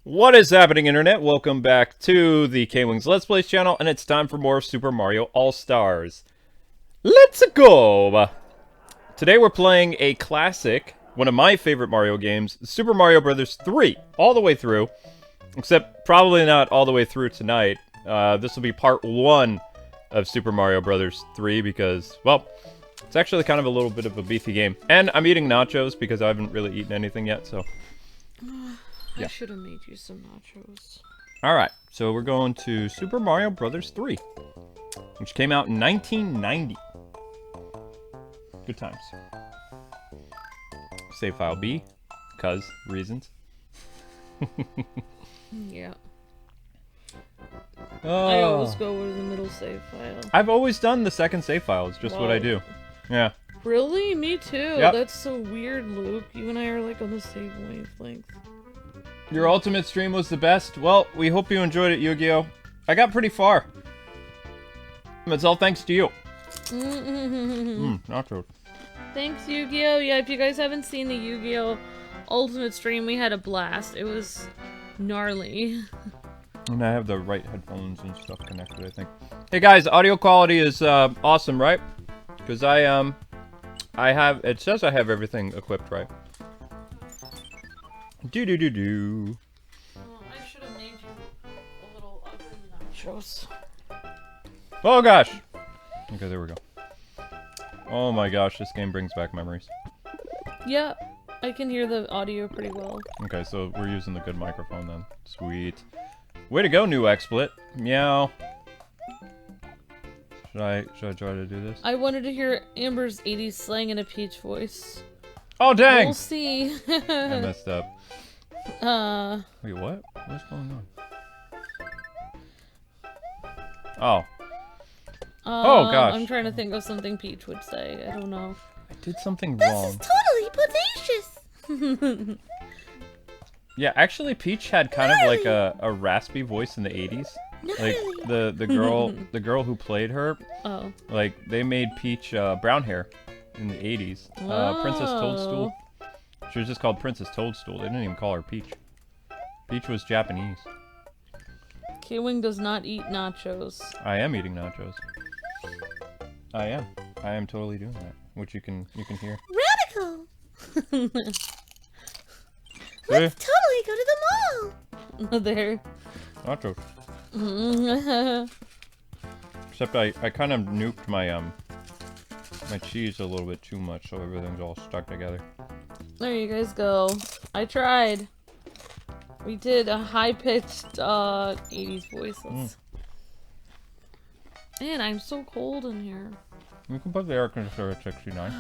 What is happening, Internet? Welcome back to the KwingsLetsPlays channel, and it's time for more Super Mario All-Stars. Let's go! Today we're playing a classic, one of my favorite Mario games, Super Mario Bros. 3, all the way through. Except probably not all the way through tonight. This will be part 1 of Super Mario Bros. 3 because, well, it's actually kind of a little bit of a beefy game. And I'm eating nachos because I haven't really eaten anything yet, so... I Yeah. should have made you some nachos. Alright, so we're going to Super Mario Bros. 3, which came out in 1990. Good times. Save file B, because reasons. Yeah. Oh. I always go with the middle save file. I've always done the second save file, it's just what I do. Yeah. Really? Me too. Yep. That's so weird, Luke. You and I are like on the same wavelength. Your ultimate stream was the best. Well, we hope you enjoyed it, Yu-Gi-Oh! I got pretty far. It's all thanks to you. Nachos. Thanks, Yu-Gi-Oh! Yeah, if you guys haven't seen the Yu-Gi-Oh! Ultimate stream, we had a blast. It was gnarly. And I have the right headphones and stuff connected, I think. Hey guys, audio quality is awesome, right? Because I have, it says I have everything equipped, right? Do-do-do-do. Well, I should have made you a little oven nachos. Oh gosh! Okay, there we go. Oh my gosh, this game brings back memories. Yeah, I can hear the audio pretty well. Okay, so we're using the good microphone then. Sweet. Way to go, new XSplit. Meow. Should I try to do this? I wanted to hear Amber's 80s slang in a Peach voice. Oh dang! We'll see. I messed up. Wait, what? What's going on? Oh. Oh gosh. I'm trying to think of something Peach would say. I don't know. I did something wrong. This is totally bodacious! Yeah, actually Peach had kind of like a raspy voice in the 80s. Like the girl who played her, Oh. like they made Peach brown hair in the 80s. Princess Toadstool. She was just called Princess Toadstool. They didn't even call her Peach. Peach was Japanese. Kwing does not eat nachos. I am eating nachos. I am. I am totally doing that, which you can hear. Radical! Let's totally go to the mall! There. Nachos. Except I kind of nuked my my cheese a little bit too much, so everything's all stuck together. There you guys go. I tried. We did a high-pitched 80s voice. Man, I'm so cold in here. You can put the air conditioner at 69.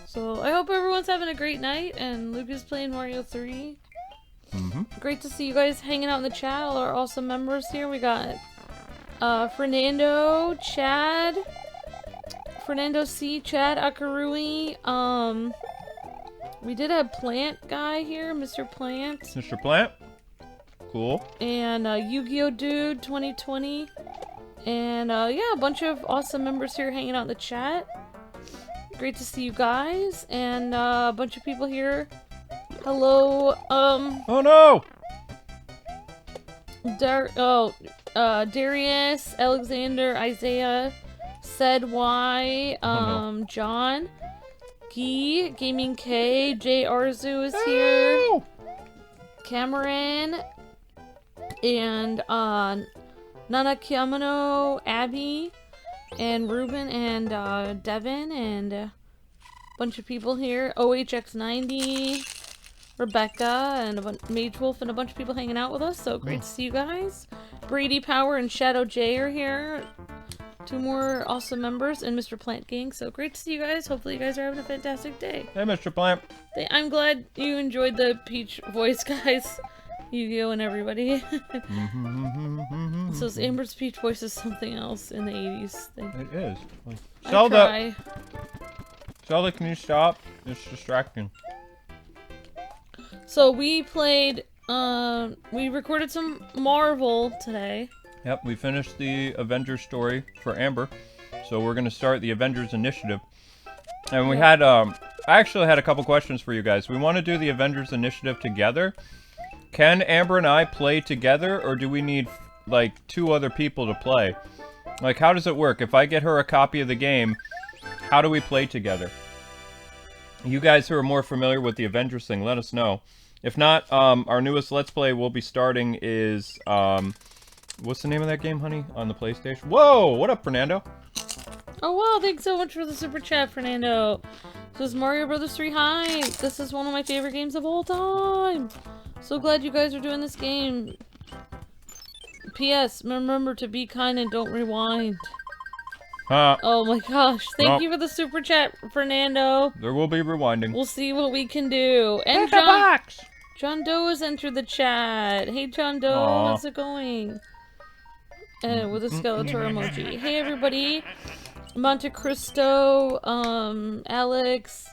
So, I hope everyone's having a great night, and Luke is playing Mario 3. Great to see you guys hanging out in the chat, all our awesome members here. We got Fernando, Chad, Fernando C, Chad, Akarui, we did have Plant guy here, Mr. Plant. Mr. Plant? Cool. And Yu-Gi-Oh! Dude 2020. And yeah, a bunch of awesome members here hanging out in the chat. Great to see you guys. And a bunch of people here. Hello, Oh no! Darius, Alexander, Isaiah, Said Y, no. John, Guy, Gaming K, J Arzu is here, Oh! Cameron, and Nana Kiamano, Abby, and Ruben, and Devin, and a bunch of people here. OHX90, Rebecca, and Mage Wolf, and a bunch of people hanging out with us. So great to see you guys. Brady Power and Shadow J are here. 2 more awesome members, and Mr. Plant Gang. So great to see you guys. Hopefully you guys are having a fantastic day. Hey, Mr. Plant. I'm glad you enjoyed the Peach voice, guys. Yu-Gi-Oh! And everybody. So Amber's Peach voice is something else in the 80s. It is. I Zelda! try. Zelda, can you stop? It's distracting. So we played, we recorded some Marvel today. Yep, we finished the Avengers story for Amber. So we're gonna start the Avengers Initiative. And we had, I actually had a couple questions for you guys. We want to do the Avengers Initiative together, can Amber and I play together, or do we need, like, 2 other people to play? Like, how does it work? If I get her a copy of the game, how do we play together? You guys who are more familiar with the Avengers thing, let us know. If not, our newest Let's Play we'll be starting is, what's the name of that game, honey? On the PlayStation? Whoa! What up, Fernando? Oh wow, thanks so much for the super chat, Fernando. This is Mario Brothers 3 Hype. This is one of my favorite games of all time. So glad you guys are doing this game. P.S. Remember to be kind and don't rewind. Oh my gosh. Thank you for the super chat, Fernando. There will be rewinding. We'll see what we can do. And John Doe has entered the chat. Hey John Doe, how's it going? With a Skeletor emoji. Hey everybody. Monte Cristo, Alex,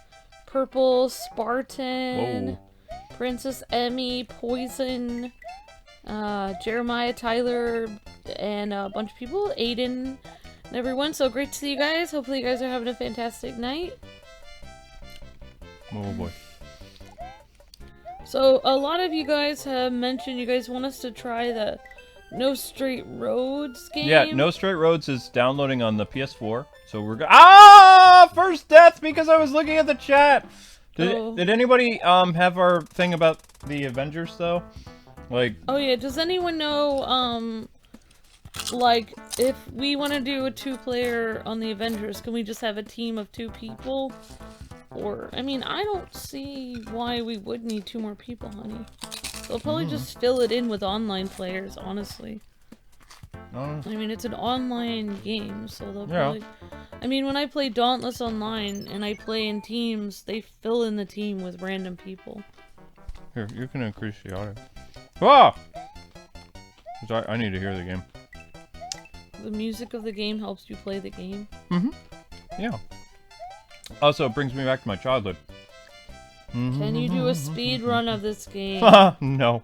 Purple, Spartan, Whoa. Princess Emmy, Poison, Jeremiah, Tyler, and a bunch of people, Aiden, and everyone. So great to see you guys. Hopefully you guys are having a fantastic night. Oh boy. So a lot of you guys have mentioned you guys want us to try the No Straight Roads game. Yeah, No Straight Roads is downloading on the PS4, so we're Ah! First death because I was looking at the chat! Did anybody, have our thing about the Avengers, though? Like... Oh yeah, does anyone know, like, if we want to do a 2-player on the Avengers, can we just have a team of 2 people? Or, I mean, I don't see why we would need 2 more people, honey. They'll probably just fill it in with online players, honestly. I mean, it's an online game, so they'll probably... I mean, when I play Dauntless Online, and I play in teams, they fill in the team with random people. Here, you can increase the audio. Ah! I need to hear the game. The music of the game helps you play the game. Mm-hmm. Yeah. Also, it brings me back to my childhood. Can you do a speed run of this game? No.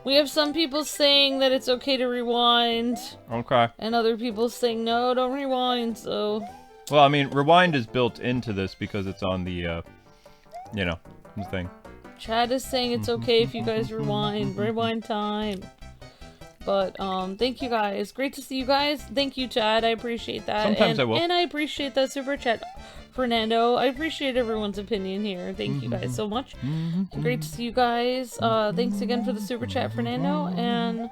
We have some people saying that it's okay to rewind. Okay. And other people saying, no, don't rewind, so... Well, I mean, rewind is built into this because it's on the, you know, the thing. Chad is saying it's okay if you guys rewind. Rewind time. But, thank you guys. Great to see you guys. Thank you, Chad. I appreciate that. Sometimes I will. And I appreciate that super chat, Fernando. I appreciate everyone's opinion here. Thank you guys so much. Great to see you guys. Thanks again for the super chat, Fernando. And,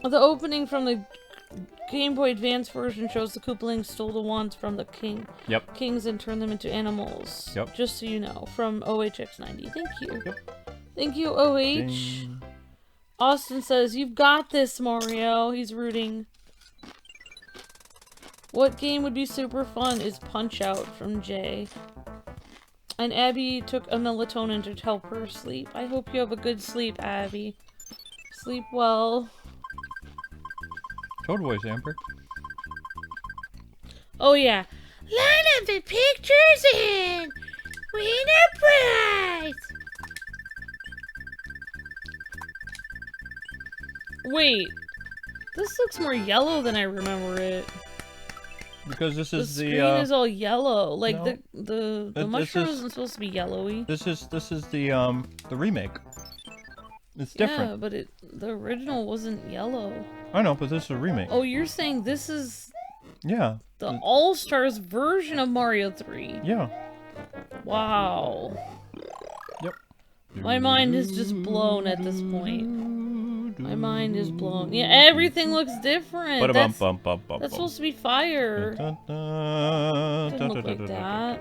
the opening from the Game Boy Advance version shows the Koopalings stole the wands from the kings and turned them into animals. Yep. Just so you know, from OHX90. Thank you. Yep. Thank you, OH. Ding. Austin says, you've got this, Mario. He's rooting. What game would be super fun is Punch-Out from Jay. And Abby took a melatonin to help her sleep. I hope you have a good sleep, Abby. Sleep well. Toad voice, Amber. Oh yeah. Line up the pictures and win a prize. Wait. This looks more yellow than I remember it. Because this is the screen is all yellow. Like no. the mushroom isn't supposed to be yellowy. This is the remake. It's different. Yeah, but the original wasn't yellow. I know, but this is a remake. Oh, you're saying this is Yeah. the All-Stars version of Mario 3. Yeah. Wow. Yep. My mind is just blown at this point. My mind is blown. Yeah, everything looks different. That's supposed to be fire. Doesn't look like that.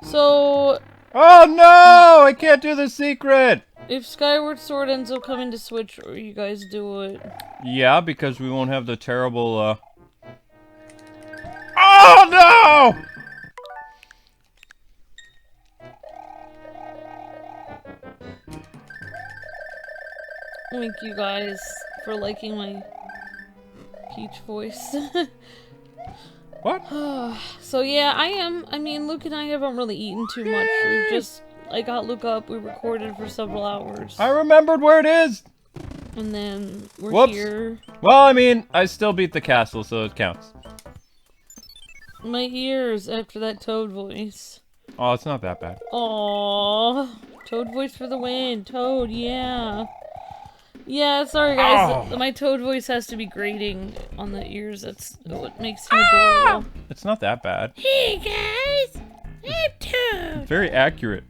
So... Oh no! I can't do the secret! If Skyward Sword ends up coming to Switch, or you guys do it? Yeah, because we won't have the terrible, Oh no! Thank you guys for liking my Peach voice. What? So yeah, I mean, Luke and I haven't really eaten too much. We've just... I got Luke up, we recorded for several hours. I remembered where it is! And then we're here. Well, I mean, I still beat the castle, so it counts. My ears after that Toad voice. Oh, it's not that bad. Aww. Toad voice for the win. Toad, yeah. Yeah, sorry guys. Oh. My Toad voice has to be grating on the ears. That's what makes him adorable. It's not that bad. Hey guys, I'm Toad. Very accurate.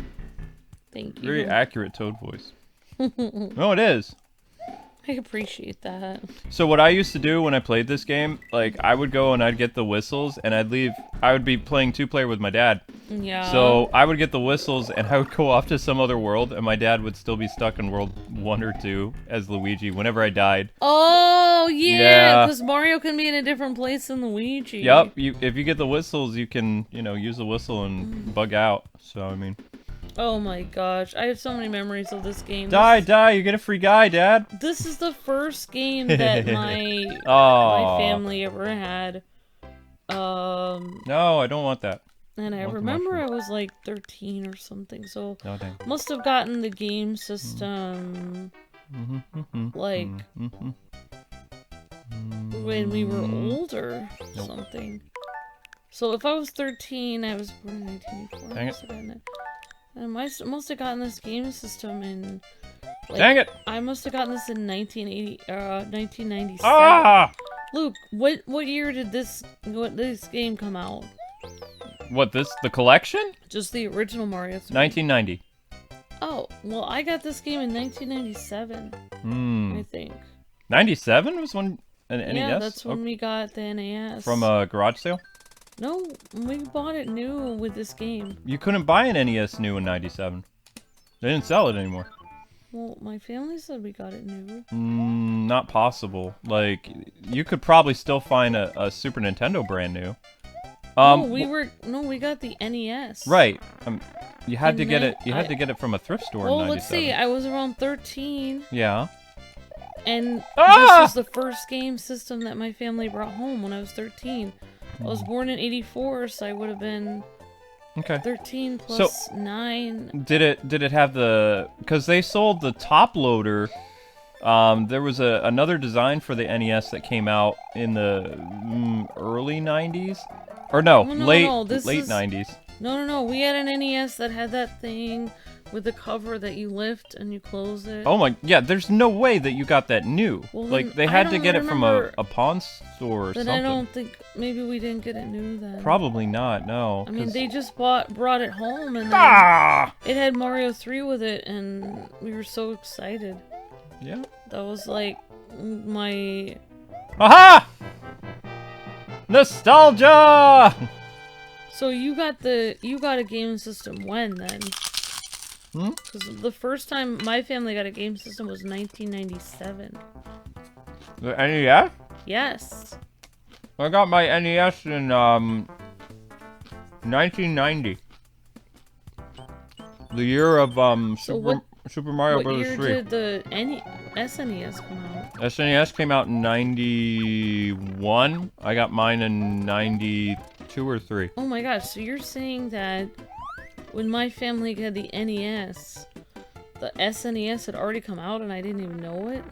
Thank you. Very accurate Toad voice. No, it is. I appreciate that. So what I used to do when I played this game, like, I would go and I'd get the whistles, and I'd leave. I would be playing 2-player with my dad. Yeah. So I would get the whistles, and I would go off to some other world, and my dad would still be stuck in world 1 or 2 as Luigi whenever I died. Oh, yeah, Yeah. because Mario can be in a different place than Luigi. Yep, if you get the whistles, you can, use the whistle and bug out. So, I mean... Oh my gosh, I have so many memories of this game. Die, you get a free guy, Dad. This is the first game that my Aw. family ever had. No, I don't want that. And I Want the remember I mushroom. was like 13 or something, so No, dang. must have gotten the game system like when we were older or Nope. something. So if I was 13, I was born in 1984. Dang it. I must have gotten it. I must have gotten this game system in. Like, Dang it! I must have gotten this in 1997. Ah! Luke, what year did this game come out? What, the collection? Just the original Mario 3. 1990. Oh, well, I got this game in 1997, I think. 97 was when an NES? Yeah, that's when we got the NES. From a garage sale? No, we bought it new with this game. You couldn't buy an NES new in 97. They didn't sell it anymore. Well, my family said we got it new. Not possible. Like, you could probably still find a Super Nintendo brand new. We got the NES. Right. You had And to get then it. You had to get it from a thrift store Well, in 97. let's see. I was around 13, Yeah. and Ah! this was the first game system that my family brought home when I was 13. I was born in 84, so I would have been Okay. 13 plus 9. Did it have the? Because they sold the top loader. There was another design for the NES that came out in the early 90s, or no, Oh, no, late no, this late is- 90s. No. We had an NES that had that thing with the cover that you lift and you close it. Oh my, yeah. There's no way that you got that new. Well, like then they I had to don't get it from remember- a pawn store or Then something. I don't think maybe we didn't get it new then. Probably not. No. I mean, 'cause- they just brought it home and then Ah! it had Mario 3 with it, and we were so excited. Yeah. That was like my Aha! Nostalgia! So you got a game system when then? Because the first time my family got a game system was 1997. The NES? Yes. I got my NES in 1990. The year of Super Mario What Bros. year 3. did the SNES come out? SNES came out in 91. I got mine in 92 or 3. Oh my gosh, so you're saying that when my family had the NES, the SNES had already come out and I didn't even know it?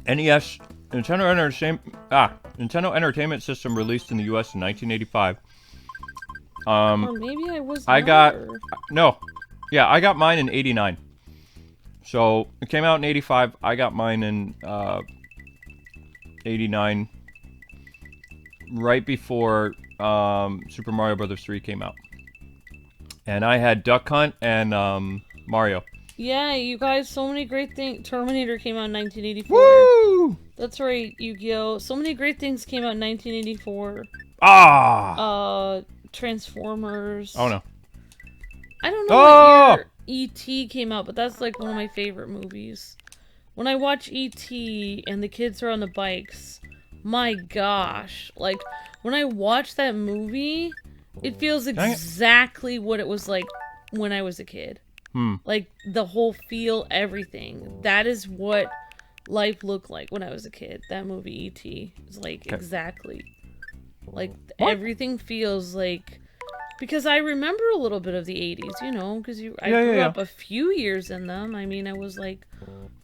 NES, Nintendo Entertainment System, released in the US in 1985. Or maybe I was I got younger. no, yeah, I got mine in '89. So it came out in '85. I got mine in '89, right before Super Mario Bros. 3 came out. And I had Duck Hunt and Mario. Yeah, you guys, so many great things. Terminator came out in 1984. Woo! That's right, Yu-Gi-Oh! So many great things came out in 1984. Ah! Transformers. Oh no. I don't know Oh! what year E.T. came out, but that's like one of my favorite movies. When I watch E.T. and the kids are on the bikes, my gosh. Like, when I watch that movie, it feels exactly what it was like when I was a kid. Like, the whole feel, everything. That is what life looked like when I was a kid. That movie, E.T. is like exactly. Like, everything feels like... Because I remember a little bit of the 80s, you know, because I grew up a few years in them. I mean, I was like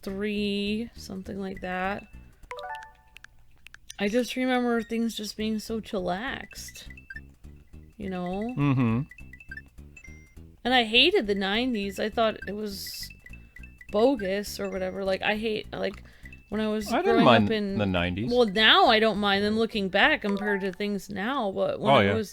3, something like that. I just remember things just being so chillaxed. you know? Mm-hmm. And I hated the 90s. I thought it was bogus or whatever. Like, I hate, like, when I was I didn't growing mind up in... the 90s. Well, now I don't mind them looking back compared to things now, but when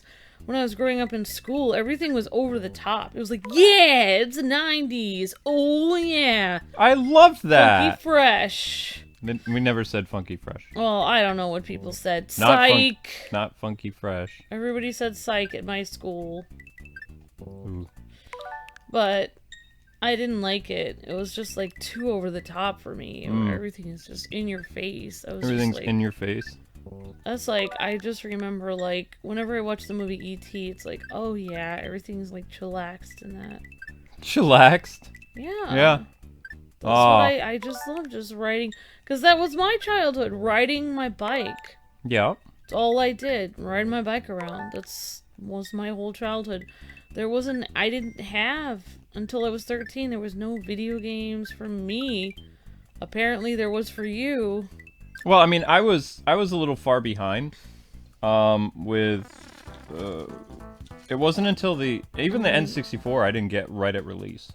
when I was growing up in school, everything was over the top. It was like, yeah, it's the 90s. Oh, yeah. I loved that. Funky fresh. We never said funky fresh. Well, I don't know what people said. Not Psych. not funky fresh. Everybody said psych at my school. Ooh. But I didn't like it. It was just like too over the top for me. Everything is just in your face. I was Everything's just like, in your face. That's like, I just remember like, whenever I watch the movie E.T., it's like, oh yeah, everything's like chillaxed in that. Chillaxed? Yeah. Yeah. That's what I just love, just riding. Because that was my childhood, riding my bike. Yeah. That's all I did, ride my bike around. Was my whole childhood. I didn't have, until I was 13, there was no video games for me. Apparently there was for you. Well, I mean, I was a little far behind, with, it wasn't until even the N64 I didn't get right at release.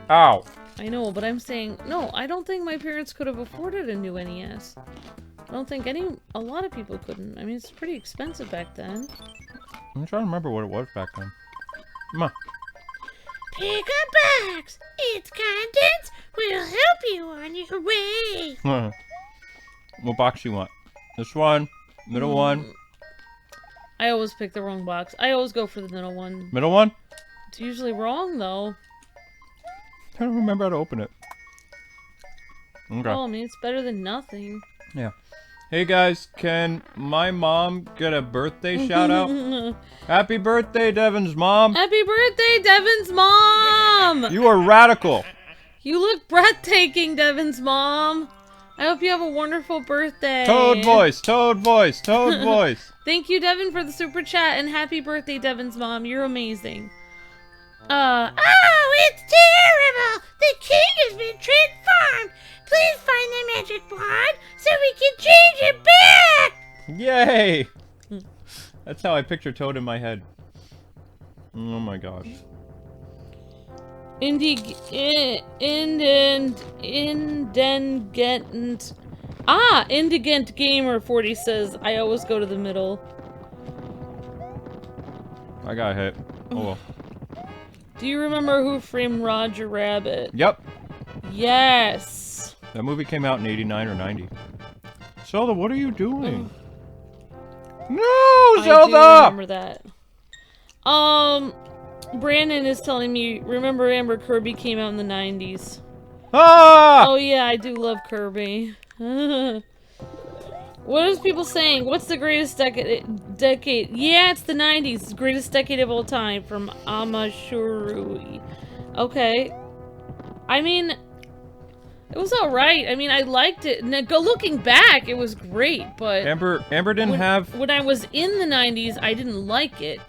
Ow! I know, but I'm saying, no, I don't think my parents could have afforded a new NES. I don't think a lot of people couldn't. I mean, it's pretty expensive back then. I'm trying to remember what it was back then. Come on. Pick a box. Its contents will help you on your way. What box you want? This one? Middle one? I always pick the wrong box. I always go for the middle one. Middle one? It's usually wrong, though. I don't remember how to open it. Okay. Oh, I mean, it's better than nothing. Yeah. Hey guys, can my mom get a birthday shout out? Happy birthday, Devin's mom! Happy birthday, Devin's mom! You are radical! You look breathtaking, Devin's mom! I hope you have a wonderful birthday. Toad voice, toad voice, toad voice. Thank you, Devin, for the super chat, and happy birthday, Devin's mom. You're amazing. Oh, it's terrible! The king has been transformed! Please find the magic wand so we can change it back! Yay! That's how I picture Toad in my head. Oh my gosh. Indigent. Indigent Gamer 40 says, I always go to the middle. I got hit. Oh well. Do you remember Who Framed Roger Rabbit? Yep. Yes. That movie came out in 89 or 90. Zelda, what are you doing? No, Zelda! I do remember that. Brandon is telling me, remember Amber Kirby came out in the 90s. Ah! Oh yeah, I do love Kirby. What is people saying? What's the greatest decade? Yeah, it's the 90s. It's the greatest decade of all time from Amashurui. Okay. I mean, it was alright. I mean, I liked it. Looking back, it was great, but... Amber didn't have... When I was in the 90s, I didn't like it.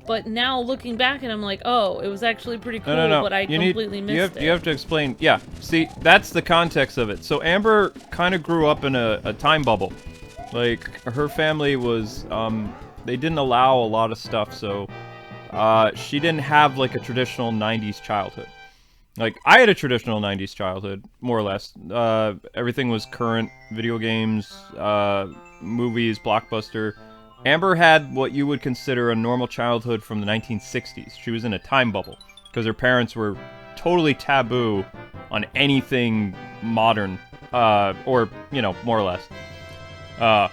But now, looking back, and I'm like, oh, it was actually pretty cool, No. but I completely missed it. You have to explain... Yeah, see, that's the context of it. So Amber kind of grew up in a time bubble. Like, her family was, they didn't allow a lot of stuff, so, she didn't have, like, a traditional 90s childhood. Like, I had a traditional 90s childhood, more or less. Everything was current, video games, movies, Blockbuster. Amber had what you would consider a normal childhood from the 1960s. She was in a time bubble, because her parents were totally taboo on anything modern, or, you know, more or less.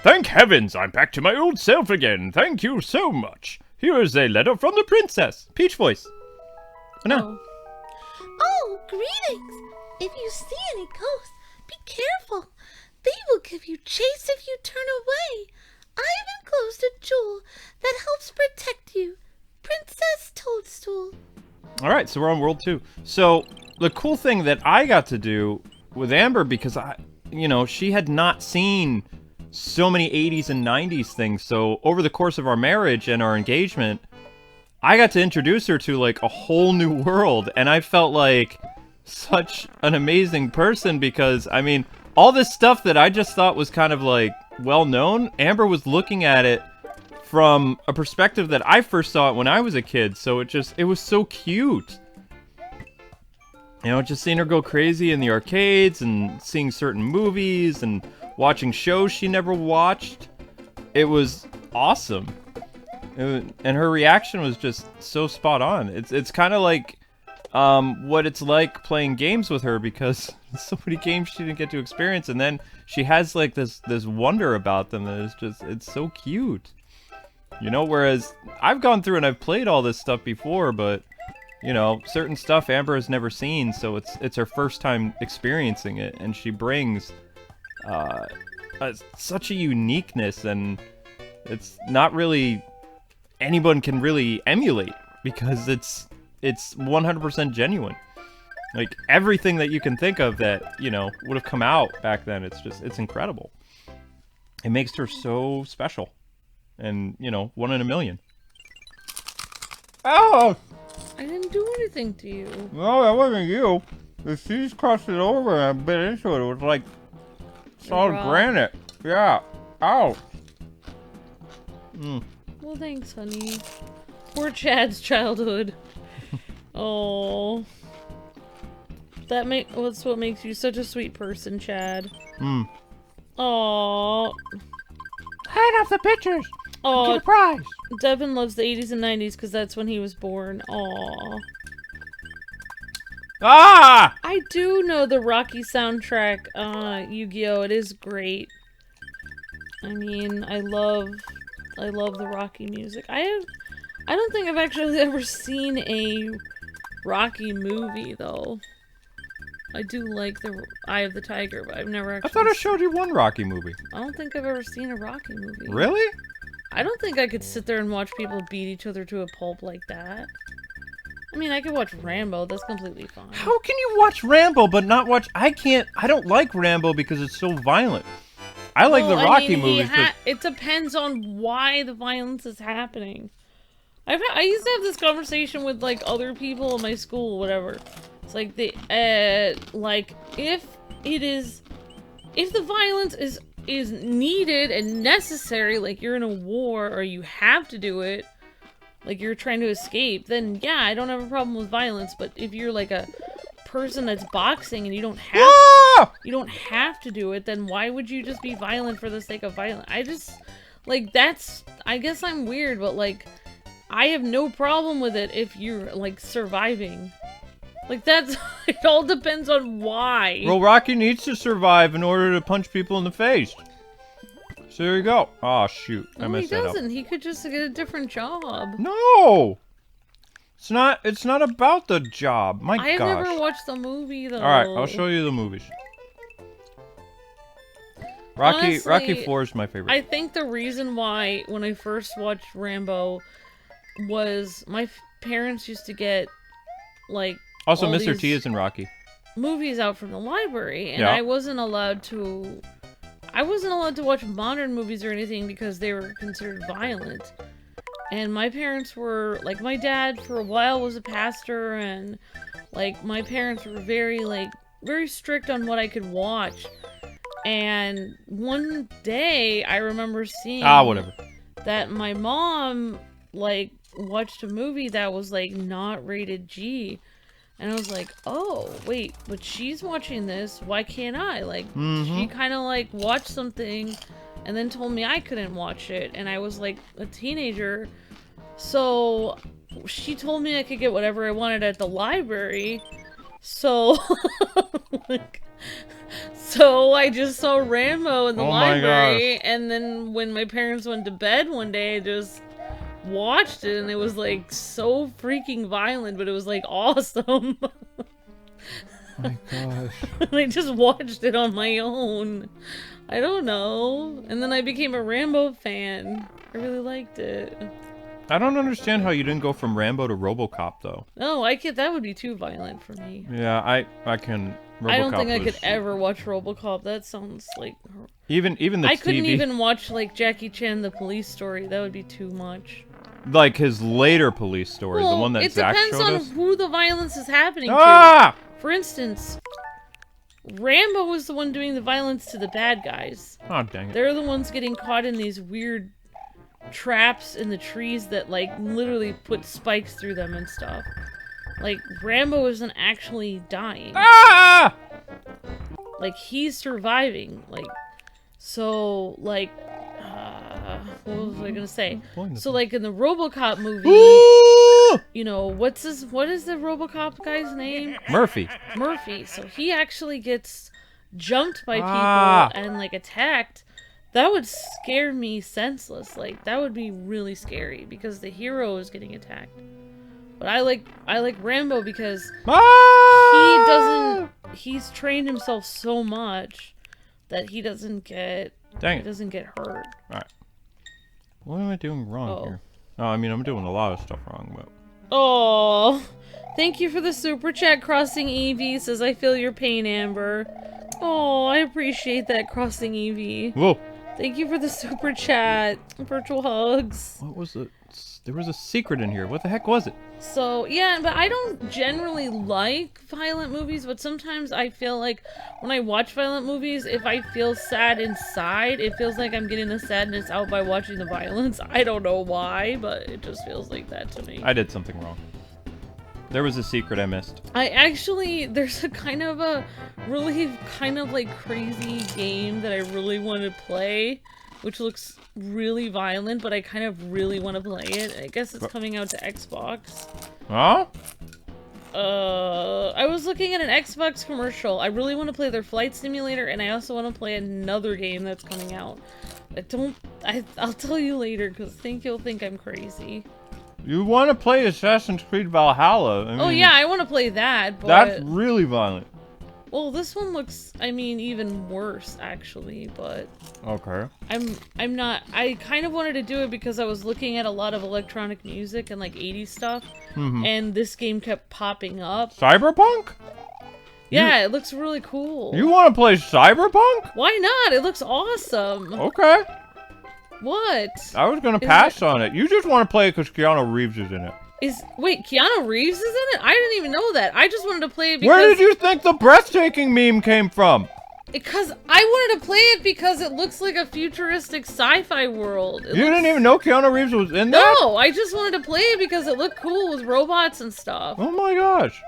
Thank heavens, I'm back to my old self again. Thank you so much. Here is a letter from the princess. Peach voice. Oh, no. Oh, greetings! If you see any ghosts, be careful. They will give you chase if you turn away. I have enclosed a jewel that helps protect you. Princess Toadstool. Alright, so we're on World 2. So, the cool thing that I got to do with Amber, because she had not seen so many 80s and 90s things, so over the course of our marriage and our engagement, I got to introduce her to, like, a whole new world, and I felt like such an amazing person because, I mean, all this stuff that I just thought was kind of, like, well-known, Amber was looking at it from a perspective that I first saw it when I was a kid. So it was so cute. You know, just seeing her go crazy in the arcades and seeing certain movies and watching shows she never watched. It was awesome. And her reaction was just so spot on. It's kind of like what it's like playing games with her, because so many games she didn't get to experience, and then she has like this wonder about them that is just, it's so cute. You know, whereas I've gone through and I've played all this stuff before, but you know, certain stuff Amber has never seen, so it's her first time experiencing it, and she brings such a uniqueness, and it's not really anyone can really emulate, because it's 100% genuine. Like everything that you can think of that, you know, would have come out back then, it's incredible. It makes her so special, and you know, 1 in a million. Oh! I didn't do anything to you. No, that wasn't you. The seas crossed it over and I bit into it. It was like solid granite. Yeah. Ow. Well, thanks, honey. Poor Chad's childhood. Oh. That's what makes you such a sweet person, Chad. Oh. Hand off the pictures. Oh, get a prize. Devin loves the 80s and 90s because that's when he was born. Aw. Ah! I do know the Rocky soundtrack, Yu-Gi-Oh! It is great. I mean, I love the Rocky music. I don't think I've actually ever seen a Rocky movie, though. I do like the Eye of the Tiger, but I've never actually... I thought I showed you one Rocky movie. I don't think I've ever seen a Rocky movie. Really? I don't think I could sit there and watch people beat each other to a pulp like that. I mean, I could watch Rambo. That's completely fine. How can you watch Rambo but not watch... I don't like Rambo because it's so violent. I like the Rocky movies, but... It depends on why the violence is happening. I used to have this conversation with, like, other people in my school, whatever. It's like, if the violence is needed and necessary, like you're in a war or you have to do it, like you're trying to escape, then yeah, I don't have a problem with violence. But if you're like a person that's boxing and you don't have to do it, then why would you just be violent for the sake of violence? I just, like, I guess I'm weird, but like, I have no problem with it if you're like surviving. Like, it all depends on why. Well, Rocky needs to survive in order to punch people in the face. So there you go. Oh, shoot. I messed that up. He doesn't. He could just get a different job. No! It's not about the job. My gosh. I've never watched the movie, though. Alright, I'll show you the movies. Rocky 4 is my favorite. I think the reason why, when I first watched Rambo, was my parents used to get, like, also, Mr. T is in Rocky. Movies out from the library, and yeah. I wasn't allowed to watch modern movies or anything because they were considered violent. And my parents were, like, my dad for a while was a pastor, and, like, my parents were very strict on what I could watch. And one day, I remember seeing that my mom, like, watched a movie that was, like, not rated G. And I was like, oh, wait, but she's watching this, why can't I? Like, she kind of, like, watched something and then told me I couldn't watch it. And I was, like, a teenager. So, she told me I could get whatever I wanted at the library. So, like, so I just saw Rambo in the library. And then when my parents went to bed one day, I just watched it, and it was like so freaking violent, but it was like awesome. Oh my gosh. And I just watched it on my own. I don't know. And then I became a Rambo fan. I really liked it. I don't understand how you didn't go from Rambo to RoboCop though. No, that would be too violent for me. Yeah, I can. RoboCop I don't think I could ever watch RoboCop. That sounds like even the I couldn't even watch like Jackie Chan the Police Story. That would be too much. Like his later Police Story, the one that Zach showed us? It depends on who the violence is happening to. For instance, Rambo was the one doing the violence to the bad guys. Oh, dang it. They're the ones getting caught in these weird traps in the trees that, like, literally put spikes through them and stuff. Like, Rambo isn't actually dying. Ah! Like, he's surviving. Like, so, like, what was I gonna say? So, like, in the RoboCop movie, you know, what is the RoboCop guy's name? Murphy. Murphy. So he actually gets jumped by people and, like, attacked. That would scare me senseless. Like, that would be really scary because the hero is getting attacked. But I like Rambo because he's trained himself so much that he doesn't get hurt. Alright. What am I doing wrong here? Oh, I mean, I'm doing a lot of stuff wrong, but... Oh, thank you for the super chat. Crossing Evie says, I feel your pain, Amber. Oh, I appreciate that, Crossing Evie. Whoa. Thank you for the super chat. Virtual hugs. What was it? There was a secret in here. What the heck was it? So, yeah, but I don't generally like violent movies, but sometimes I feel like when I watch violent movies, if I feel sad inside, it feels like I'm getting the sadness out by watching the violence. I don't know why, but it just feels like that to me. I did something wrong. There was a secret I missed. There's a kind of like crazy game that I really want to play, which looks really violent, but I kind of really want to play it. I guess it's coming out to Xbox. Huh? I was looking at an Xbox commercial. I really want to play their flight simulator, and I also want to play another game that's coming out. I'll tell you later, because I think you'll think I'm crazy. You want to play Assassin's Creed Valhalla? I mean, oh yeah, I want to play that, but... That's really violent. Well, this one looks, I mean, even worse, actually, but... Okay. I'm not... I kind of wanted to do it because I was looking at a lot of electronic music and, like, 80s stuff, and this game kept popping up. Cyberpunk? Yeah, it looks really cool. You want to play Cyberpunk? Why not? It looks awesome. Okay. What? I was going to pass on it. You just want to play it because Keanu Reeves is in it. Wait, Keanu Reeves is in it? I didn't even know that. I just wanted to play it because... Where did you think the breathtaking meme came from? Because I wanted to play it because it looks like a futuristic sci-fi world. You didn't even know Keanu Reeves was in that? No, I just wanted to play it because it looked cool with robots and stuff. Oh my gosh.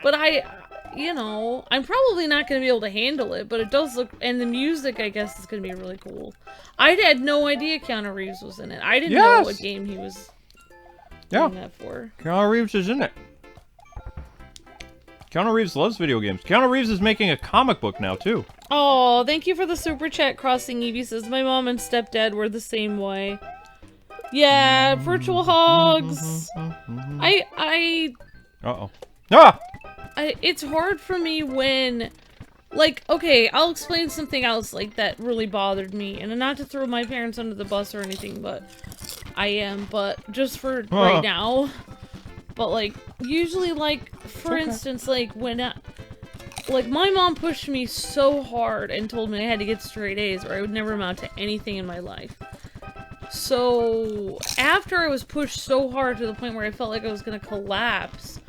But I'm probably not going to be able to handle it, but it does look, and the music, I guess, is going to be really cool. I had no idea Keanu Reeves was in it. I didn't know what game he was doing that for. Keanu Reeves is in it. Keanu Reeves loves video games. Keanu Reeves is making a comic book now, too. Oh, thank you for the super chat. Crossing Evie says, my mom and stepdad were the same way. Yeah, virtual hugs. Uh-oh. Ah! It's hard for me when, like, okay, I'll explain something else, like, that really bothered me, and not to throw my parents under the bus or anything, but I am, but just for right now, but, like, usually, like, for instance, like, when, like, my mom pushed me so hard and told me I had to get straight A's or I would never amount to anything in my life. So, after I was pushed so hard to the point where I felt like I was gonna collapse,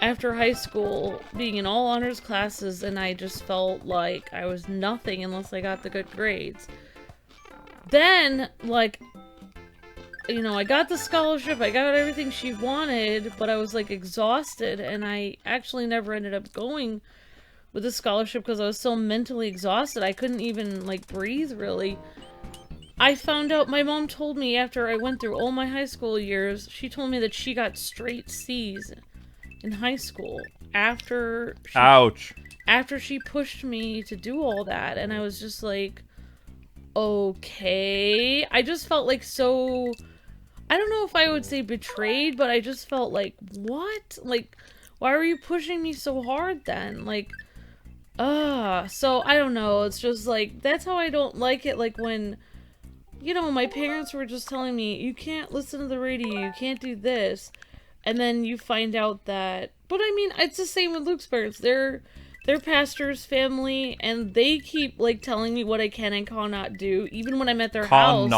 after high school, being in all honors classes, and I just felt like I was nothing unless I got the good grades. Then, like, you know, I got the scholarship, I got everything she wanted, but I was, like, exhausted, and I actually never ended up going with the scholarship because I was so mentally exhausted, I couldn't even, like, breathe, really. I found out, my mom told me after I went through all my high school years, she told me that she got straight C's in high school after she pushed me to do all that, and I was just like, okay. I just felt like so, I don't know if I would say betrayed, but I just felt like, what? Like, why were you pushing me so hard then? Like, so I don't know, it's just like, that's how I don't like it, like when, you know, my parents were just telling me, you can't listen to the radio, you can't do this. And then you find out that... But I mean, it's the same with Luke's parents. They're pastors' family, and they keep, like, telling me what I can and cannot do, even when I'm at their house.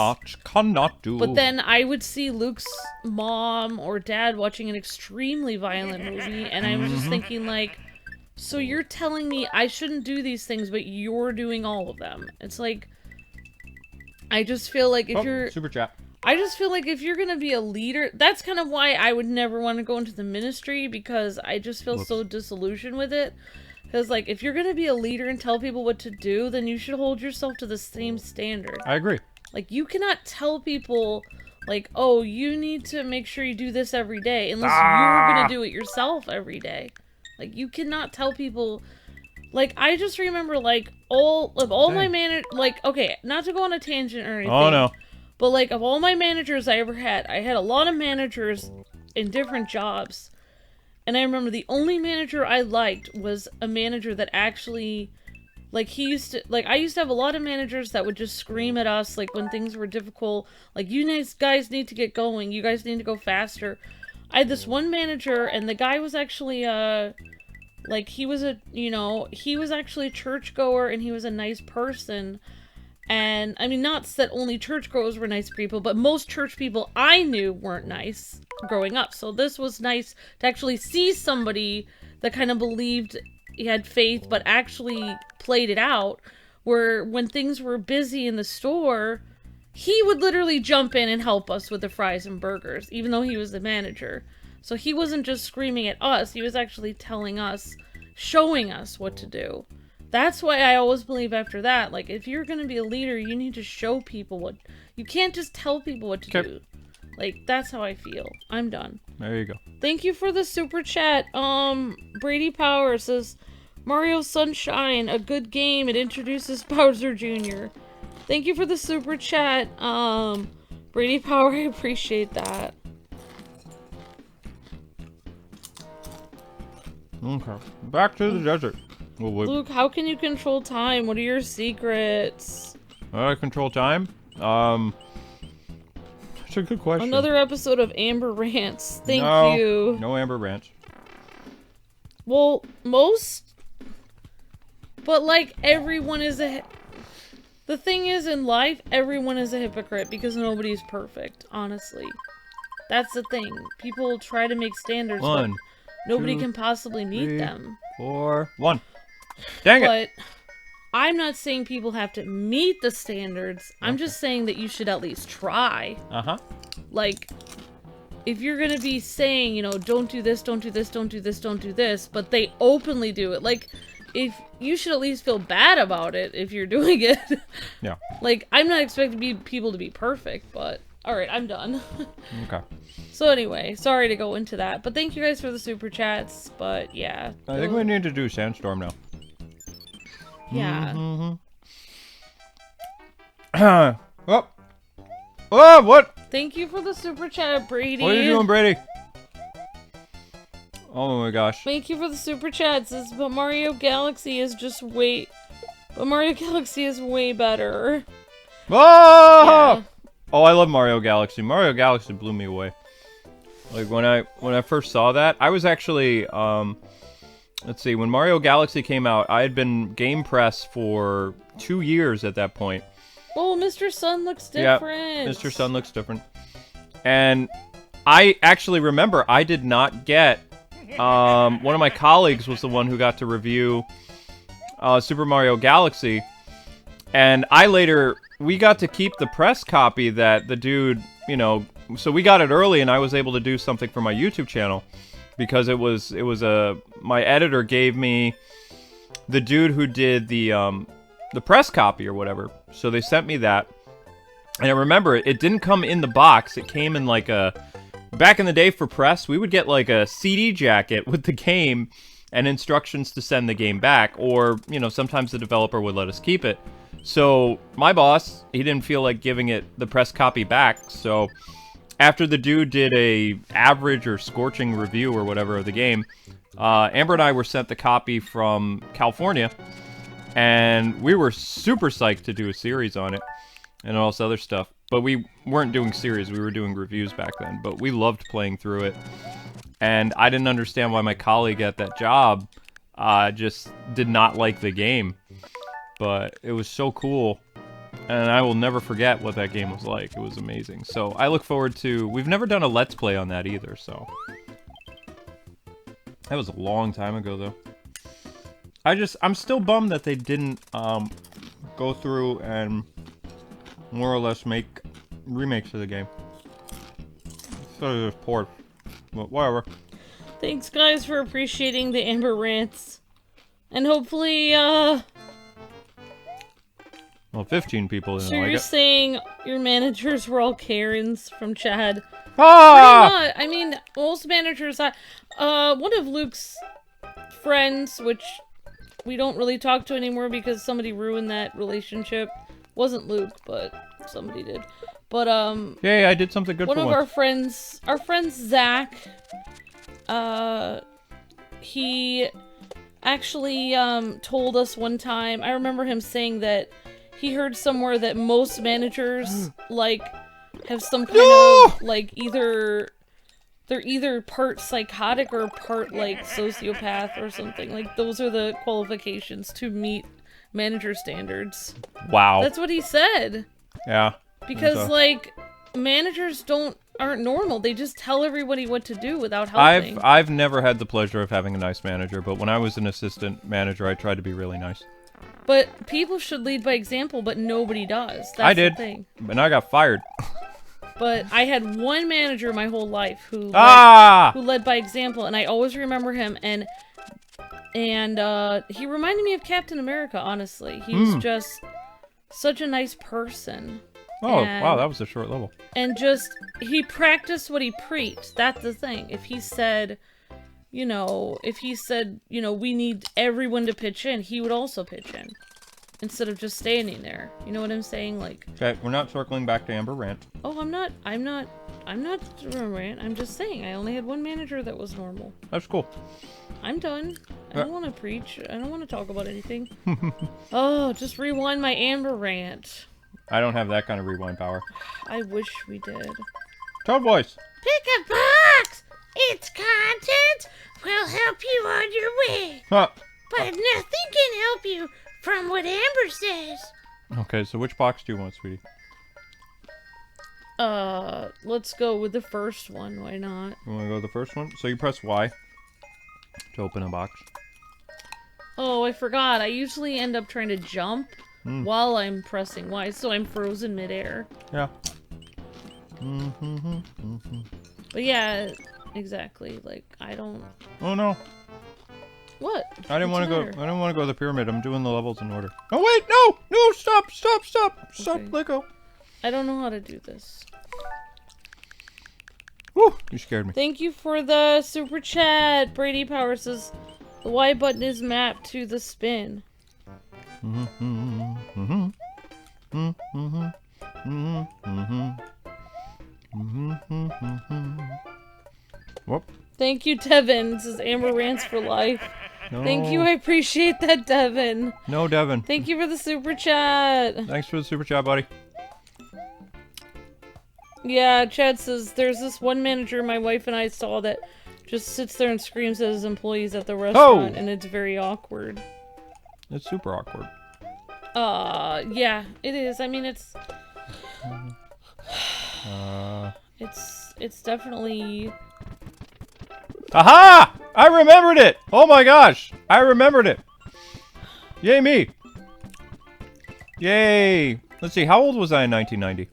Cannot do. But then I would see Luke's mom or dad watching an extremely violent movie, and I was just thinking, like, so you're telling me I shouldn't do these things, but you're doing all of them. It's like... I just feel like if you're... Super chat. I just feel like if you're going to be a leader... That's kind of why I would never want to go into the ministry, because I just feel so disillusioned with it. Because, like, if you're going to be a leader and tell people what to do, then you should hold yourself to the same standard. I agree. Like, you cannot tell people, like, oh, you need to make sure you do this every day, unless you're going to do it yourself every day. Like, you cannot tell people... Like, I just remember, like, all my like, okay, not to go on a tangent or anything. Oh, no. But, like, of all my managers I ever had, I had a lot of managers in different jobs. And I remember the only manager I liked was a manager that actually, like, he used to, like, I used to have a lot of managers that would just scream at us, like, when things were difficult. Like, you guys need to get going. You guys need to go faster. I had this one manager, and the guy was actually, like, he was he was actually a churchgoer, and he was a nice person. And, I mean, not that only churchgoers were nice people, but most church people I knew weren't nice growing up. So this was nice to actually see somebody that kind of believed he had faith, but actually played it out, where when things were busy in the store, he would literally jump in and help us with the fries and burgers, even though he was the manager. So he wasn't just screaming at us, he was actually telling us, showing us what to do. That's why I always believe after that, like, if you're gonna be a leader, you need to show people what... You can't just tell people what to do. Like, that's how I feel. I'm done. There you go. Thank you for the super chat. Brady Power says, Mario Sunshine, a good game. It introduces Bowser Jr. Thank you for the super chat. Brady Power, I appreciate that. Okay. Back to the desert. Luke, how can you control time? What are your secrets? How do I control time? That's a good question. Another episode of Amber Rants. Thank you. No Amber Rants. Well, most... But, like, everyone is a... The thing is, in life, everyone is a hypocrite because nobody's perfect, honestly. That's the thing. People try to make standards, but nobody can possibly meet them. 4, 1. Dang it! But I'm not saying people have to meet the standards. I'm just saying that you should at least try. Uh-huh. Like, if you're gonna be saying, you know, don't do this, don't do this, don't do this, don't do this, but they openly do it. Like, if you should at least feel bad about it if you're doing it. Yeah. Like, I'm not expecting people to be perfect, but... Alright, I'm done. Okay. So anyway, sorry to go into that, but thank you guys for the super chats, but yeah. I think we need to do Sandstorm now. Yeah. Oh! Oh, what? Thank you for the super chat, Brady. What are you doing, Brady? Oh my gosh. Thank you for the super chats. But Mario Galaxy is just way... But Mario Galaxy is way better. Oh! Yeah. Oh, I love Mario Galaxy. Mario Galaxy blew me away. Like, when I first saw that, I was actually, let's see, when Mario Galaxy came out, I had been Game Press for 2 years at that point. Oh, Mr. Sun looks different. Yeah, Mr. Sun looks different. And I actually remember I did not get, one of my colleagues was the one who got to review Super Mario Galaxy. And we got to keep the press copy that the dude, you know, so we got it early and I was able to do something for my YouTube channel because my editor gave me the dude who did the press copy or whatever. So they sent me that. And I remember it didn't come in the box. It came in like back in the day for press, we would get like a CD jacket with the game and instructions to send the game back. Or, you know, sometimes the developer would let us keep it. So my boss, he didn't feel like giving it the press copy back. So after the dude did a average or scorching review or whatever of the game, Amber and I were sent the copy from California. And we were super psyched to do a series on it and all this other stuff. But we weren't doing series, we were doing reviews back then. But we loved playing through it. And I didn't understand why my colleague at that job just did not like the game. But it was so cool. And I will never forget what that game was like. It was amazing. So I look forward to... We've never done a Let's Play on that either, so... That was a long time ago, though. I'm still bummed that they didn't go through and more or less make remakes of the game. So just ports. But whatever. Thanks, guys, for appreciating the Amber rants. And hopefully, Well, 15 people didn't so like you're it. saying your managers were all Karens from Chad? Ah! Pretty much. I mean, most managers, one of Luke's friends, which we don't really talk to anymore because somebody ruined that relationship. Wasn't Luke, but somebody did. But, Yay, I did something good one for of once. our friend Zach, he actually, told us one time, I remember him saying that he heard somewhere that most managers, like, have some kind of, like, they're either part psychotic or part, like, sociopath or something. Like, those are the qualifications to meet manager standards. Wow. That's what he said. Yeah. Because, like, managers aren't normal. They just tell everybody what to do without helping. I've never had the pleasure of having a nice manager, but when I was an assistant manager, I tried to be really nice. But people should lead by example, but nobody does. That's I did, the thing. and I got fired. But I had one manager my whole life who led by example, and I always remember him. And he reminded me of Captain America. Honestly, he was just such a nice person. Oh, wow, that was a short level. And just he practiced what he preached. That's the thing. If he said, we need everyone to pitch in, he would also pitch in. Instead of just standing there. You know what I'm saying? Like, Okay, we're not circling back to Amber Rant. oh, I'm not rant. I'm just saying I only had one manager that was normal. That's cool. I'm done. I don't want to preach. I don't want to talk about anything. Oh, just rewind my Amber rant. I don't have that kind of rewind power. I wish we did. Toad voice. Pick a box. Its content will help you on your way. Huh. But nothing can help you from what Amber says. Okay, so which box do you want, sweetie? Let's go with the first one. Why not? You want to go with the first one? So you press Y to open a box. Oh, I forgot. I usually end up trying to jump while I'm pressing Y, so I'm frozen midair. Yeah. But yeah, exactly. Like, I don't... Oh no. What? I didn't want to go. What's the I matter? didn't want to go to the pyramid. I'm doing the levels in order. Oh wait, no, no, stop, stop, stop, stop, Okay. let go. I don't know how to do this. Woo, you scared me. Thank you for the super chat. Brady Power says the Y button is mapped to the spin. Whoop. Thank you, Devin. This is Amber Rants for Life. No. Thank you. I appreciate that, Devin. No, Devin. Thank you for the super chat. Thanks for the super chat, buddy. Yeah, Chad says there's this one manager my wife and I saw that just sits there and screams at his employees at the restaurant, and it's very awkward. It's super awkward. Yeah, it is. I mean, it's definitely... Aha! I remembered it! Oh my gosh! I remembered it! Yay me! Yay! Let's see, how old was I in 1990?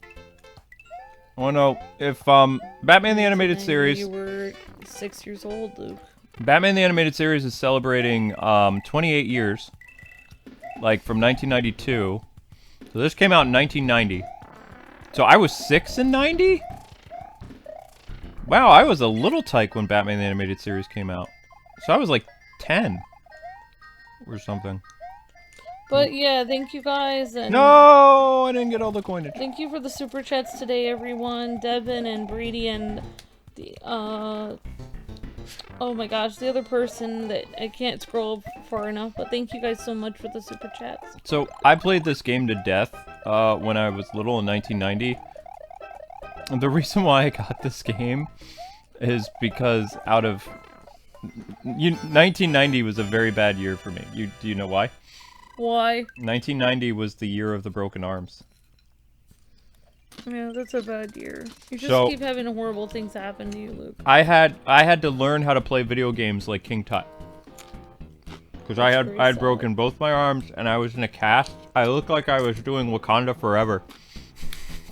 Oh no, if, Batman the Animated Series... You were 6 years old, Luke. Batman the Animated Series is celebrating, 28 years. Like, from 1992. So this came out in 1990. So I was 6 in 90? Wow, I was a little tyke when Batman the Animated Series came out. So I was like 10. Or something. But yeah, thank you guys. And No, I didn't get all the coinage. thank you for the super chats today, everyone. Devin and Brady and the, oh my gosh, the other person that I can't scroll far enough. But thank you guys so much for the super chats. So I played this game to death when I was little in 1990. And the reason why I got this game is because 1990 was a very bad year for me. Do you know why? Why? 1990 was the year of the broken arms. Yeah, that's a bad year. You just So- keep having horrible things happen to you, Luke. I had to learn how to play video games like King Tut. Because I very had sad. broken both my arms and I was in a cast. I looked like I was doing Wakanda Forever.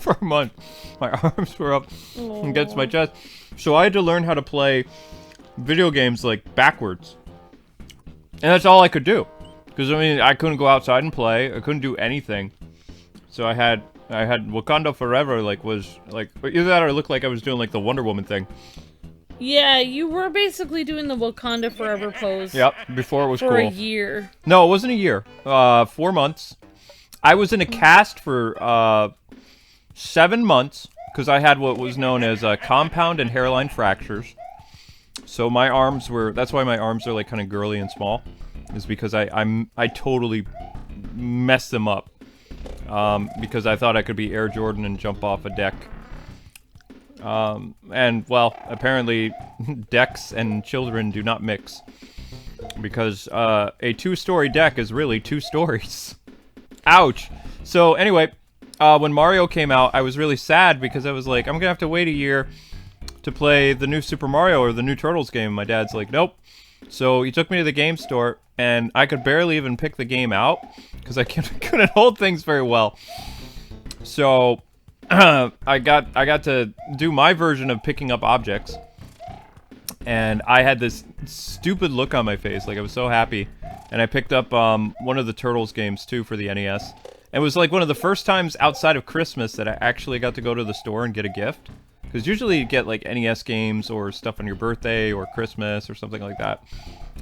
for a month. My arms were up against my chest. So I had to learn how to play video games like backwards. And that's all I could do. Because I mean, I couldn't go outside and play. I couldn't do anything. So I had Wakanda Forever was either that or it looked like I was doing like the Wonder Woman thing. Yeah, you were basically doing the Wakanda Forever pose. Yep, before it was for cool. a year. No, it wasn't a year. 4 months. I was in a cast for 7 months because I had what was known as compound and hairline fractures. So my arms were. That's why my arms are like kind of girly and small. Is because I totally messed them up. Because I thought I could be Air Jordan and jump off a deck. And, well, apparently decks and children do not mix. Because, a 2-story deck is really 2 stories. Ouch! So, anyway, when Mario came out, I was really sad because I was like, I'm gonna have to wait a year to play the new Super Mario or the new Turtles game. My dad's like, nope. So, he took me to the game store, and I could barely even pick the game out because I couldn't hold things very well. So... I got to do my version of picking up objects, and I had this stupid look on my face, like I was so happy, and I picked up one of the Turtles games too for the NES. And it was like one of the first times outside of Christmas that I actually got to go to the store and get a gift, because usually you get like NES games or stuff on your birthday or Christmas or something like that.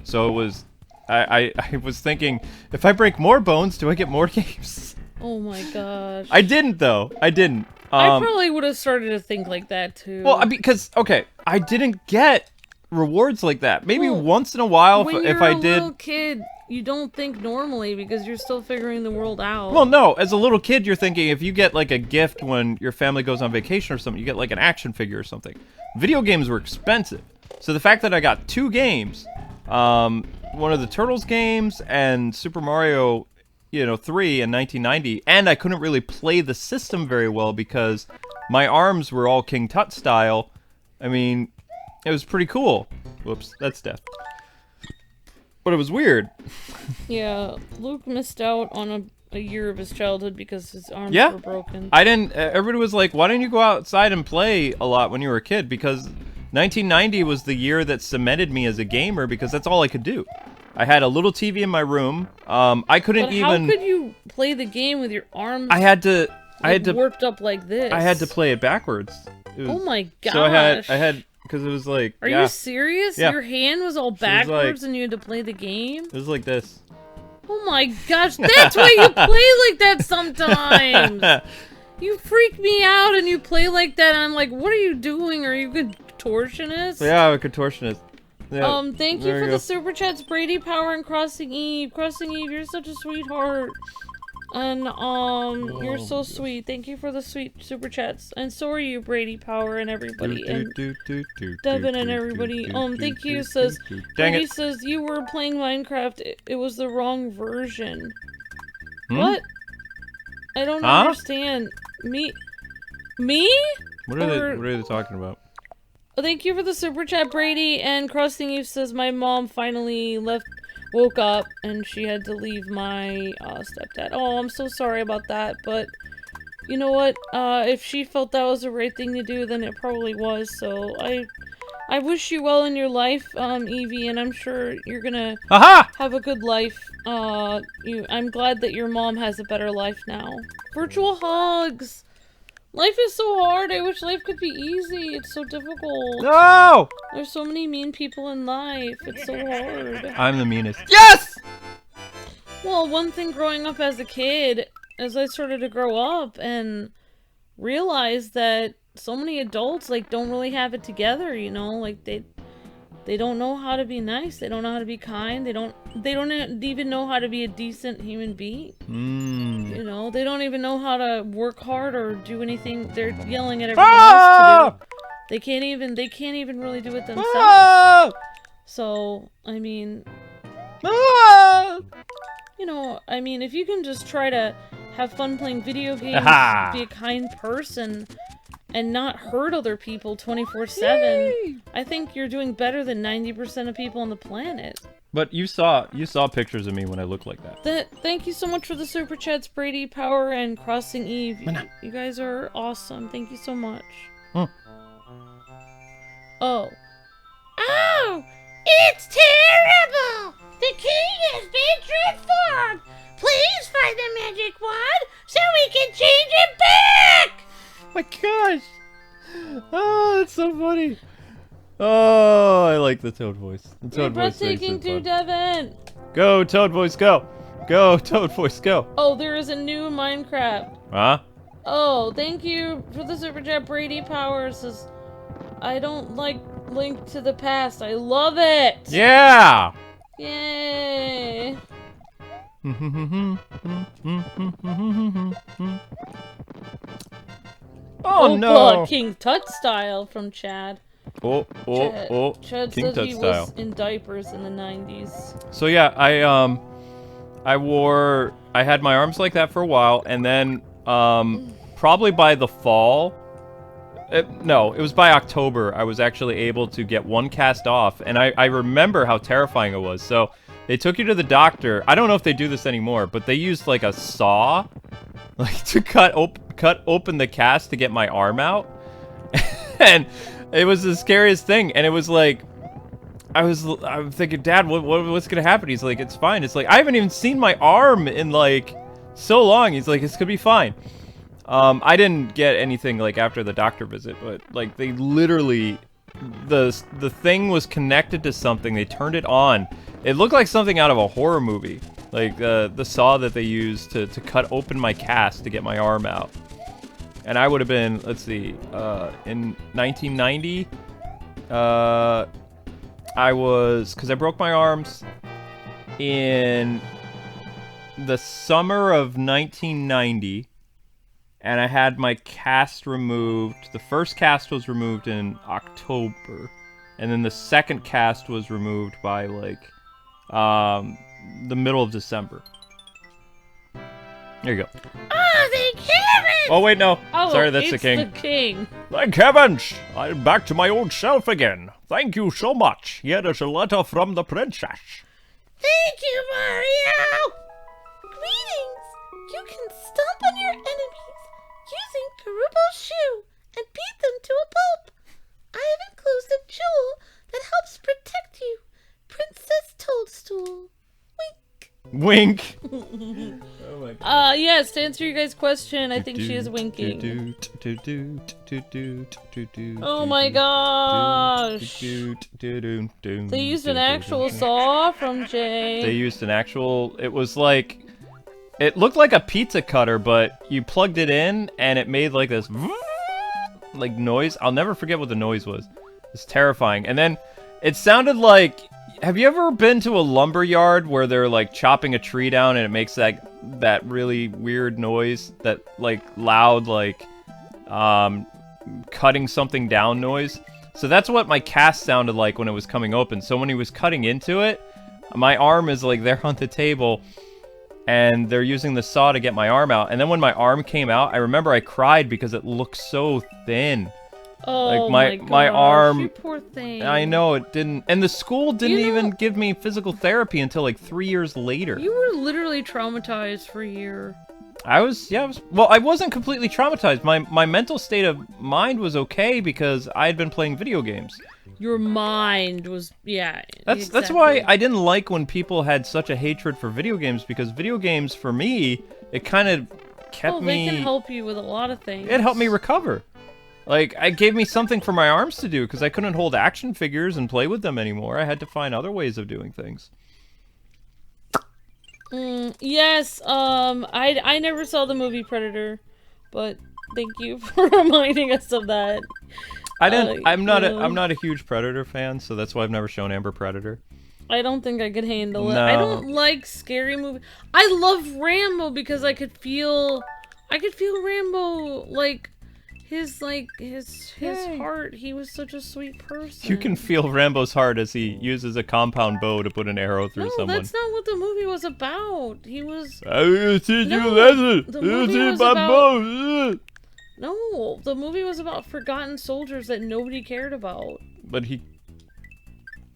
So it was, I was thinking, if I break more bones, do I get more games? Oh my gosh. I didn't though. I didn't. I probably would have started to think like that too. Well, because okay, I didn't get rewards like that. Maybe once in a while, if I did. When you're a little kid, you don't think normally because you're still figuring the world out. Well, no. As a little kid, you're thinking if you get like a gift when your family goes on vacation or something, you get like an action figure or something. Video games were expensive, so the fact that I got 2 games, one of the Turtles games and Super Mario. 3 in 1990, and I couldn't really play the system very well because my arms were all King Tut style. I mean, it was pretty cool. Whoops, that's death. But it was weird. Yeah, Luke missed out on a year of his childhood because his arms were broken. I didn't, everybody was like, why didn't you go outside and play a lot when you were a kid? Because 1990 was the year that cemented me as a gamer because that's all I could do. I had a little TV in my room. I couldn't but even. How could you play the game with your arms? I had to warped up like this. I had to play it backwards. Oh my gosh! So I had because it was like. Are you serious? Yeah. Your hand was all backwards, and you had to play the game. It was like this. Oh my gosh! That's why you play like that sometimes. You freak me out, and you play like that, and I'm like, "What are you doing? Are you a contortionist?" Yeah, I'm a contortionist. Yeah, thank you for the super chats, Brady Power and Crossing Eve. Crossing Eve, you're such a sweetheart. And, you're so sweet. Thank you for the sweet super chats. And so are you, Brady Power and everybody. And Devin and everybody. Thank you, says, Brady says, you were playing Minecraft. It was the wrong version. What? I don't understand. Me? What are they talking about? Thank you for the super chat, Brady. And Crossing Eve says my mom finally woke up and she had to leave my stepdad. Oh, I'm so sorry about that, but you know what? If she felt that was the right thing to do, then it probably was. So I wish you well in your life, Evie, and I'm sure you're gonna have a good life. I'm glad that your mom has a better life now. Virtual hugs. Life is so hard. I wish life could be easy. It's so difficult. No! There's so many mean people in life. It's so hard. I'm the meanest. Yes! Well, one thing growing up as a kid, as I started to grow up and realize that so many adults, like, don't really have it together, you know? Like, they don't know how to be nice. They don't know how to be kind. They don't even know how to be a decent human being. You know, they don't even know how to work hard or do anything. They're yelling at everyone else to do. They can't even really do it themselves. So, I mean, you know, I mean, if you can just try to have fun playing video games, be a kind person, and not hurt other people 24/7, I think you're doing better than 90% of people on the planet. But you saw pictures of me when I looked like that. Thank you so much for the super chats, Brady, Power, and Crossing Eve. You guys are awesome. Thank you so much. Huh. Oh. Oh! It's terrible! The king has been transformed! Please find the magic wand so we can change it back! My gosh! Oh, that's so funny. Oh, I like the Toad voice. The Toad voice makes breathtaking it to fun. Devin. Go, Toad voice, go! Go, Toad voice, go! Oh, there is a new Minecraft. Huh? Oh, thank you for the super chat, Brady Power says, I don't like Link to the Past. I love it. Yeah! Yay. Oh no! King Tut style from Chad. Oh, Chad King said Tut he style. was in diapers in the 90s. So yeah, I had my arms like that for a while, and then probably by the fall, no, it was by October, I was actually able to get one cast off, and I remember how terrifying it was. So they took you to the doctor. I don't know if they do this anymore, but they used like a saw, like to cut open the cast to get my arm out, and it was the scariest thing. And it was like, I'm thinking, Dad, what's gonna happen? He's like, it's fine. It's like, I haven't even seen my arm in like so long. He's like, it's gonna be fine. I didn't get anything like after the doctor visit, but like they literally, the thing was connected to something. They turned it on. It looked like something out of a horror movie. Like the saw that they used to cut open my cast to get my arm out. And I would have been, let's see, in 1990, because I broke my arms in the summer of 1990, and I had my cast removed. The first cast was removed in October, and then the second cast was removed by like the middle of December. There you go. Oh, thank heavens! Oh wait, no. Oh, Sorry, that's the it's king. the king. Thank heavens! I'm back to my old self again. Thank you so much. Here is a letter from the princess. Thank you, Mario! Greetings! You can stomp on your enemies using Karubo's shoe and beat them to a pulp. I have enclosed a jewel that helps protect you. Princess Toadstool. Wink. Wink. Oh my god. Yes, to answer you guys' question, I think she is winking. Oh my gosh. They used an actual saw from Jay. They used an actual, it was like, it looked like a pizza cutter, but you plugged it in and it made like this like noise. I'll never forget what the noise was. It's terrifying. And then it sounded like, have you ever been to a lumber yard where they're like chopping a tree down and it makes that really weird noise, that like loud like cutting something down noise? So that's what my cast sounded like when it was coming open. So when he was cutting into it, my arm is like there on the table and they're using the saw to get my arm out. And then when my arm came out, I remember I cried because it looked so thin. Oh like my gosh, arm, you poor thing. I know it didn't, and the school didn't even give me physical therapy until like 3 years later. You were literally traumatized for a year. Well, I wasn't completely traumatized. My mental state of mind was okay because I had been playing video games. Your mind was, yeah. That's why I didn't like when people had such a hatred for video games, because video games for me, it kind of kept me. They can help you with a lot of things. It helped me recover. Like, it gave me something for my arms to do, because I couldn't hold action figures and play with them anymore. I had to find other ways of doing things. Yes, I never saw the movie Predator, but thank you for reminding us of that. I'm not a huge Predator fan, so that's why I've never shown Amber Predator. I don't think I could handle it. No. I don't like scary movies. I love Rambo because I could feel Rambo, like, his heart. He was such a sweet person. You can feel Rambo's heart as he uses a compound bow to put an arrow through someone. No, that's not what the movie was about. He was... No, the movie was about forgotten soldiers that nobody cared about. But he...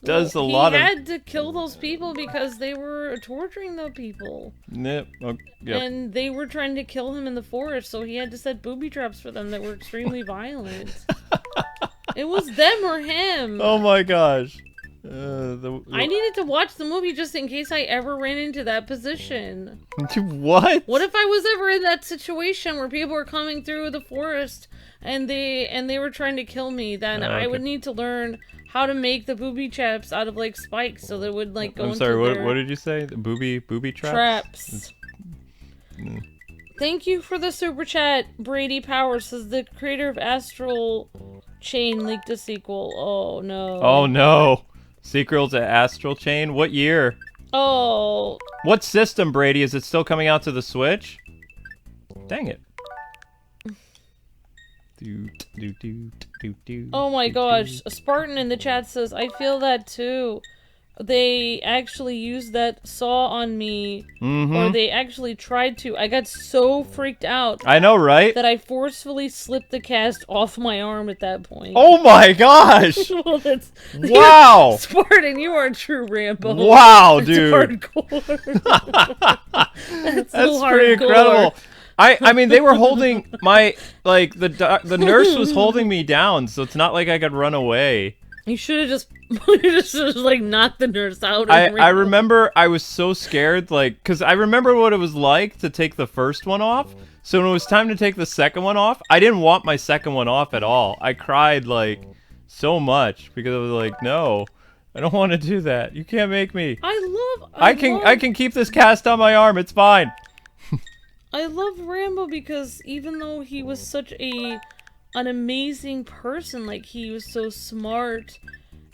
does a lot of... He had to kill those people because they were torturing the people. Yep. Oh, yep. And they were trying to kill him in the forest, so he had to set booby traps for them that were extremely violent. It was them or him. Oh my gosh. I needed to watch the movie just in case I ever ran into that position. What? What if I was ever in that situation where people were coming through the forest and they were trying to kill me? Then I would need to learn how to make the booby traps out of like spikes so that it would like go into what did you say? The booby traps? Traps. Thank you for the super chat. Brady Powers says the creator of Astral Chain leaked a sequel. Oh no. Oh no. Sequel to Astral Chain? What year? Oh. What system, Brady? Is it still coming out to the Switch? Dang it. Oh my gosh. A Spartan in the chat says, I feel that too. They actually used that saw on me. Or they actually tried to. I got so freaked out. I know, right? That I forcefully slipped the cast off my arm at that point. Oh my gosh! Well, wow! Spartan, you are a true Rambo. Wow, that's dude. Hardcore. That's pretty incredible. I mean, they were holding my, like, the nurse was holding me down, so it's not like I could run away. You should have just like knocked the nurse out. I remember I was so scared, like, because I remember what it was like to take the first one off. So when it was time to take the second one off, I didn't want my second one off at all. I cried, like, so much because I was like, no, I don't want to do that. You can't make me. I can keep this cast on my arm. It's fine. I love Rambo because even though he was such an amazing person, like he was so smart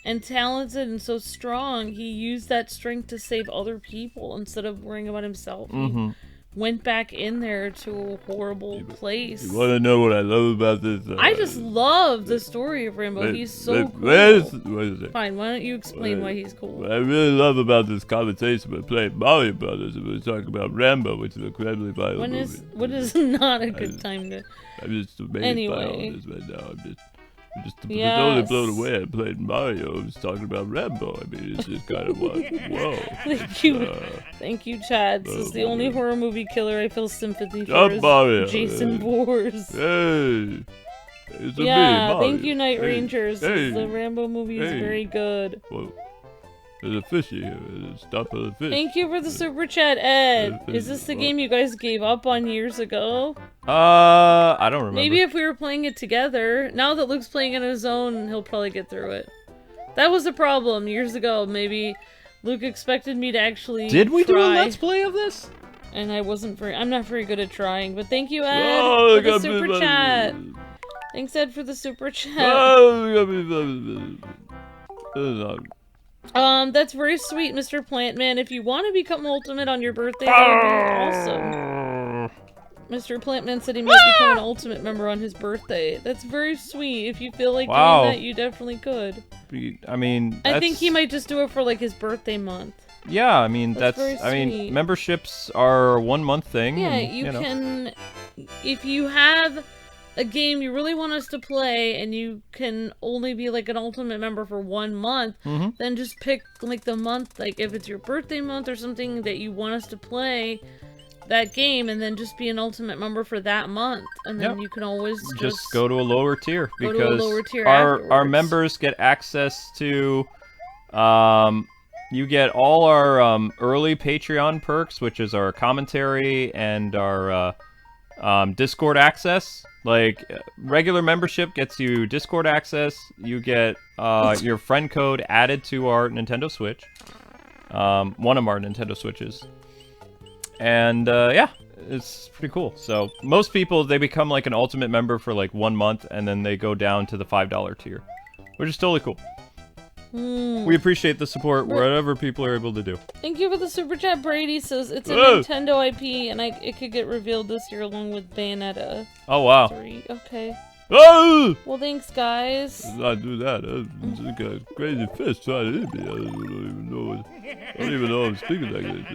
and talented and so strong, he used that strength to save other people instead of worrying about himself. He went back in there to a horrible place. You want to know what I love about this? I just love the story of Rambo. He's so cool. Fine, why don't you explain why he's cool? What I really love about this conversation we're playing Mario Brothers and we're talking about Rambo, which is an incredibly violent movie. When is not a good time to... I'm just amazed by all this right now. I'm just Yes. totally blown away. I played Mario. I was talking about Rambo. I mean, it's just kind of like, whoa. Thank you, Chad. This is the only horror movie killer I feel sympathy for. Jump Mario. Jason Voorhees. Hey. It's a Yeah, me, Mario. thank you, Night Rangers. Hey. The Rambo movie is very good. Whoa. There's a fishy here. Stop at the fish. Thank you for the super chat, Ed. Is this the game you guys gave up on years ago? I don't remember. Maybe if we were playing it together. Now that Luke's playing on his own, he'll probably get through it. That was a problem years ago. Maybe Luke expected me to actually Did we do a try, Let's Play of this? and I'm not very good at trying. But thank you, Ed, for the super chat. Thanks, Ed, for the super chat. That's very sweet, Mr. Plantman. If you want to become Ultimate on your birthday, that would be awesome. Mr. Plantman said he might become an Ultimate member on his birthday. That's very sweet. If you feel like doing that, you definitely could. I mean, I think he might just do it for like his birthday month. Yeah, I mean, That's very I mean, sweet. memberships are a 1 month thing. Yeah, and, you know. can, if you have a game you really want us to play and you can only be like an Ultimate member for 1 month, then just pick like the month, like if it's your birthday month or something that you want us to play that game, and then just be an Ultimate member for that month, and then you can always just go to a lower tier, go because to a lower tier our afterwards. members get access to you get all our early Patreon perks, which is our commentary and our Discord access. Like, regular membership gets you Discord access. You get your friend code added to our Nintendo Switch. One of our Nintendo Switches. And, yeah, it's pretty cool. So, most people, they become like an Ultimate member for like 1 month, and then they go down to the $5 tier. Which is totally cool. We appreciate the support, whatever people are able to do. Thank you for the super chat. Brady says it's a Nintendo IP, and it could get revealed this year along with Bayonetta. Oh, wow. 3. Okay. Oh! Well, thanks, guys. Let's not do that. It's like a crazy fish trying to hit me. I don't even know I'm speaking like this.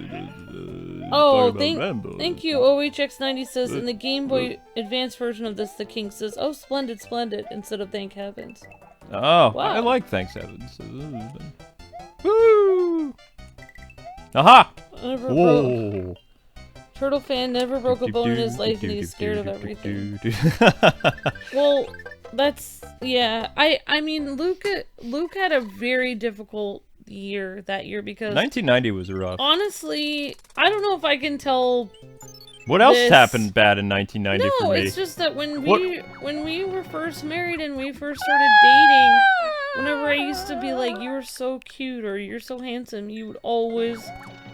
Oh, thank you. OHX90 says, in the Game Boy Advance version of this, the king says, "Oh, splendid, splendid," instead of "thank heavens." Oh, Wow. I like Thanks Heavens. Woo! Aha! Never broke. Whoa! Turtle fan never broke a bone in his life and he's scared of everything. Well, that's yeah. I mean, Luke had a very difficult year that year because 1990 was rough. honestly, I don't know if I can tell. What else this- happened bad in 1990 No, for me? it's just that when we were first married and we first started dating, whenever I used to be like, "You're so cute" or "You're so handsome," you would always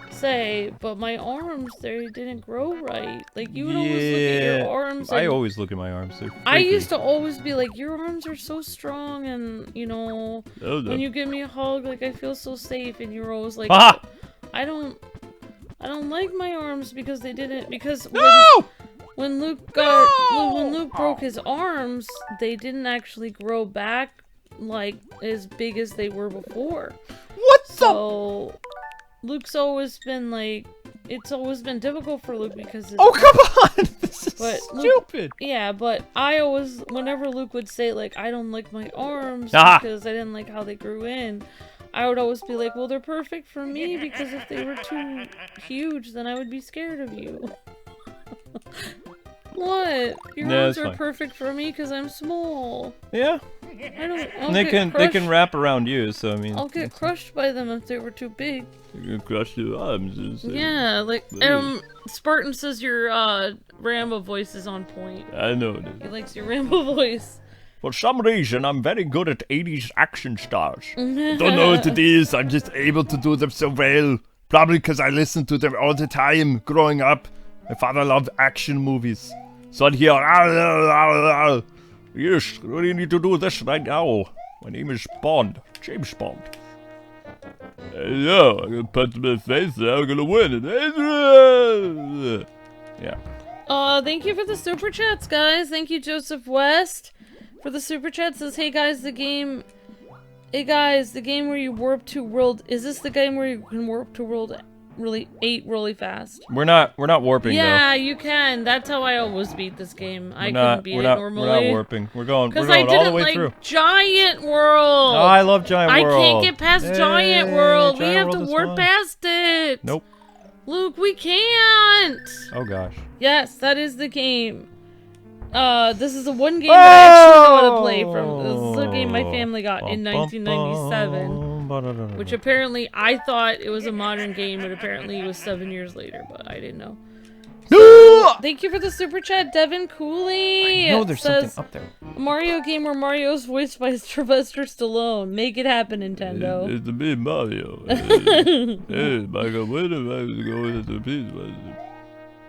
say, "But my arms, they didn't grow right." Like you would always look at your arms. I and always look at my arms. They're I freaky. used to always be like, "Your arms are so strong," and you know, Oh, no. when you give me a hug, like I feel so safe, and you're always like, Ah! I don't like my arms because they didn't because No! when Luke broke his arms, they didn't actually grow back like as big as they were before. What the? So Luke's always been like, it's always been difficult for Luke because Oh, come on! This is But stupid. yeah, but I always, whenever Luke would say like, I don't like my arms Ah. because I didn't like how they grew in, I would always be like, well, they're perfect for me because if they were too huge, then I would be scared of you. What? Your No, arms it's are fine. perfect for me because I'm small. Yeah, I don't. and they can wrap around you. So I mean, I'll get crushed by them if they were too big. you can crush your arms. Yeah, like Ugh. Spartan says your Rambo voice is on point. I know it He is. likes your Rambo voice. For some reason, I'm very good at 80s action stars. Don't know what it is. I'm just able to do them so well. Probably because I listened to them all the time growing up. My father loved action movies. So I'd hear, yes, we need to do this right now. My name is Bond, James Bond. Yeah, I'm gonna punch my face and I'm gonna win. Yeah. Thank you for the super chats, guys. Thank you, Joseph West, for the super chat. Says, hey guys, the game where you warp to world. Is this the game where you can warp to world really fast? We're not warping Yeah, you can. That's how I always beat this game. I though. couldn't beat it normally. We're not warping. We're going Because all I the didn't way like through. Giant World. Oh, I love Giant I World. can't get past Giant World. We Giant have World to is warp fun. past it. Nope. Luke, we can't. Oh gosh. Yes, that is the game. This is the one game that I actually know how to play from. This is a game my family got in 1997. Which apparently I thought it was a modern game, but apparently it was 7 years later, but I didn't know. Thank you for the super chat, Devin Cooley. No, It there's says, something up there. a Mario game where Mario is voiced by Sylvester Stallone. Make it happen, Nintendo. It's me, Mario. Hey, Michael, where am I going to the pizza?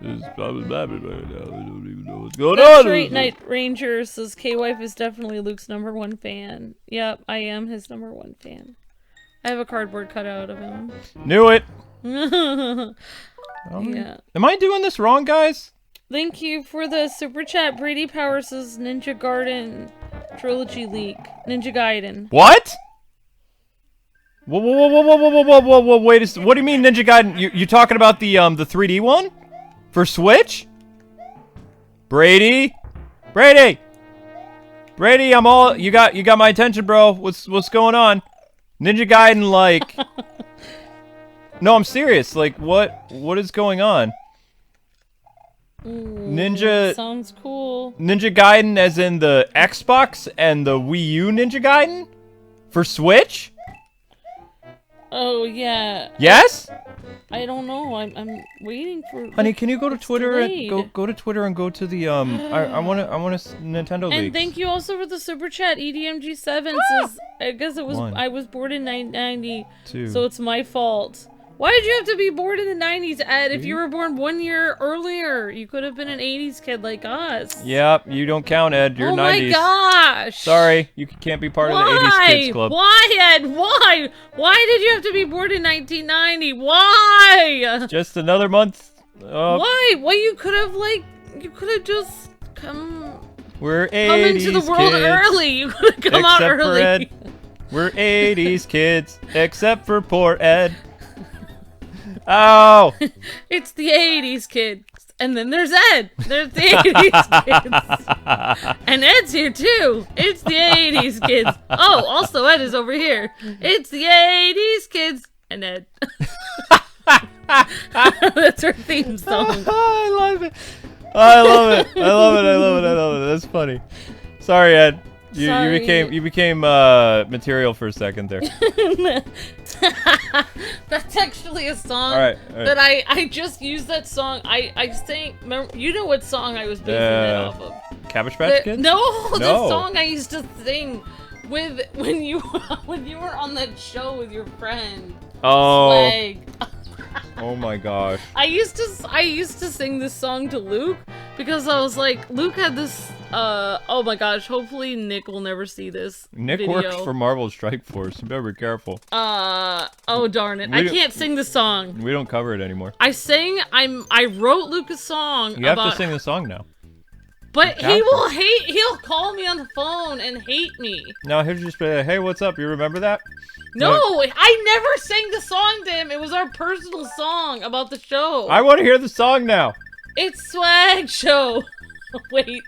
It's probably rapping right now. I don't even know what's going That's on. right, Night Ranger says K-Wife is definitely Luke's #1 fan. Yep, I am his #1 fan. I have a cardboard cutout of him. Knew it. Yeah. Am I doing this wrong, guys? Thank you for the super chat. Brady Power says Ninja Garden trilogy leak. Ninja Gaiden. What? Whoa, wait a second. What do you mean Ninja Gaiden? You talking about the 3D one? For Switch? Brady? Brady, I'm all you got my attention, bro. What's going on? Ninja Gaiden, like no, I'm serious. Like what is going on? Ninja Sounds cool. Ninja Gaiden as in the Xbox and the Wii U Ninja Gaiden? For Switch? Oh yeah. Yes? I don't know. I'm waiting for. Honey, can you go to it's Twitter and delayed. go to Twitter and go to the I want a Nintendo And leaks. thank you also for the super chat. EDMG7 says I guess it was One. I was born in 1990, Two. so it's my fault. Why did you have to be born in the 90s, Ed? If you were born 1 year earlier, you could have been an 80s kid like us. Yep, you don't count, Ed. You're oh 90s. my gosh! Sorry, you can't be part of the 80s kids club. Why, Ed? Why? Why did you have to be born in 1990? Why? Just another month. Why? Well, you could have just come We're 80s into the world kids, early. You could have come out except for early. Ed. We're 80s kids, except for poor Ed. Oh! It's the 80s, kid. And then there's Ed. There's the 80s kids. And Ed's here too. It's the 80s kids. Oh, also Ed is over here. It's the 80s kids. And Ed. That's our theme song. I love it. I love it. I love it. I love it. I love it. That's funny. Sorry, Ed. You became material for a second there. That's actually a song All right. that I just used that song. I sang. Remember, you know what song I was basing it off of? Cabbage Patch Kids? No, the song I used to sing with when you were on that show with your friend. Oh. Swag. Oh my gosh. I used to sing this song to Luke because I was like, Luke had this oh my gosh, hopefully Nick will never see this Nick video. works for Marvel Strike Force. You better be careful. Oh darn it. I can't sing the song. We don't cover it anymore. I wrote Luke a song. You have to sing the song now. But he'll call me on the phone and hate me. No, he'll just be like, hey, what's up? You remember that? No, I never sang the song to him. It was our personal song about the show. I want to hear the song now. It's Swag Show. Wait,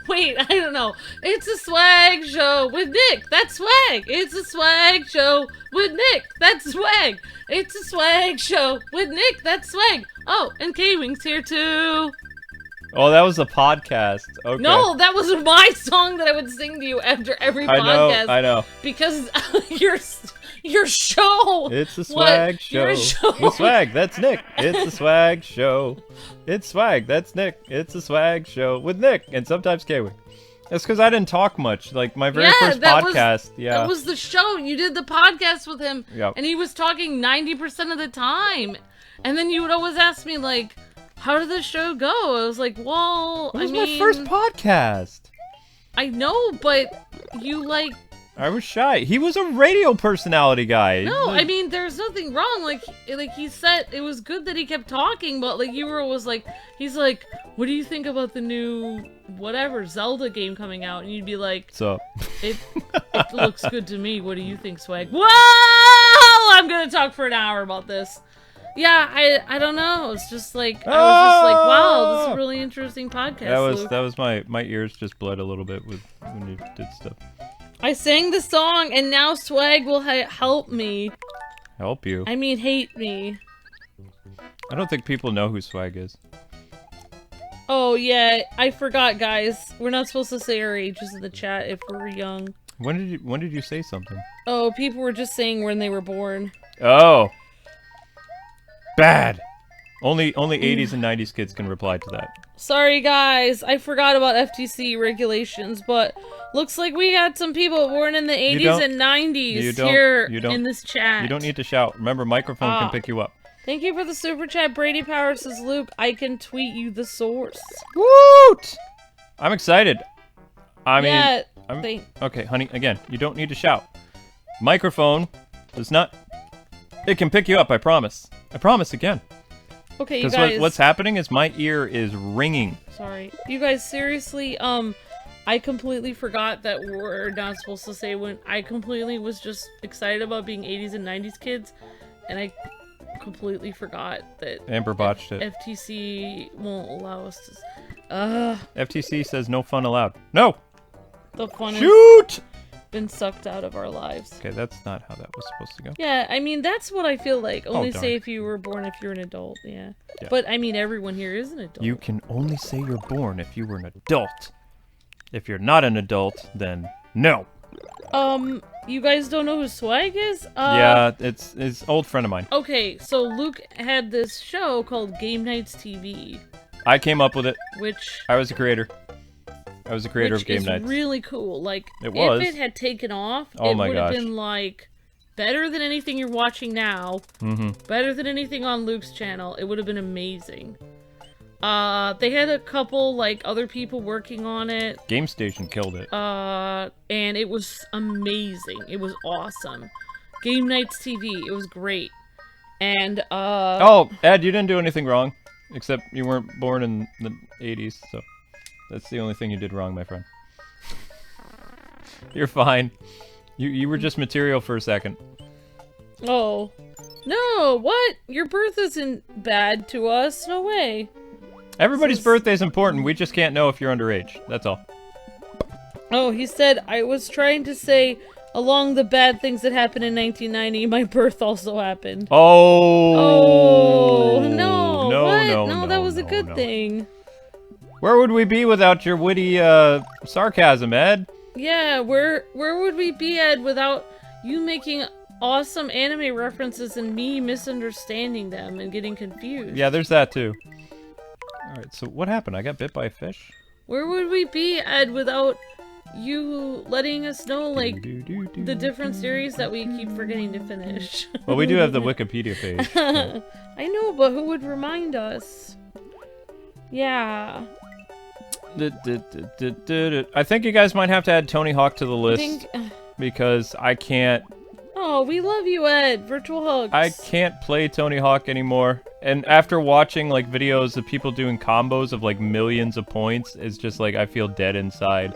I don't know. It's a swag show with Nick. That's swag. It's a swag show with Nick. That's swag. It's a swag show with Nick. That's swag. Oh, and Kwings here too. Oh, that was a podcast. Okay. No, that was my song that I would sing to you after every podcast. I know. Because your show. It's a swag show. With swag, that's Nick. It's a swag show. It's swag, that's Nick. It's a swag show with Nick and sometimes Kwing. That's because I didn't talk much. Like my very first podcast. That was the show. You did the podcast with him. Yep. And he was talking 90% of the time. And then you would always ask me like, how did the show go? I was like, well, it was my first podcast. I know, but you like... I was shy. He was a radio personality guy. No, like... I mean, there's nothing wrong. Like he said, it was good that he kept talking, but like you were always like, he's like, what do you think about the new whatever Zelda game coming out? And you'd be like, so it looks good to me. What do you think, Swag? Whoa! I'm gonna talk for an hour about this. Yeah, I don't know. It's just like I was just like, wow, this is a really interesting podcast. That was my ears just bled a little bit with when you did stuff. I sang the song, and now Swag will help me. Help you? I mean, hate me. I don't think people know who Swag is. Oh yeah, I forgot, guys. We're not supposed to say our ages in the chat if we're young. When did you say something? Oh, people were just saying when they were born. Oh. Bad. Only 80s and 90s kids can reply to that. Sorry guys, I forgot about FTC regulations, but looks like we got some people born in the 80s and 90s here in this chat. You don't need to shout. Remember, microphone can pick you up. Thank you for the super chat. Brady Power says, Luke, I can tweet you the source. Woot! I'm excited. I mean, yeah, okay, honey, again, you don't need to shout. Microphone does not... It can pick you up, I promise. I promise again. Okay, you guys... what's happening is my ear is ringing. Sorry. You guys, seriously, I completely forgot that we're not supposed to say when... I completely was just excited about being 80s and 90s kids, and I completely forgot that... Amber botched it. FTC won't allow us to... FTC says no fun allowed. No! The fun Shoot! Been sucked out of our lives. Okay, that's not how that was supposed to go. Yeah, I mean, that's what I feel like. Only darn. say if you were born if you're an adult, yeah. But, I mean, everyone here is an adult. You can only say you're born if you were an adult. If you're not an adult, then no. You guys don't know who Swag is? Yeah, it's an old friend of mine. Okay, so Luke had this show called Game Nights TV. I came up with it. Which... I was a creator. I was the creator of Game Nights. Which is really cool. Like, it was. If it had taken off, oh it my would gosh. have been, like, better than anything you're watching now. Mm-hmm. Better than anything on Luke's channel. It would have been amazing. They had a couple, like, other people working on it. Game Station killed it. And it was amazing. It was awesome. Game Nights TV. It was great. And, Oh, Ed, you didn't do anything wrong. Except you weren't born in the 80s, so... That's the only thing you did wrong, my friend. You're fine. You were just material for a second. Oh. No, what? Your birth isn't bad to us. No way. Everybody's Says- birthday's important. We just can't know if you're underage. That's all. Oh, he said, I was trying to say, along the bad things that happened in 1990, my birth also happened. Oh. Oh, no. No, What? no, that was a good no. thing. Where would we be without your witty sarcasm, Ed? Yeah, where would we be, Ed, without you making awesome anime references and me misunderstanding them and getting confused? Yeah, there's that too. Alright, so what happened? I got bit by a fish? Where would we be, Ed, without you letting us know, like, the different series that we keep forgetting to finish? Well, we do have the Wikipedia page. So. I know, but who would remind us? Yeah. I think you guys might have to add Tony Hawk to the list because I can't. Oh, we love you, Ed. Virtual hugs. I can't play Tony Hawk anymore. And after watching like videos of people doing combos of like millions of points, it's just like I feel dead inside.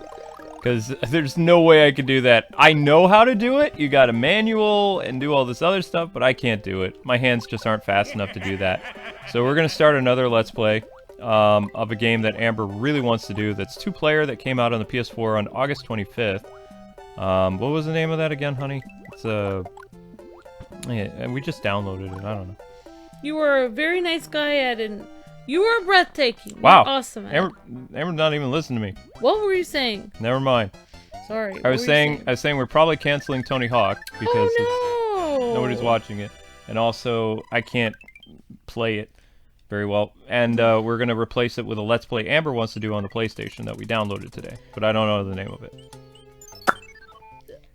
Because there's no way I could do that. I know how to do it. You got a manual and do all this other stuff, but I can't do it. My hands just aren't fast enough to do that. So we're going to start another Let's Play of a game that Amber really wants to do. That's 2-player that came out on the PS4 on August 25th. What was the name of that again, honey? It's yeah, we just downloaded it. I don't know. You were a very nice guy, Ed, and you were breathtaking. Wow. You're awesome, Ed. Amber's not even listening to me. What were you saying? Never mind. Sorry. I was saying we're probably canceling Tony Hawk because nobody's watching it, and also I can't play it very well. And we're gonna replace it with a Let's Play Amber wants to do on the PlayStation that we downloaded today, but I don't know the name of it.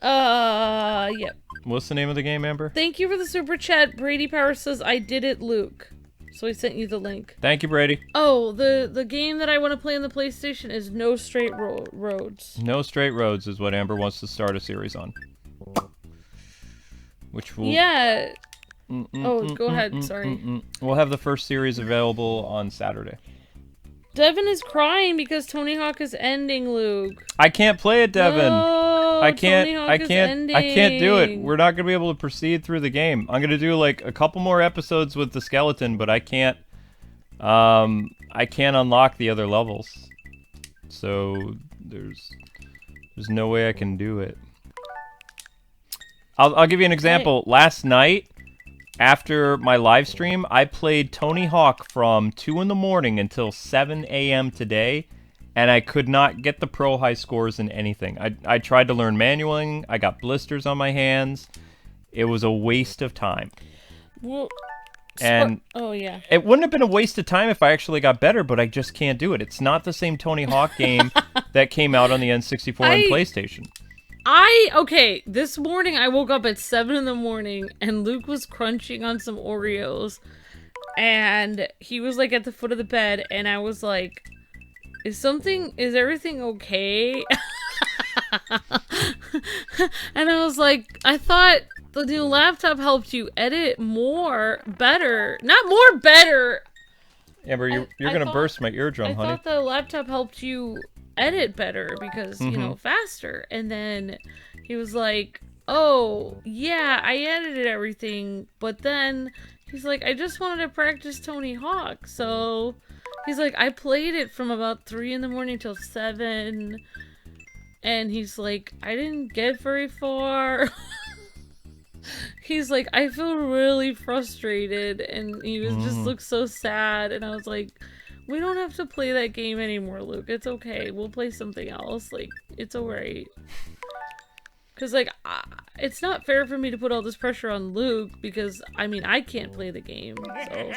Yep. What's the name of the game, Amber? Thank you for the super chat. Brady Power says, I did it, Luke. So he sent you the link. Thank you, Brady. Oh, the game that I want to play on the PlayStation is No Straight Roads. No Straight Roads is what Amber wants to start a series on. Which will... Yeah. Oh, go ahead. Sorry. We'll have the first series available on Saturday. Devin is crying because Tony Hawk is ending, Luke. I can't play it, Devin. No, I can't do it. ending. We're not gonna be able to proceed through the game. I'm gonna do like a couple more episodes with the skeleton, but I can't unlock the other levels. So there's no way I can do it. I'll give you an example. Last night, after my live stream, I played Tony Hawk from 2 in the morning until 7 a.m. today, and I could not get the pro high scores in anything. I tried to learn manualing. I got blisters on my hands. It was a waste of time. Well, and oh yeah, it wouldn't have been a waste of time if I actually got better, but I just can't do it. It's not the same Tony Hawk game that came out on the N64 and PlayStation. Okay, this morning I woke up at 7 in the morning and Luke was crunching on some Oreos and he was like at the foot of the bed and I was like, is everything okay? And I was like, I thought the new laptop helped you edit better. Amber, you're gonna burst my eardrum, honey. I thought the laptop helped you edit better because, you know, faster. And then he was like, oh, yeah, I edited everything. But then he's like, I just wanted to practice Tony Hawk. So he's like, I played it from about 3 in the morning till 7. And he's like, I didn't get very far. He's like, I feel really frustrated. And he was just looked so sad. And I was like, we don't have to play that game anymore, Luke. It's okay. We'll play something else. Like, it's alright. Because, like, it's not fair for me to put all this pressure on Luke because, I mean, I can't play the game. So,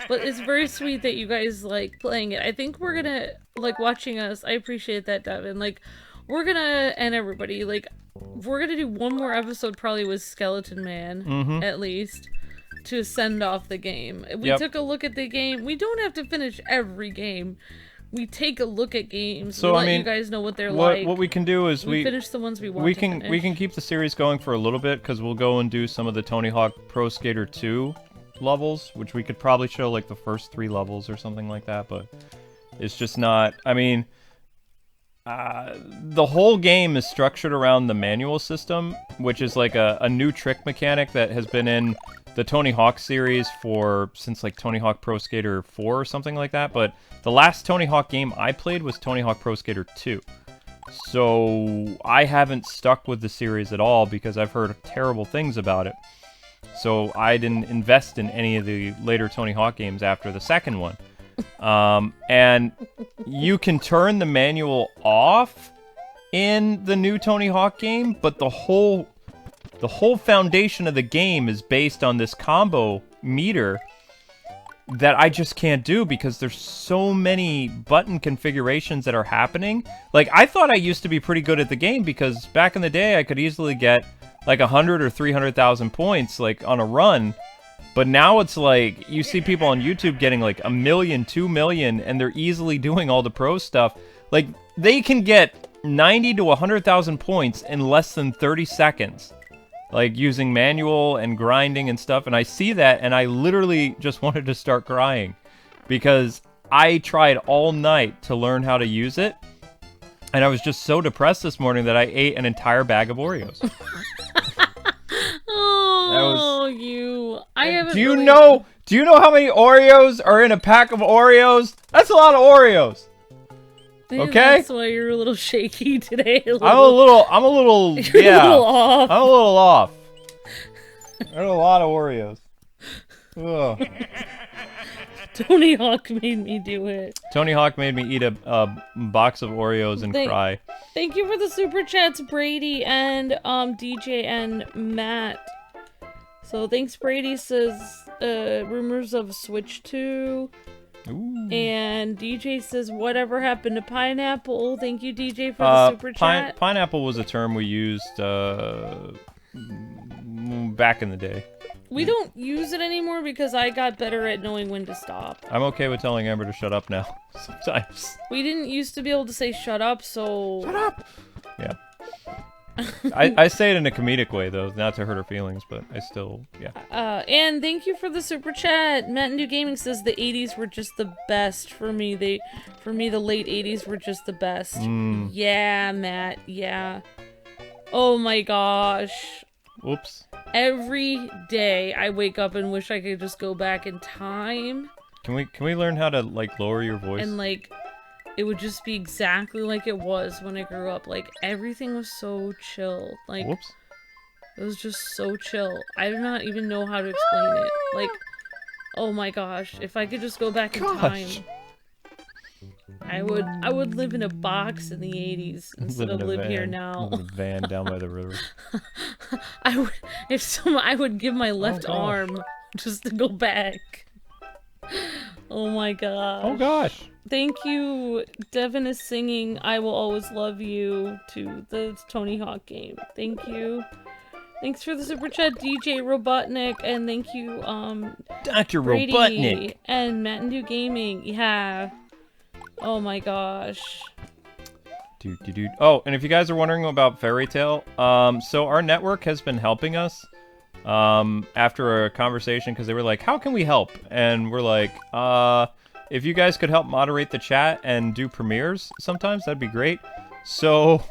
but it's very sweet that you guys like playing it. I think we're gonna, like, watching us. I appreciate that, Devin. Like, we're gonna, and everybody, like, we're gonna do one more episode probably with Skeleton Man, at least, to send off the game. We took a look at the game. We don't have to finish every game. We take a look at games. So, let you guys know what they're like. What we can do is we finish the ones we want we to can finish. we can keep the series going for a little bit because we'll go and do some of the Tony Hawk Pro Skater 2 levels, which we could probably show like the first 3 levels or something like that, but it's just not, I mean, the whole game is structured around the manual system, which is like a new trick mechanic that has been in the Tony Hawk series since like Tony Hawk Pro Skater 4 or something like that. But the last Tony Hawk game I played was Tony Hawk Pro Skater 2. So I haven't stuck with the series at all because I've heard terrible things about it. So I didn't invest in any of the later Tony Hawk games after the second one. And you can turn the manual off in the new Tony Hawk game, but the whole foundation of the game is based on this combo meter that I just can't do because there's so many button configurations that are happening. Like, I thought I used to be pretty good at the game because back in the day I could easily get like 100 or 300,000 points like on a run. But now it's like, you see people on YouTube getting like 1 million, 2 million, and they're easily doing all the pro stuff. Like, they can get 90 to 100,000 points in less than 30 seconds. Like, using manual and grinding and stuff. And I see that, and I literally just wanted to start crying. Because I tried all night to learn how to use it. And I was just so depressed this morning that I ate an entire bag of Oreos. Oh, you! I haven't. Do you know how many Oreos are in a pack of Oreos? That's a lot of Oreos. Maybe Okay. That's why you're a little shaky today. I'm a little. You're Yeah. a little off. I'm a little off. There's a lot of Oreos. Ugh. Tony Hawk made me do it. Tony Hawk made me eat a box of Oreos and cry. Thank you for the super chats, Brady and DJ and Matt. So thanks, Brady says rumors of Switch 2. Ooh. And DJ says whatever happened to pineapple. Thank you, DJ, for the super chat. Pineapple was a term we used back in the day. We don't use it anymore because I got better at knowing when to stop. I'm okay with telling Amber to shut up now. Sometimes. We didn't used to be able to say shut up, so... Shut up! Yeah. I say it in a comedic way, though, not to hurt her feelings, but I still, yeah. And thank you for the super chat. Matt New Gaming says the 80s were just the best for me. For me, the late 80s were just the best. Yeah, Matt, yeah. Oh my gosh. Oops. Every day I wake up and wish I could just go back in time. Can we learn how to, like, lower your voice? And, like, it would just be exactly like it was when I grew up. Like, everything was so chill. Like, Whoops. It was just so chill. I do not even know how to explain it. Like, oh my gosh. If I could just go back in time, I would live in a box in the 80s instead of live here now. Live in a van down by the river. I would give my left arm just to go back. Oh my gosh. Oh gosh. Thank you. Devin is singing I Will Always Love You to the Tony Hawk game. Thank you. Thanks for the super chat, DJ Robotnik, and thank you, Dr. Brady Robotnik and Matt New Gaming. Yeah. Oh my gosh. Oh, and if you guys are wondering about Fairy Tail, so our network has been helping us after a conversation because they were like, how can we help? And we're like, if you guys could help moderate the chat and do premieres sometimes, that'd be great. So,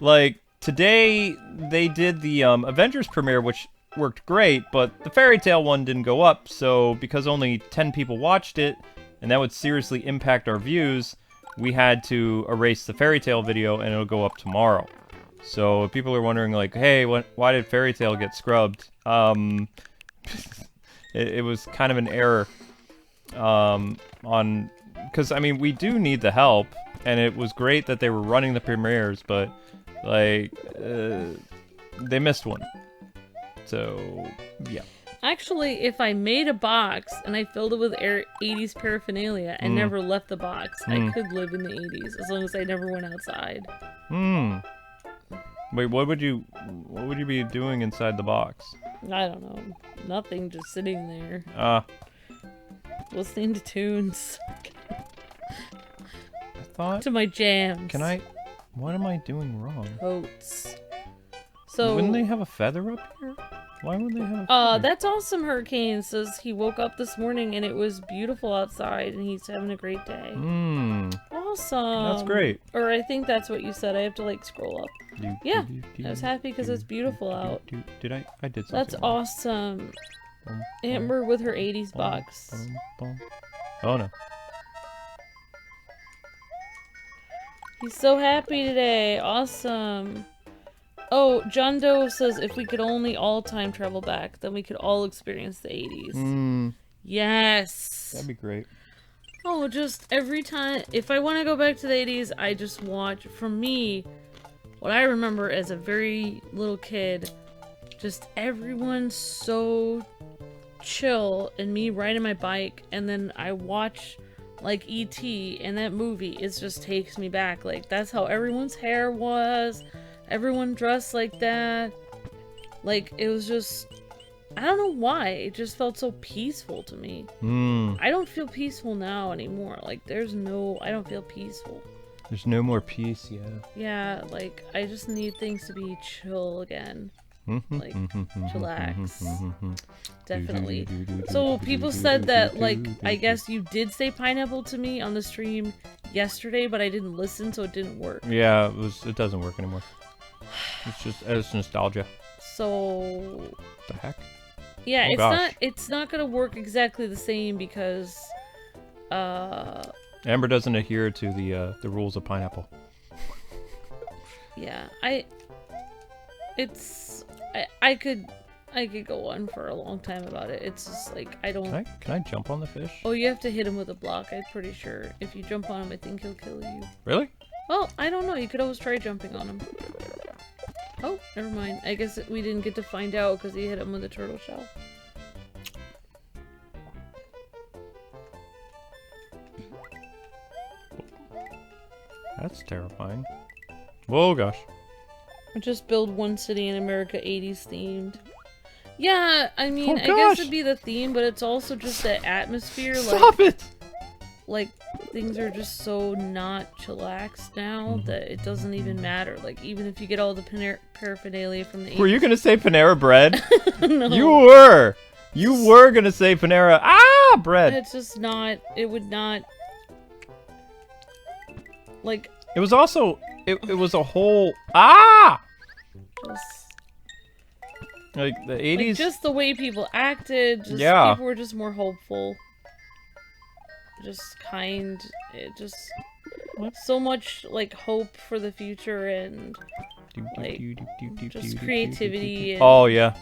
like, today they did the Avengers premiere, which worked great, but the Fairy Tail one didn't go up, so because only 10 people watched it, and that would seriously impact our views, we had to erase the Fairy Tail video and it'll go up tomorrow. So if people are wondering, like, hey, why did Fairy Tail get scrubbed? It was kind of an error because, I mean, we do need the help, and it was great that they were running the premieres, but, like, they missed one. So, yeah. Actually, if I made a box and I filled it with 80s paraphernalia and never left the box, I could live in the 80s as long as I never went outside. Wait, what would you be doing inside the box? I don't know. Nothing, just sitting there. Listening to tunes. I thought... To my jams. What am I doing wrong? Oats. So... Wouldn't they have a feather up here? Why would they have a fire? That's awesome, Hurricane says he woke up this morning and it was beautiful outside and he's having a great day. Awesome. That's great. Or I think that's what you said. I have to like scroll up. Yeah, I was happy because it's beautiful out. Did I did something. That's awesome. Amber with her 80s box. Oh no. He's so happy today. Awesome. Oh, John Doe says if we could only all time travel back, then we could all experience the 80s. Yes. That'd be great. Oh, just every time. If I want to go back to the 80s, I just watch. For me, what I remember as a very little kid, just everyone so chill and me riding my bike, and then I watch like E.T. and that movie, it just takes me back. Like, that's how everyone's hair was. Everyone dressed like that. Like, it was just, I don't know why. It just felt so peaceful to me. I don't feel peaceful now anymore. Like, I don't feel peaceful. There's no more peace, yeah. Yeah, like, I just need things to be chill again. Like, chillax. Definitely. So, people said that, like, I guess you did say pineapple to me on the stream yesterday, but I didn't listen, so it didn't work. Yeah, it doesn't work anymore. It's nostalgia. So... The heck? Yeah, Oh, it's not gonna work exactly the same because, Amber doesn't adhere to the rules of pineapple. Yeah, I could go on for a long time about it. It's just like, I don't... Can I jump on the fish? Oh, you have to hit him with a block, I'm pretty sure. If you jump on him, I think he'll kill you. Really? Well, I don't know. You could always try jumping on him. Oh, never mind. I guess we didn't get to find out because he hit him with a turtle shell. That's terrifying. Whoa, gosh. Just build one city in America 80s themed. Yeah, I mean, Oh, I gosh. guess it'd be the theme, but it's also just the atmosphere. Stop it! Like, things are just so not chillaxed now that it doesn't even matter. Like, even if you get all the paraphernalia from the 80s. Were you gonna say Panera Bread? No. You were! You were gonna say Panera... bread! It's just not, it would not, like... It was also... It was a whole... Just... Like, the 80s... Like, just the way people acted, just Yeah. people were just more hopeful. Just kind, it just... So much, like, hope for the future and, like, just creativity and... Oh, yeah.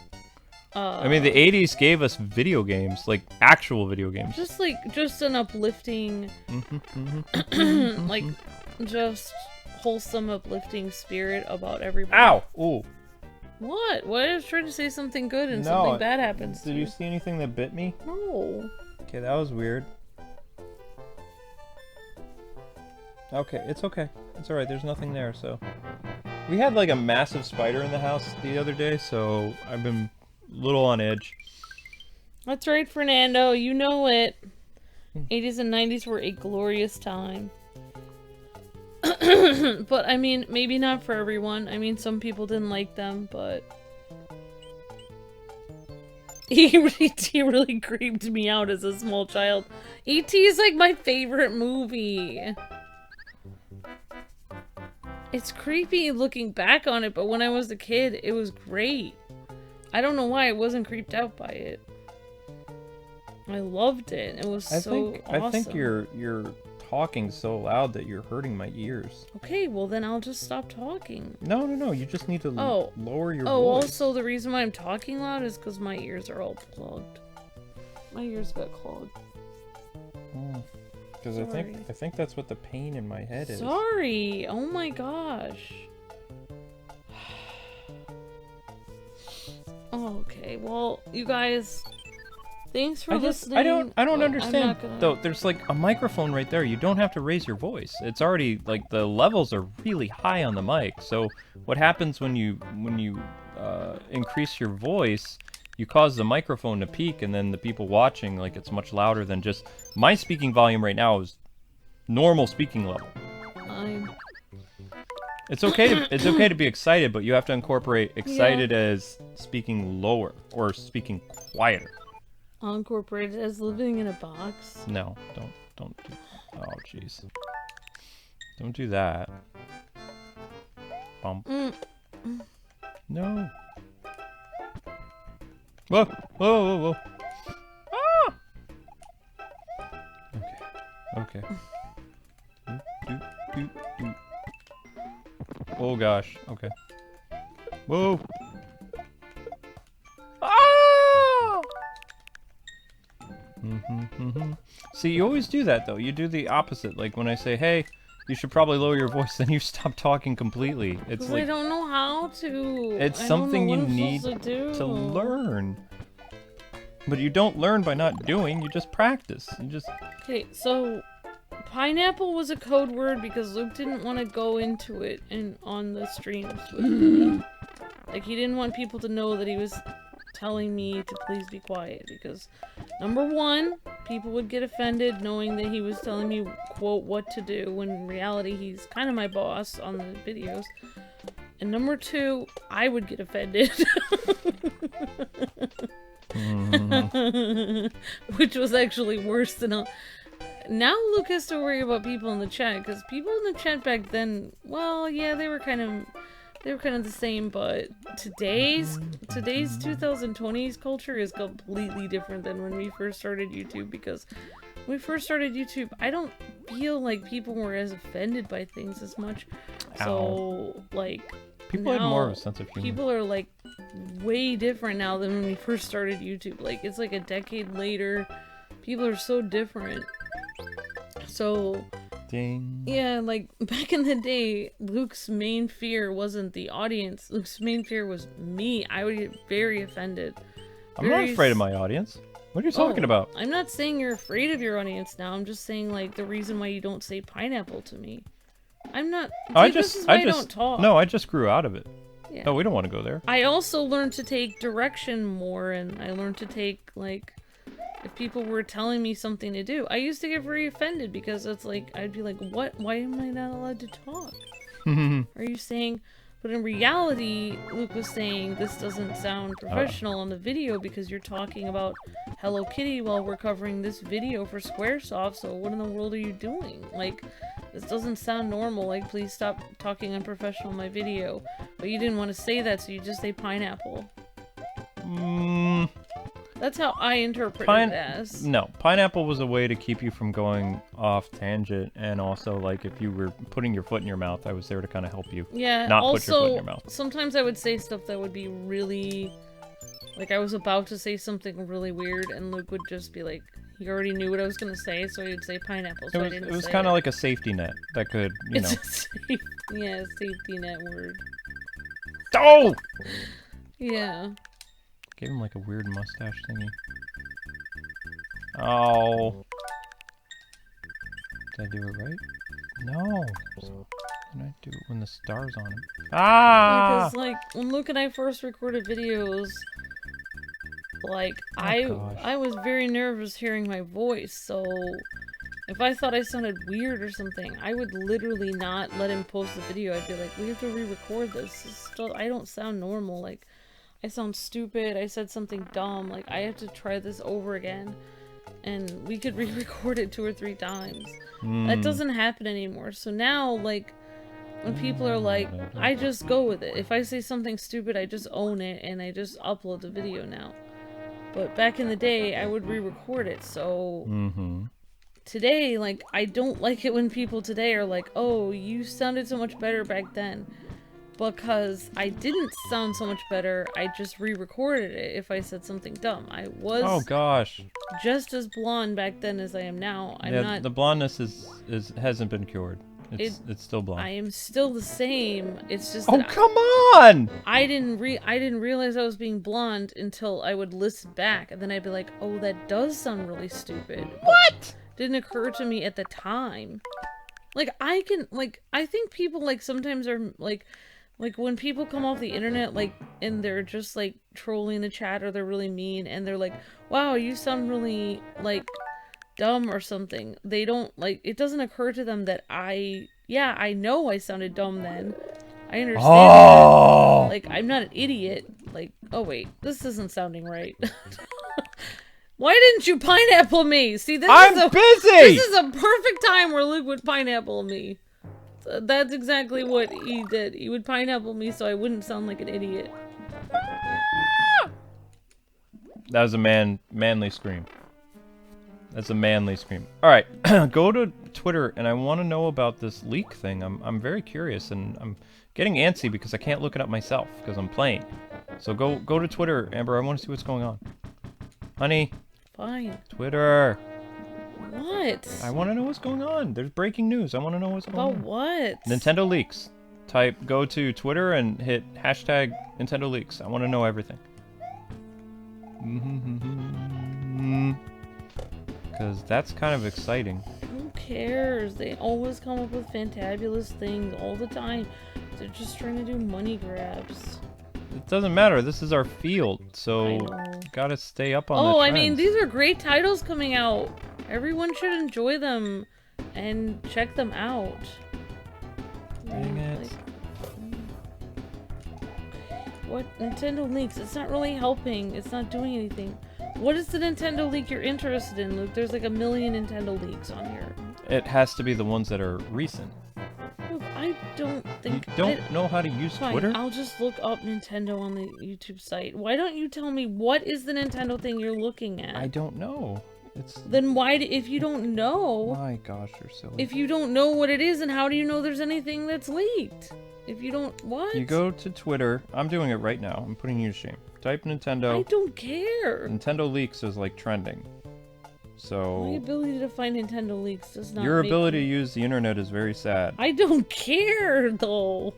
I mean, the 80s gave us video games, like, actual video games. Just, like, just an uplifting... like, just wholesome, uplifting spirit about everybody. Ow! Ooh. What? What? I was trying to say something good and No, something bad happens to Did you see anything that bit me? No. Okay, that was weird. Okay, it's okay. It's alright, there's nothing there, so... We had, like, a massive spider in the house the other day, so I've been a little on edge. That's right, Fernando. You know it. 80s and 90s were a glorious time. But, I mean, maybe not for everyone. I mean, some people didn't like them, but... E.T. really creeped me out as a small child. E.T. is, like, my favorite movie. It's creepy looking back on it, but when I was a kid, it was great. I don't know why I wasn't creeped out by it. I loved it. It was awesome. I think you're talking so loud that you're hurting my ears. Okay, well then I'll just stop talking. No. You just need to lower your voice. Also the reason why I'm talking loud is because my ears are all plugged. My ears got clogged. Because I think that's what the pain in my head is. Sorry. Oh my gosh. Okay, well, you guys, thanks for listening. I don't understand gonna... though. There's like a microphone right there. You don't have to raise your voice. It's already like the levels are really high on the mic. So what happens when you increase your voice? You cause the microphone to peak, and then the people watching, like, it's much louder than just my speaking volume right now is normal speaking level. It's okay to be excited, but you have to incorporate excited as speaking lower or speaking quieter. I'll incorporate it as living in a box. No, don't do. Oh, jeez. Don't do that. Bump. No. Whoa! Whoa! Whoa! Whoa! Ah! Okay. Okay. Oh gosh. Okay. Whoa! Ah! See, you always do that though. You do the opposite. Like when I say, "Hey, you should probably lower your voice," then you stop talking completely. It's like I don't know how to. it's I something you don't know what I'm need supposed to do. learn. But you don't learn by not doing. You just practice. You just. Okay, so pineapple was a code word because Luke didn't want to go into it on the streams with me. Like he didn't want people to know that he was telling me to please be quiet because number one, people would get offended knowing that he was telling me quote what to do when in reality he's kind of my boss on the videos. And number two, I would get offended. Which was actually worse than a... Now Luke has to worry about people in the chat, because people in the chat back then, well, yeah, they were kind of the same, but today's 2020s culture is completely different than when we first started YouTube, because when we first started YouTube, I don't feel like people were as offended by things as much. Ow. So, like, People had more of a sense of humor. people are, like, way different now than when we first started YouTube. Like, it's like a decade later. People are so different. So, Ding. yeah, like, back in the day, Luke's main fear wasn't the audience. Luke's main fear was me. I would get very offended. I'm not afraid of my audience. What are you talking about? I'm not saying you're afraid of your audience now. I'm just saying, like, the reason why you don't say pineapple to me. I'm not... See, this is why I don't talk. No, I just grew out of it. Yeah. No, we don't want to go there. I also learned to take direction more, and I learned to take, like... If people were telling me something to do, I used to get very offended because it's like, I'd be like, what? Why am I not allowed to talk? Are you saying... But in reality, Luke was saying, this doesn't sound professional on the video because you're talking about Hello Kitty while we're covering this video for Squaresoft, so what in the world are you doing? Like, this doesn't sound normal, like, please stop talking unprofessional in my video. But you didn't want to say that, so you just say pineapple. That's how I interpret it as. No, pineapple was a way to keep you from going off tangent, and also, like, if you were putting your foot in your mouth, I was there to kind of help you. Yeah, not also, put your foot in your mouth. Sometimes I would say stuff that would be really... Like, I was about to say something really weird, and Luke would just be like, he already knew what I was going to say, so he would say pineapple, so I didn't say it. It was kind of like a safety net that could, you know... Yeah, safety net word. Oh! Yeah. Gave him like a weird mustache thingy. Oh. Did I do it right? No. So, when I do it when the star's on him. Ah! Because, like, when Luke and I first recorded videos, like, I was very nervous hearing my voice, so if I thought I sounded weird or something, I would literally not let him post the video. I'd be like, we have to re-record this. I don't sound normal, like... I sound stupid, I said something dumb, like, I have to try this over again. And we could re-record it 2 or 3 times. That doesn't happen anymore. So now, like, when people are like, I just go with it. If I say something stupid, I just own it, and I just upload the video now. But back in the day, I would re-record it, so... Today, like, I don't like it when people today are like, oh, you sounded so much better back then. Because I didn't sound so much better, I just re-recorded it if I said something dumb. I was just as blonde back then as I am now. I'm not... The blondness hasn't been cured. It's still blonde. I am still the same. It's just that come on! I didn't realize I was being blonde until I would listen back, and then I'd be like, oh, that does sound really stupid. What? Didn't occur to me at the time. Like, I think people, like, sometimes are, like, when people come off the internet, like, and they're just, like, trolling the chat, or they're really mean, and they're like, wow, you sound really, like, dumb or something. They don't, like, it doesn't occur to them that I know I sounded dumb then, I understand Oh! that. Like, I'm not an idiot. Like, oh wait, this isn't sounding right. Why didn't you pineapple me? See, I'm busy! This is a perfect time where Luke would pineapple me. So that's exactly what he did. He would pineapple me so I wouldn't sound like an idiot. That was a manly scream. That's a manly scream. All right, go to Twitter, and I want to know about this leak thing. I'm very curious, and I'm getting antsy because I can't look it up myself because I'm playing. So go to Twitter, Amber. I want to see what's going on. Honey. Fine. Twitter. What? I want to know what's going on. There's breaking news. I want to know what's going on. About what? Nintendo leaks. Go to Twitter and hit hashtag Nintendo leaks. I want to know everything. Because that's kind of exciting. Who cares? They always come up with fantabulous things all the time. They're just trying to do money grabs. It doesn't matter. This is our field, so gotta stay up on the trends. I mean, these are great titles coming out. Everyone should enjoy them and check them out. Dang it. Like, what? Nintendo leaks. It's not really helping. It's not doing anything. What is the Nintendo leak you're interested in, Luke? There's like a million Nintendo leaks on here. It has to be the ones that are recent. Luke, I don't think... You don't know how to use Fine, Twitter? I'll just look up Nintendo on the YouTube site. Why don't you tell me what is the Nintendo thing you're looking at? I don't know. Then why, if you don't know... My gosh, you're silly. If you don't know what it is, then how do you know there's anything that's leaked? If you don't... What? You go to Twitter. I'm doing it right now. I'm putting you to shame. Type Nintendo. I don't care. Nintendo leaks is like trending. So... My ability to find Nintendo leaks does not Your ability me... to use the internet is very sad. I don't care, though.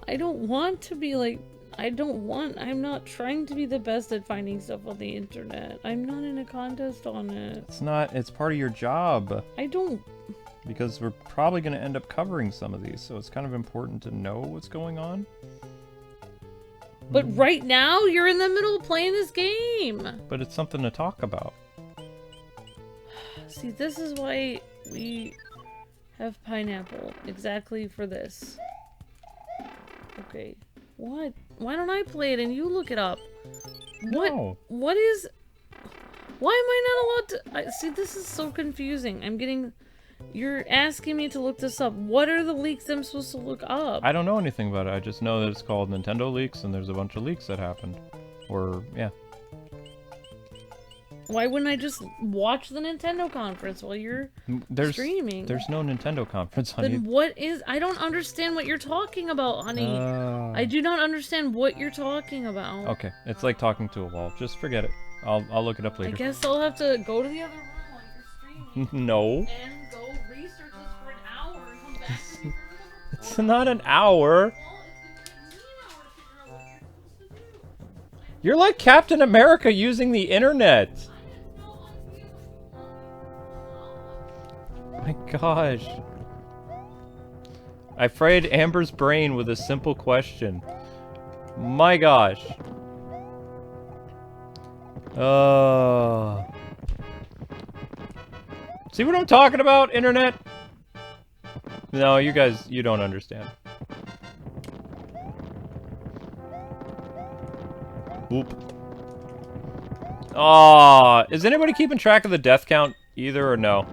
I don't want to be like... I'm not trying to be the best at finding stuff on the internet. I'm not in a contest on it. It's part of your job. I don't... Because we're probably going to end up covering some of these, so it's kind of important to know what's going on. But right now, you're in the middle of playing this game. But it's something to talk about. See, this is why we have pineapple. Exactly for this. Okay. What? Why don't I play it and you look it up? What? No. What is... Why am I not allowed to... See, this is so confusing. I'm getting... You're asking me to look this up. What are the leaks I'm supposed to look up? I don't know anything about it. I just know that it's called Nintendo leaks, and there's a bunch of leaks that happened. Or, yeah. Why wouldn't I just watch the Nintendo conference while you're streaming? There's no Nintendo conference, honey. Then what is... I don't understand what you're talking about, honey. I do not understand what you're talking about. Okay, it's like talking to a wall. Just forget it. I'll look it up later. I guess I'll have to go to the other room while you're streaming. No. And go research this for an hour and come back to me for It's not an hour. Well, it's gonna take me an hour to figure out what you're supposed to do. You're like Captain America using the internet. My gosh. I frayed Amber's brain with a simple question. My gosh. See what I'm talking about, internet? No, you guys, you don't understand. Whoop. Is anybody keeping track of the death count either or no?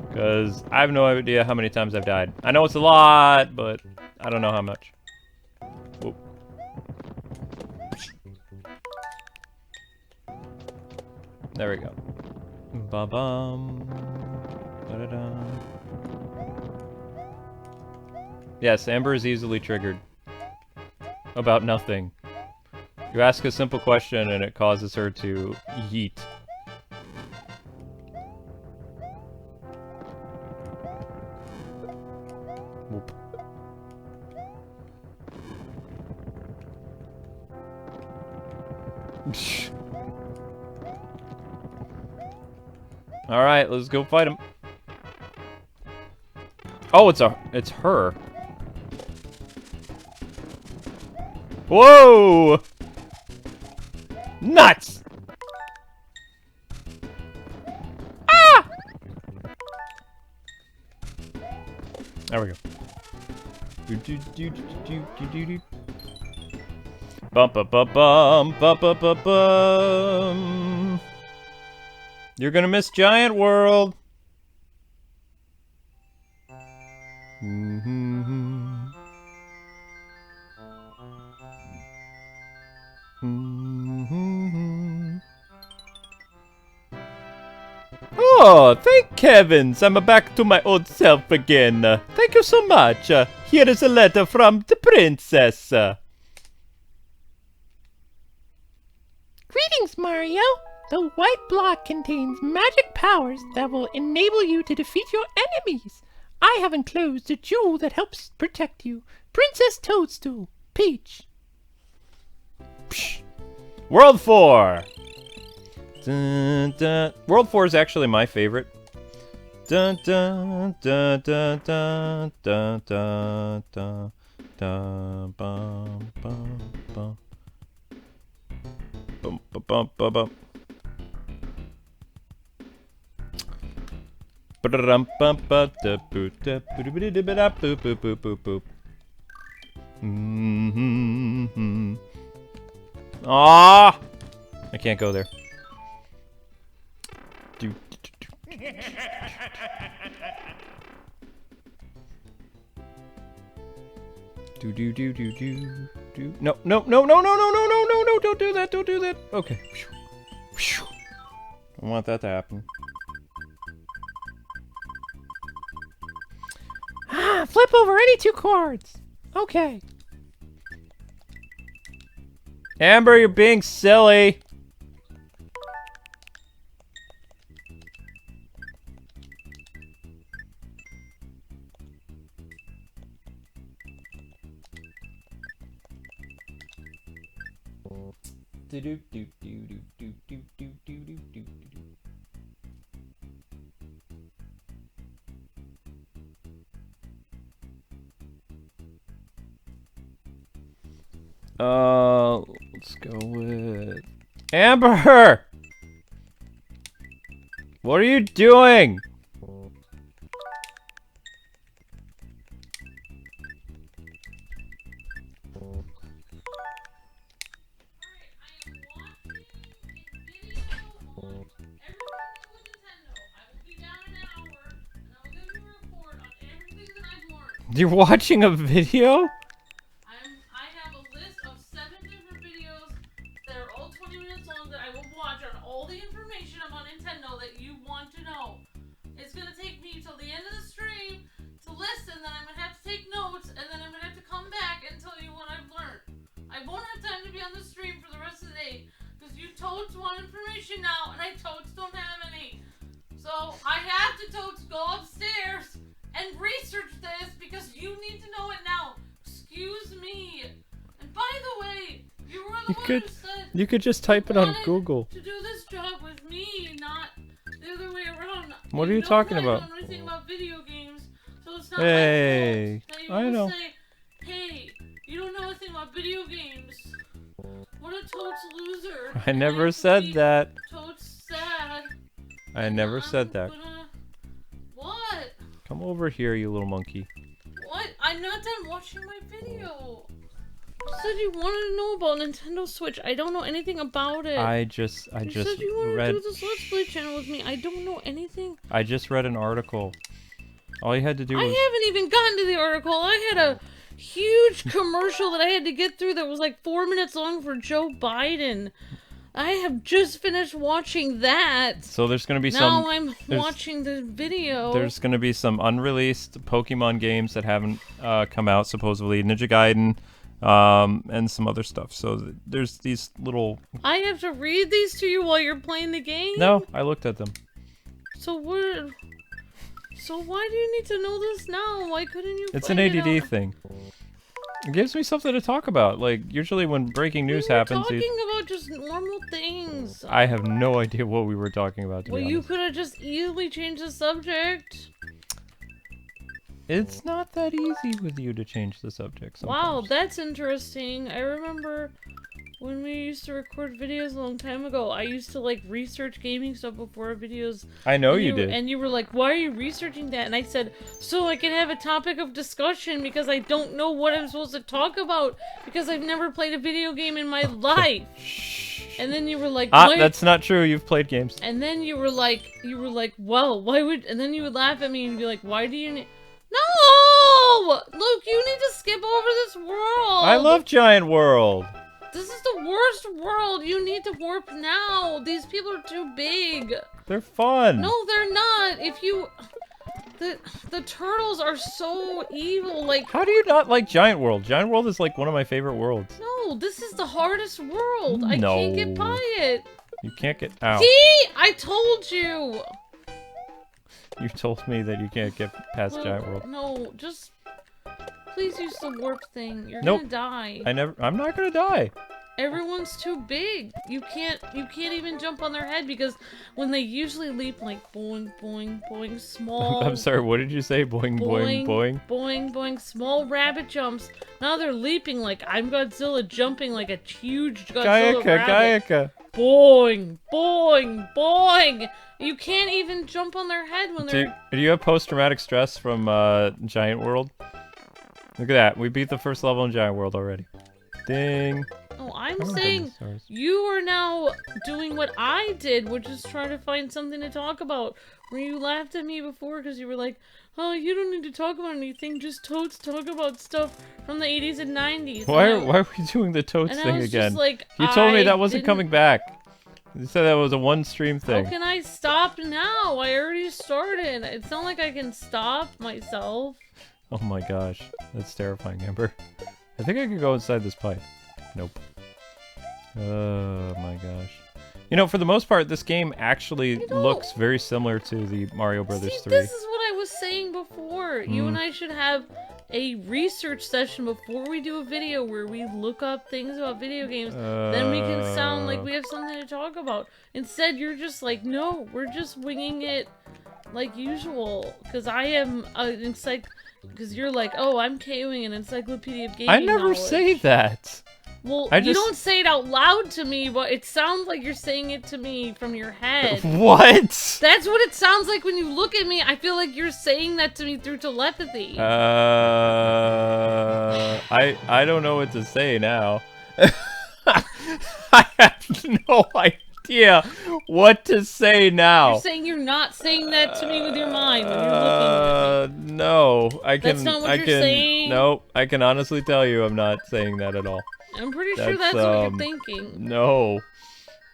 Because I have no idea how many times I've died. I know it's a lot, but I don't know how much. Whoop. There we go. Ba-bum. Da-da-da. Yes, Amber is easily triggered. About nothing. You ask a simple question and it causes her to yeet. Whoop. All right, let's go fight him. Oh, it's her. Whoa! Nuts! Ah! There we go. Bum bum bum bum bum bum bum bum. You're gonna miss Giant World. Oh, thank heavens! I'm back to my old self again. Thank you so much. Here is a letter from the princess. Greetings, Mario! The white block contains magic powers that will enable you to defeat your enemies. I have enclosed a jewel that helps protect you. Princess Toadstool, Peach. Psh. World 4! Dun, dun. World 4 is actually my favorite. Dun, dun, dun, dun, dun, dun, dun, dun, dun, bum, bum, bum. Bum, bum, bum, bum, bum. Ba-da-dum, bum, ba, da, boo, da, boo-da-boo-da-boo-da, boo, boo, boo, boo, boo. Mm-hmm. Ah! I can't go there. Do, do, do, do, do, do, do. No, no, no, no, no, no, no, no, no, no, don't do that, don't do that. Okay. I want that to happen. Ah, flip over any two chords. Okay. Amber, you're being silly. Do do do do do do do do do do do. Let's go with Amber. What are you doing? You're watching a video? I have a list of 7 different videos that are all 20 minutes long that I will watch on all the information about Nintendo that you want to know. It's gonna take me till the end of the stream to listen, then I'm gonna have to take notes, and then I'm gonna have to come back and tell you what I've learned. I won't have time to be on the stream for the rest of the day, because you toads want information now, and I toads don't have any. So I have to toads go upstairs and research this because you need to know it now. Excuse me. And by the way, you were the one who said You could just type it on wanted Google. to do this job with me, not the other way around. What are you talking about? I don't know anything about video games, so it's not Hey, my fault that I you know. say, hey, you don't know anything about video games. What a totes loser. I And never have to said be that. Totes sad. I never said that. What? Come over here, you little monkey. What? I'm not done watching my video. You said you wanted to know about Nintendo Switch. I don't know anything about it. I just you said you wanted read. to do this Let's Play channel with me. I don't know anything. I just read an article. All you had to do I was. haven't even gotten to the article. I had a huge commercial that I had to get through that was like 4 minutes long for Joe Biden. I have just finished watching that. So there's gonna be Now some. I'm watching the video. There's gonna be some unreleased Pokemon games that haven't come out. Supposedly Ninja Gaiden, and some other stuff. So there's these little. I have to read these to you while you're playing the game? No, I looked at them. So what? So why do you need to know this now? Why couldn't you? It's an find it ADD out? thing. It gives me something to talk about. Like usually when breaking news We were happens, talking about just normal things. I have no idea what we were talking about. To Well, be you honest. could have just easily changed the subject. It's not that easy with you to change the subject. Wow, Sometimes. that's interesting. I remember When we used to record videos a long time ago, I used to like research gaming stuff before our videos. I know And you did. And you were like, why are you researching that? And I said, so I can have a topic of discussion because I don't know what I'm supposed to talk about because I've never played a video game in my life. And then you were like, Ah, that's not true. You've played games. And then you were like, well, why would, and then you would laugh at me and be like, why do you need, no! Luke, you need to skip over this world. I love Giant World. This is the worst world. You need to warp now. These people are too big. They're fun. No, they're not. If you... The turtles are so evil. Like... How do you not like Giant World? Giant World is like one of my favorite worlds. No, this is the hardest world. I No. can't get by it. You can't get out. See? I told you. You told me that you can't get past Luke, Giant World. no, just... Please use the warp thing. You're Nope. gonna die. I'm not gonna die. Everyone's too big. You can't even jump on their head because when they usually leap like boing, boing, boing, small. I'm sorry, what did you say? Boing, boing, boing? Boing, boing, small rabbit jumps. Now they're leaping like I'm Godzilla, jumping like a huge Godzilla rabbit. Gaiaka. Boing, boing, boing. You can't even jump on their head when they're... Do you have post-traumatic stress from Giant World? Look at that. We beat the first level in Giant World already. Ding. Oh, I'm Oh, saying dinosaurs. you are now doing what I did, which is trying to find something to talk about. Where you laughed at me before because you were like, oh, you don't need to talk about anything, just totes talk about stuff from the 80s and 90s. Why are we doing the totes and I thing was again? just like, You told me I that wasn't didn't- coming back. You said that was a one-stream thing. How can I stop now? I already started. It's not like I can stop myself. Oh my gosh. That's terrifying, Amber. I think I could go inside this pipe. Nope. Oh my gosh. You know, for the most part, this game actually looks very similar to the Mario Brothers See, 3. this is what I was saying before. You and Mm. I should have a research session before we do a video where we look up things about video games. Then we can sound like we have something to talk about. Instead, you're just like, no, we're just winging it like usual. Because I am an because you're like, oh, I'm KOing an encyclopedia of gaming I never knowledge. say that. Well, I you just- don't say it out loud to me, but it sounds like you're saying it to me from your head. What? That's what it sounds like when you look at me. I feel like you're saying that to me through telepathy. I don't know what to say now. I have no idea what to say now. You're saying you're not saying that to me with your mind when you're looking at me. No, I can. That's not what I you're can. saying? No, I can honestly tell you, I'm not saying that at all. I'm pretty sure That's, that's what you're thinking. No,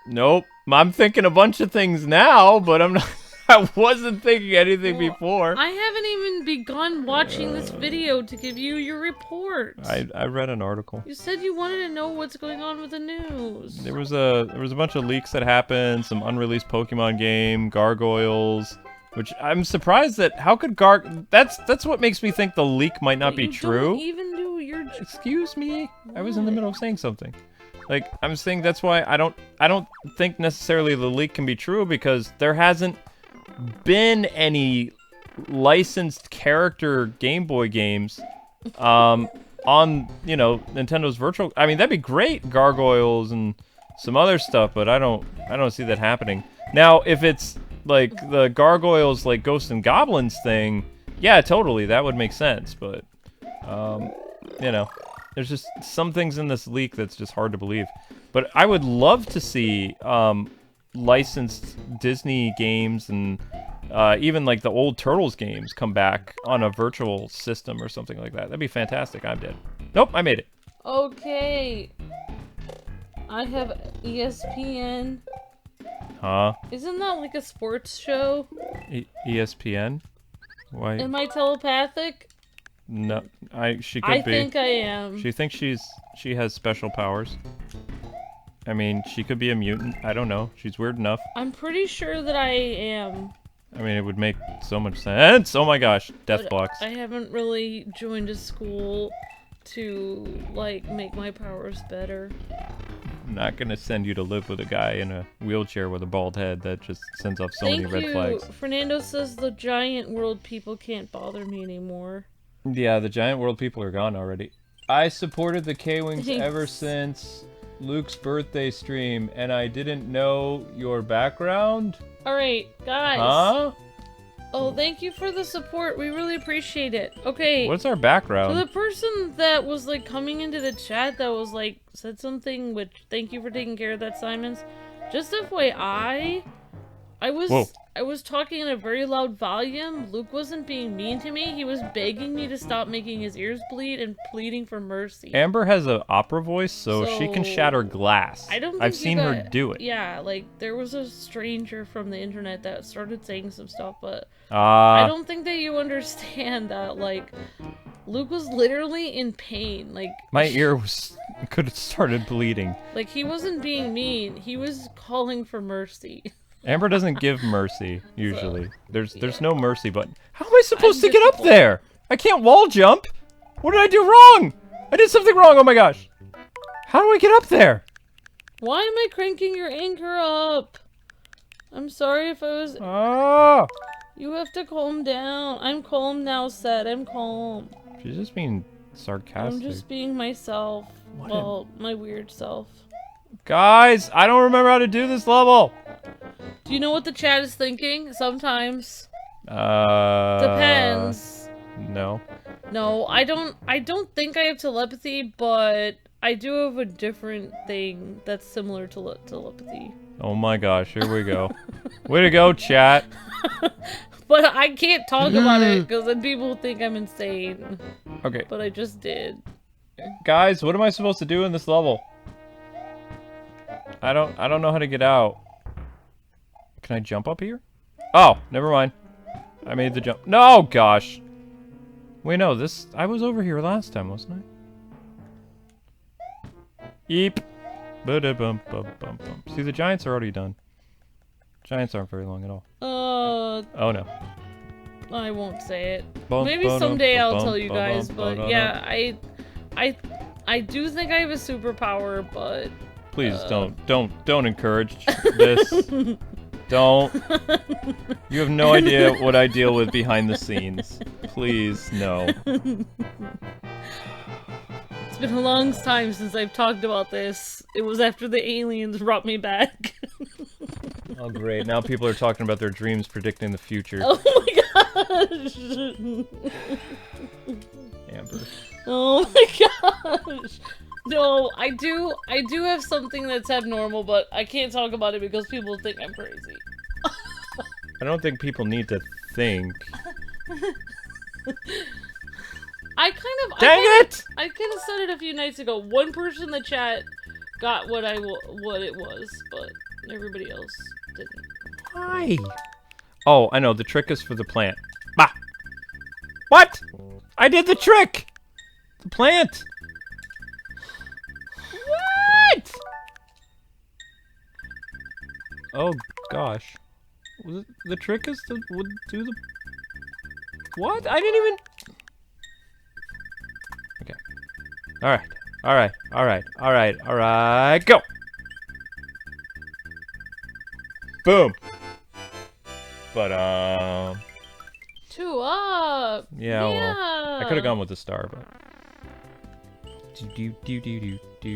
nope. I'm thinking a bunch of things now, but I'm not. I wasn't thinking anything Well, before. I haven't even begun watching this video to give you your report. I read an article. You said you wanted to know what's going on with the news. There was a bunch of leaks that happened, some unreleased Pokemon game, gargoyles, which I'm surprised that how could that's what makes me think the leak might not But be you true. Don't even do your. Excuse me. I was in the What? middle of saying something. Like I'm saying that's why I don't think necessarily the leak can be true because there hasn't been any licensed character Game Boy games on, you know, Nintendo's virtual. I mean, that'd be great, gargoyles and some other stuff, but I don't see that happening. Now, if it's like the gargoyles like Ghosts and Goblins thing, yeah, totally, that would make sense, but you know, there's just some things in this leak that's just hard to believe. But I would love to see licensed Disney games and even like the old Turtles games come back on a virtual system or something like that. That'd be fantastic. I'm dead. Nope, I made it. Okay. I have ESPN. Huh? Isn't that like a sports show? ESPN? Why? Am I telepathic? No, she could I be. think I am. She thinks she has special powers. I mean, she could be a mutant. I don't know. She's weird enough. I'm pretty sure that I am. I mean, it would make so much sense. Oh my gosh, death But blocks. I haven't really joined a school to, like, make my powers better. I'm not gonna send you to live with a guy in a wheelchair with a bald head that just sends off so many Thank red you. flags. Fernando says the giant world people can't bother me anymore. Yeah, the giant world people are gone already. I supported the K-Wings Thanks. ever since Luke's birthday stream, and I didn't know your background? Alright, guys. Huh? Oh, thank you for the support. We really appreciate it. Okay. What's our So background? the person that was like coming into the chat that was like said something which thank you for taking care of that, Simons. Just FYI, Whoa. I was talking in a very loud volume. Luke wasn't being mean to me. He was begging me to stop making his ears bleed and pleading for mercy. Amber has an opera voice, so she can So, shatter glass. I don't think I've you seen her got- do it. Yeah, like there was a stranger from the internet that started saying some stuff, but I don't think that you understand that like Luke was literally in pain. Like my ear could have started bleeding. like he wasn't being mean. He was calling for mercy. Amber doesn't give mercy usually. There's yeah. no mercy button. How am I supposed to get up disappointed. there? I can't wall jump. What did I do wrong? I did something wrong. Oh my gosh. How do I get up there? Why am I cranking your anchor up? I'm sorry if I was. Oh. You have to calm down. I'm calm now, Seth. I'm calm. She's just being sarcastic. I'm just being myself. What Well, my weird self. Guys, I don't remember how to do this level. Do you know what the chat is thinking? Sometimes. Depends. Depends. No. No, I don't think I have telepathy, but I do have a different thing that's similar to telepathy. Oh my gosh, here we go. Way to go, chat. But I can't talk about it because then people think I'm insane. Okay, But I just did. guys, what am I supposed to do in this level? I don't know how to get out. Can I jump up here? Oh, never mind. I made the jump. No, gosh. Wait, no, I was over here last time, wasn't I? Eep. Ba-da-bum-bum-bum-bum. See, the giants are already done. Giants aren't very long at all. Oh no. I won't say it. Bum, Maybe ba-dum, someday I'll ba-bum, tell you guys, ba-bum, but ba-da-dum. yeah, I do think I have a superpower, but Please don't encourage this. Don't. You have no idea what I deal with behind the scenes. Please, no. it's been a long time since I've talked about this. It was after the aliens brought me back. Oh great, now people are talking about their dreams predicting the future. Oh my gosh! Amber. Oh my gosh! No, I do have something that's abnormal, but I can't talk about it because people think I'm crazy. I don't think people need to think. I kind of said it a few nights ago. One person in the chat got what it was, but everybody else didn't. Why? Oh, I know, the trick is for the plant. Bah! What? I did the trick! The plant! What? Oh gosh. The trick is to do the... What? I didn't even... Okay. Alright, go! Boom! But, 2 up! yeah, well, I could have gone with the star, but...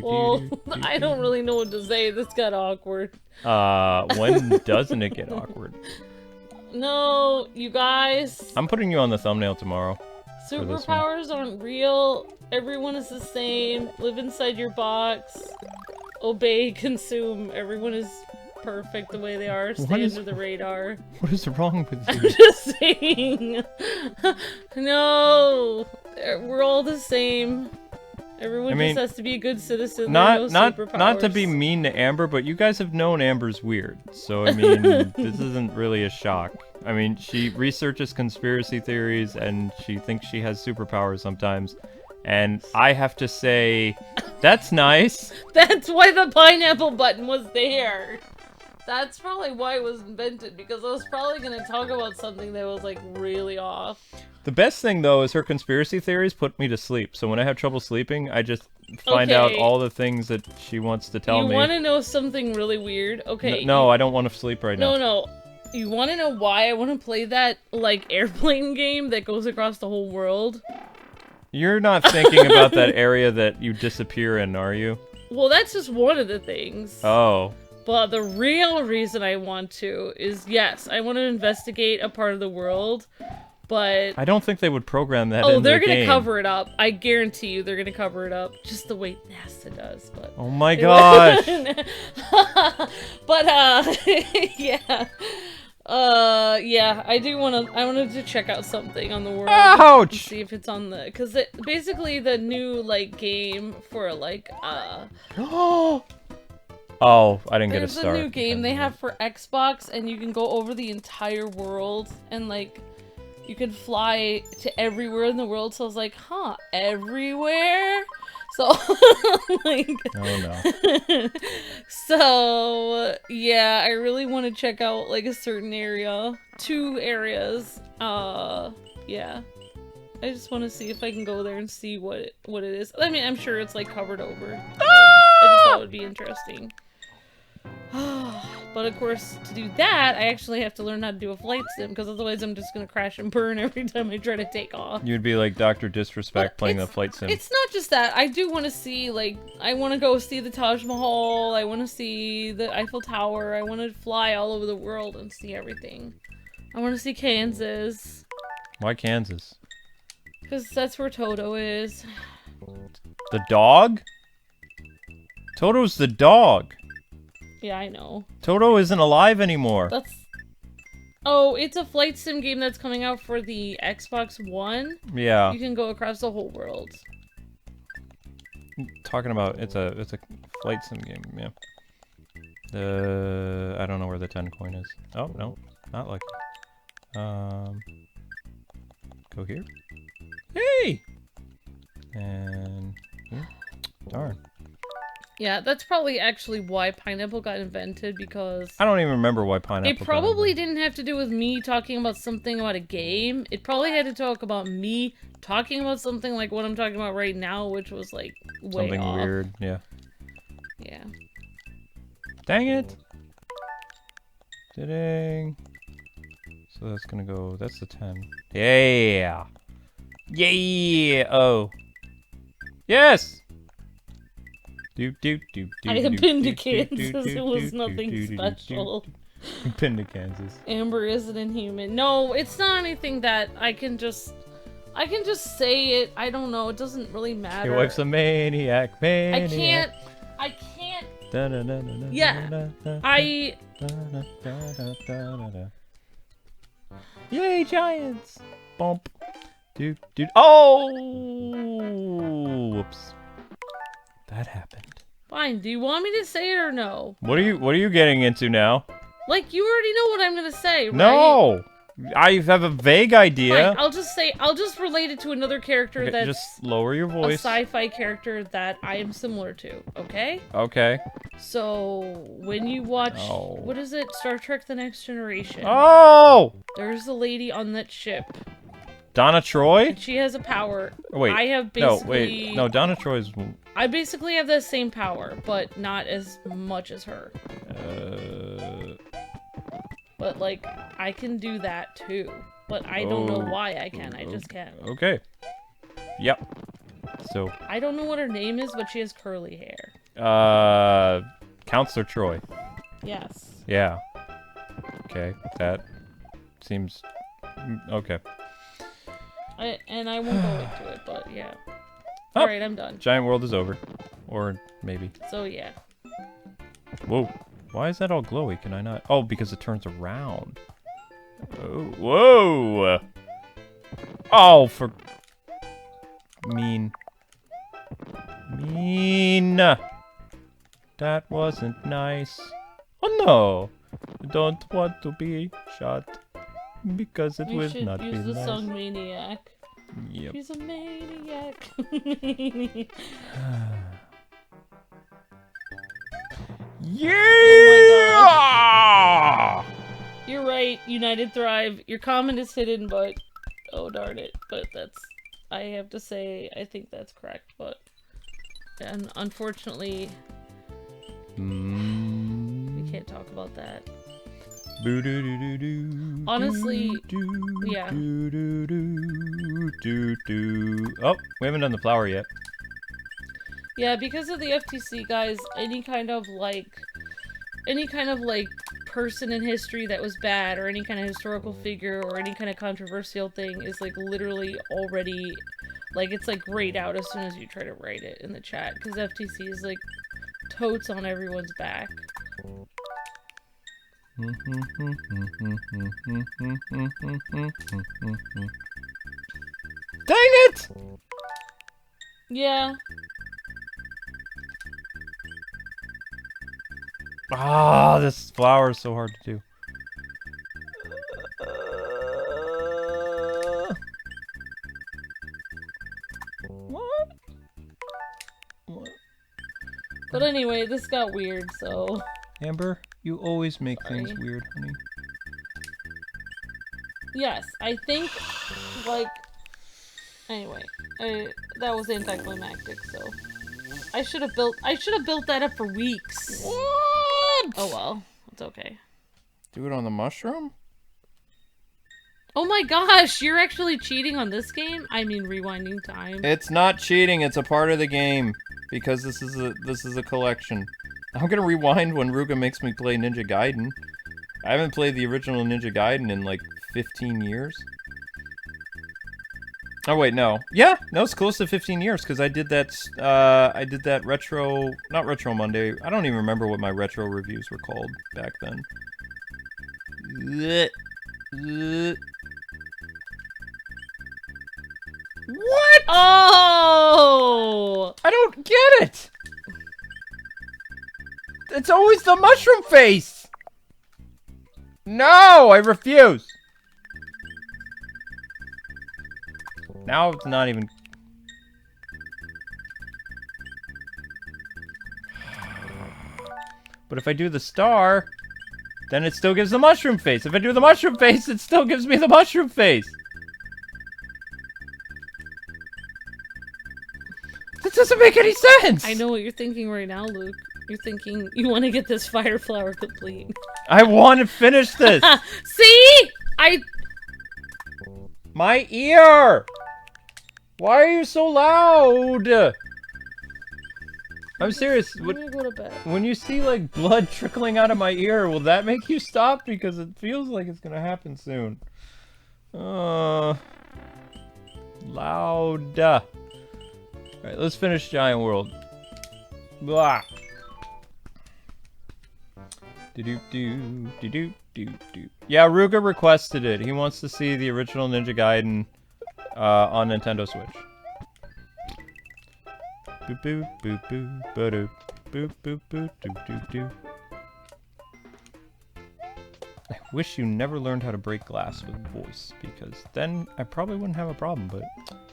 Well, I don't really know what to say. This got awkward. When doesn't it get awkward? No, you guys. I'm putting you on the thumbnail tomorrow. for this one. Superpowers aren't real. Everyone is the same. Live inside your box. Obey, consume. Everyone is perfect the way they are. Stay under the radar. What is wrong with I'm you? just saying. No, we're all the same. Everyone I mean, just has to be a good citizen. Not to superpowers. be mean to Amber, but you guys have known Amber's weird. So I mean, this isn't really a shock. I mean, she researches conspiracy theories and she thinks she has superpowers sometimes. And I have to say, that's nice. That's why the pineapple button was there. That's probably why it was invented, because I was probably gonna talk about something that was like really off. The best thing though is her conspiracy theories put me to sleep. So when I have trouble sleeping, I just find out all the things that she wants to tell me. You want to know something really weird? Okay. No, I don't want to sleep right now. No. You want to know why I want to play that like airplane game that goes across the whole world? You're not thinking about that area that you disappear in, are you? Well, that's just one of the things. Oh. But the real reason I want to is, yes, I want to investigate a part of the world, but... I don't think they would program that Oh, into they're the gonna game. cover it up. I guarantee you they're gonna cover it up. Just the way NASA does, but... Oh my gosh! But, yeah. Yeah, I wanted to check out something on the world. Ouch! And see if it's on the... Because basically the new, like, game for, like, Oh, I didn't get a there's star. a new game they have for Xbox, and you can go over the entire world, and, like, you can fly to everywhere in the world, so I was like, huh, everywhere? So, like... Oh no. So, yeah, I really want to check out, like, a certain area. 2 areas. Yeah. I just want to see if I can go there and see what it is. I mean, I'm sure it's, like, covered over. I just thought it would be interesting. But of course, to do that, I actually have to learn how to do a flight sim, because otherwise I'm just gonna crash and burn every time I try to take off. You'd be like Dr. Disrespect playing the flight sim. It's not just that. I do want to see, like, I want to go see the Taj Mahal, I want to see the Eiffel Tower, I want to fly all over the world and see everything. I want to see Kansas. Why Kansas? Because that's where Toto is. The dog? Toto's the dog. Yeah, I know. Toto isn't alive anymore. That's... Oh, it's a flight sim game that's coming out for the Xbox One. Yeah. You can go across the whole world. Talking about it's a flight sim game, yeah. I don't know where the 10 coin is. Oh no, not like go here. Hey! And here. Darn. Yeah, that's probably actually why pineapple got invented, because I don't even remember why pineapple. it probably didn't have to do with me talking about something about a game. It probably had to talk about me talking about something like what I'm talking about right now, which was like way something off. weird, yeah. Yeah. Dang it! Dang. So that's gonna go. That's the 10. Yeah. Yeah. Oh. Yes. I have been to Kansas. It was nothing special. Been to Kansas. Amber isn't inhuman. No, it's not anything that I can just say it. I don't know. It doesn't really matter. Your wife's a maniac. Maniac. I can't. Yeah. Yay, Giants! Bump. Dude. Oh! Whoops. That happened. Fine. Do you want me to say it or no? What are you getting into now? Like, you already know what I'm gonna say, right? No! I have a vague idea. Fine, I'll just relate it to another character Okay, that's just lower your a voice. sci-fi character that I am similar to, okay? Okay. So, when you watch, Oh. what is it? Star Trek The Next Generation. Oh! There's a lady on that ship. Donna Troy? And she has a power. Oh, wait. I have basically... No, wait. No, Donna Troy's... I basically have the same power, but not as much as her. But, like, I can do that, too. But I don't know why I can. I just can. Okay. Yep. So... I don't know what her name is, but she has curly hair. Counselor Troy. Yes. Yeah. Okay, that seems... Okay. And I won't go into it, but yeah. Oh. Alright, I'm done. Giant World is over. Or maybe. So, yeah. Whoa. Why is that all glowy? Can I not? Oh, because it turns around. Oh, whoa! Oh, for... Mean. That wasn't nice. Oh no! I don't want to be shot. Because it We will should not be use the nice. song Maniac. Yep. She's a maniac. Yeah! You're right, United Thrive. Your comment is hidden, but... Oh, darn it. But that's... I have to say, I think that's correct, but... And unfortunately... We can't talk about that. Honestly, yeah. Oh, we haven't done the flower yet. Yeah, because of the FTC, guys, any kind of like person in history that was bad, or any kind of historical figure, or any kind of controversial thing is like literally already, like, it's like grayed out as soon as you try to write it in the chat, because FTC is like totes on everyone's back. Dang it! Yeah. Ah, this flower is so hard to do. What? What? But anyway, this got weird, so... Amber, you always make things Sorry. weird, honey. Yes, I think, like... Anyway, that was anticlimactic, so... I should have built that up for weeks. What? Oh well, it's okay. Do it on the mushroom? Oh my gosh, you're actually cheating on this game? I mean, rewinding time. It's not cheating, it's a part of the game. Because this is a collection. I'm gonna rewind when Ruga makes me play Ninja Gaiden. I haven't played the original Ninja Gaiden in like 15 years. Oh wait, no. Yeah, no, it's close to 15 years because I did that retro, not Retro Monday. I don't even remember what my retro reviews were called back then. What? Oh! I don't get it. It's always the mushroom face. No, I refuse. Now it's not even... But if I do the star, then it still gives the mushroom face. If I do the mushroom face, it still gives me the mushroom face. This doesn't make any sense! I know what you're thinking right now, Luke. You're thinking you want to get this fire flower complete. I want to finish this! See? My ear! Why are you so loud? I'm serious. I'm gonna go to bed. When you see like blood trickling out of my ear, will that make you stop? Because it feels like it's gonna happen soon. Loud. Alright, let's finish Giant World. Blah. Do-do-do. Yeah, Ruga requested it. He wants to see the original Ninja Gaiden on Nintendo Switch. Boop boop boop boop ba-doop. Boop boop boop doop doop doop. I wish you never learned how to break glass with voice, because then I probably wouldn't have a problem, but...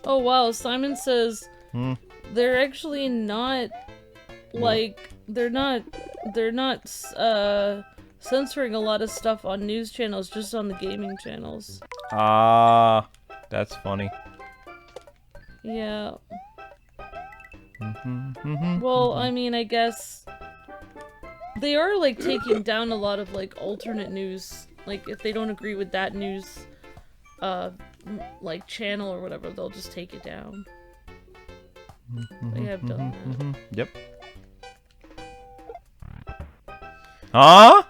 Oh wow, Simon says they're actually not, like, they're not censoring a lot of stuff on news channels, just on the gaming channels. Ah, that's funny. Yeah. Well, I mean, I guess they are, like, taking down a lot of, like, alternate news. Like, if they don't agree with that news, like, channel or whatever, they'll just take it down. They have done that. Yep. Huh?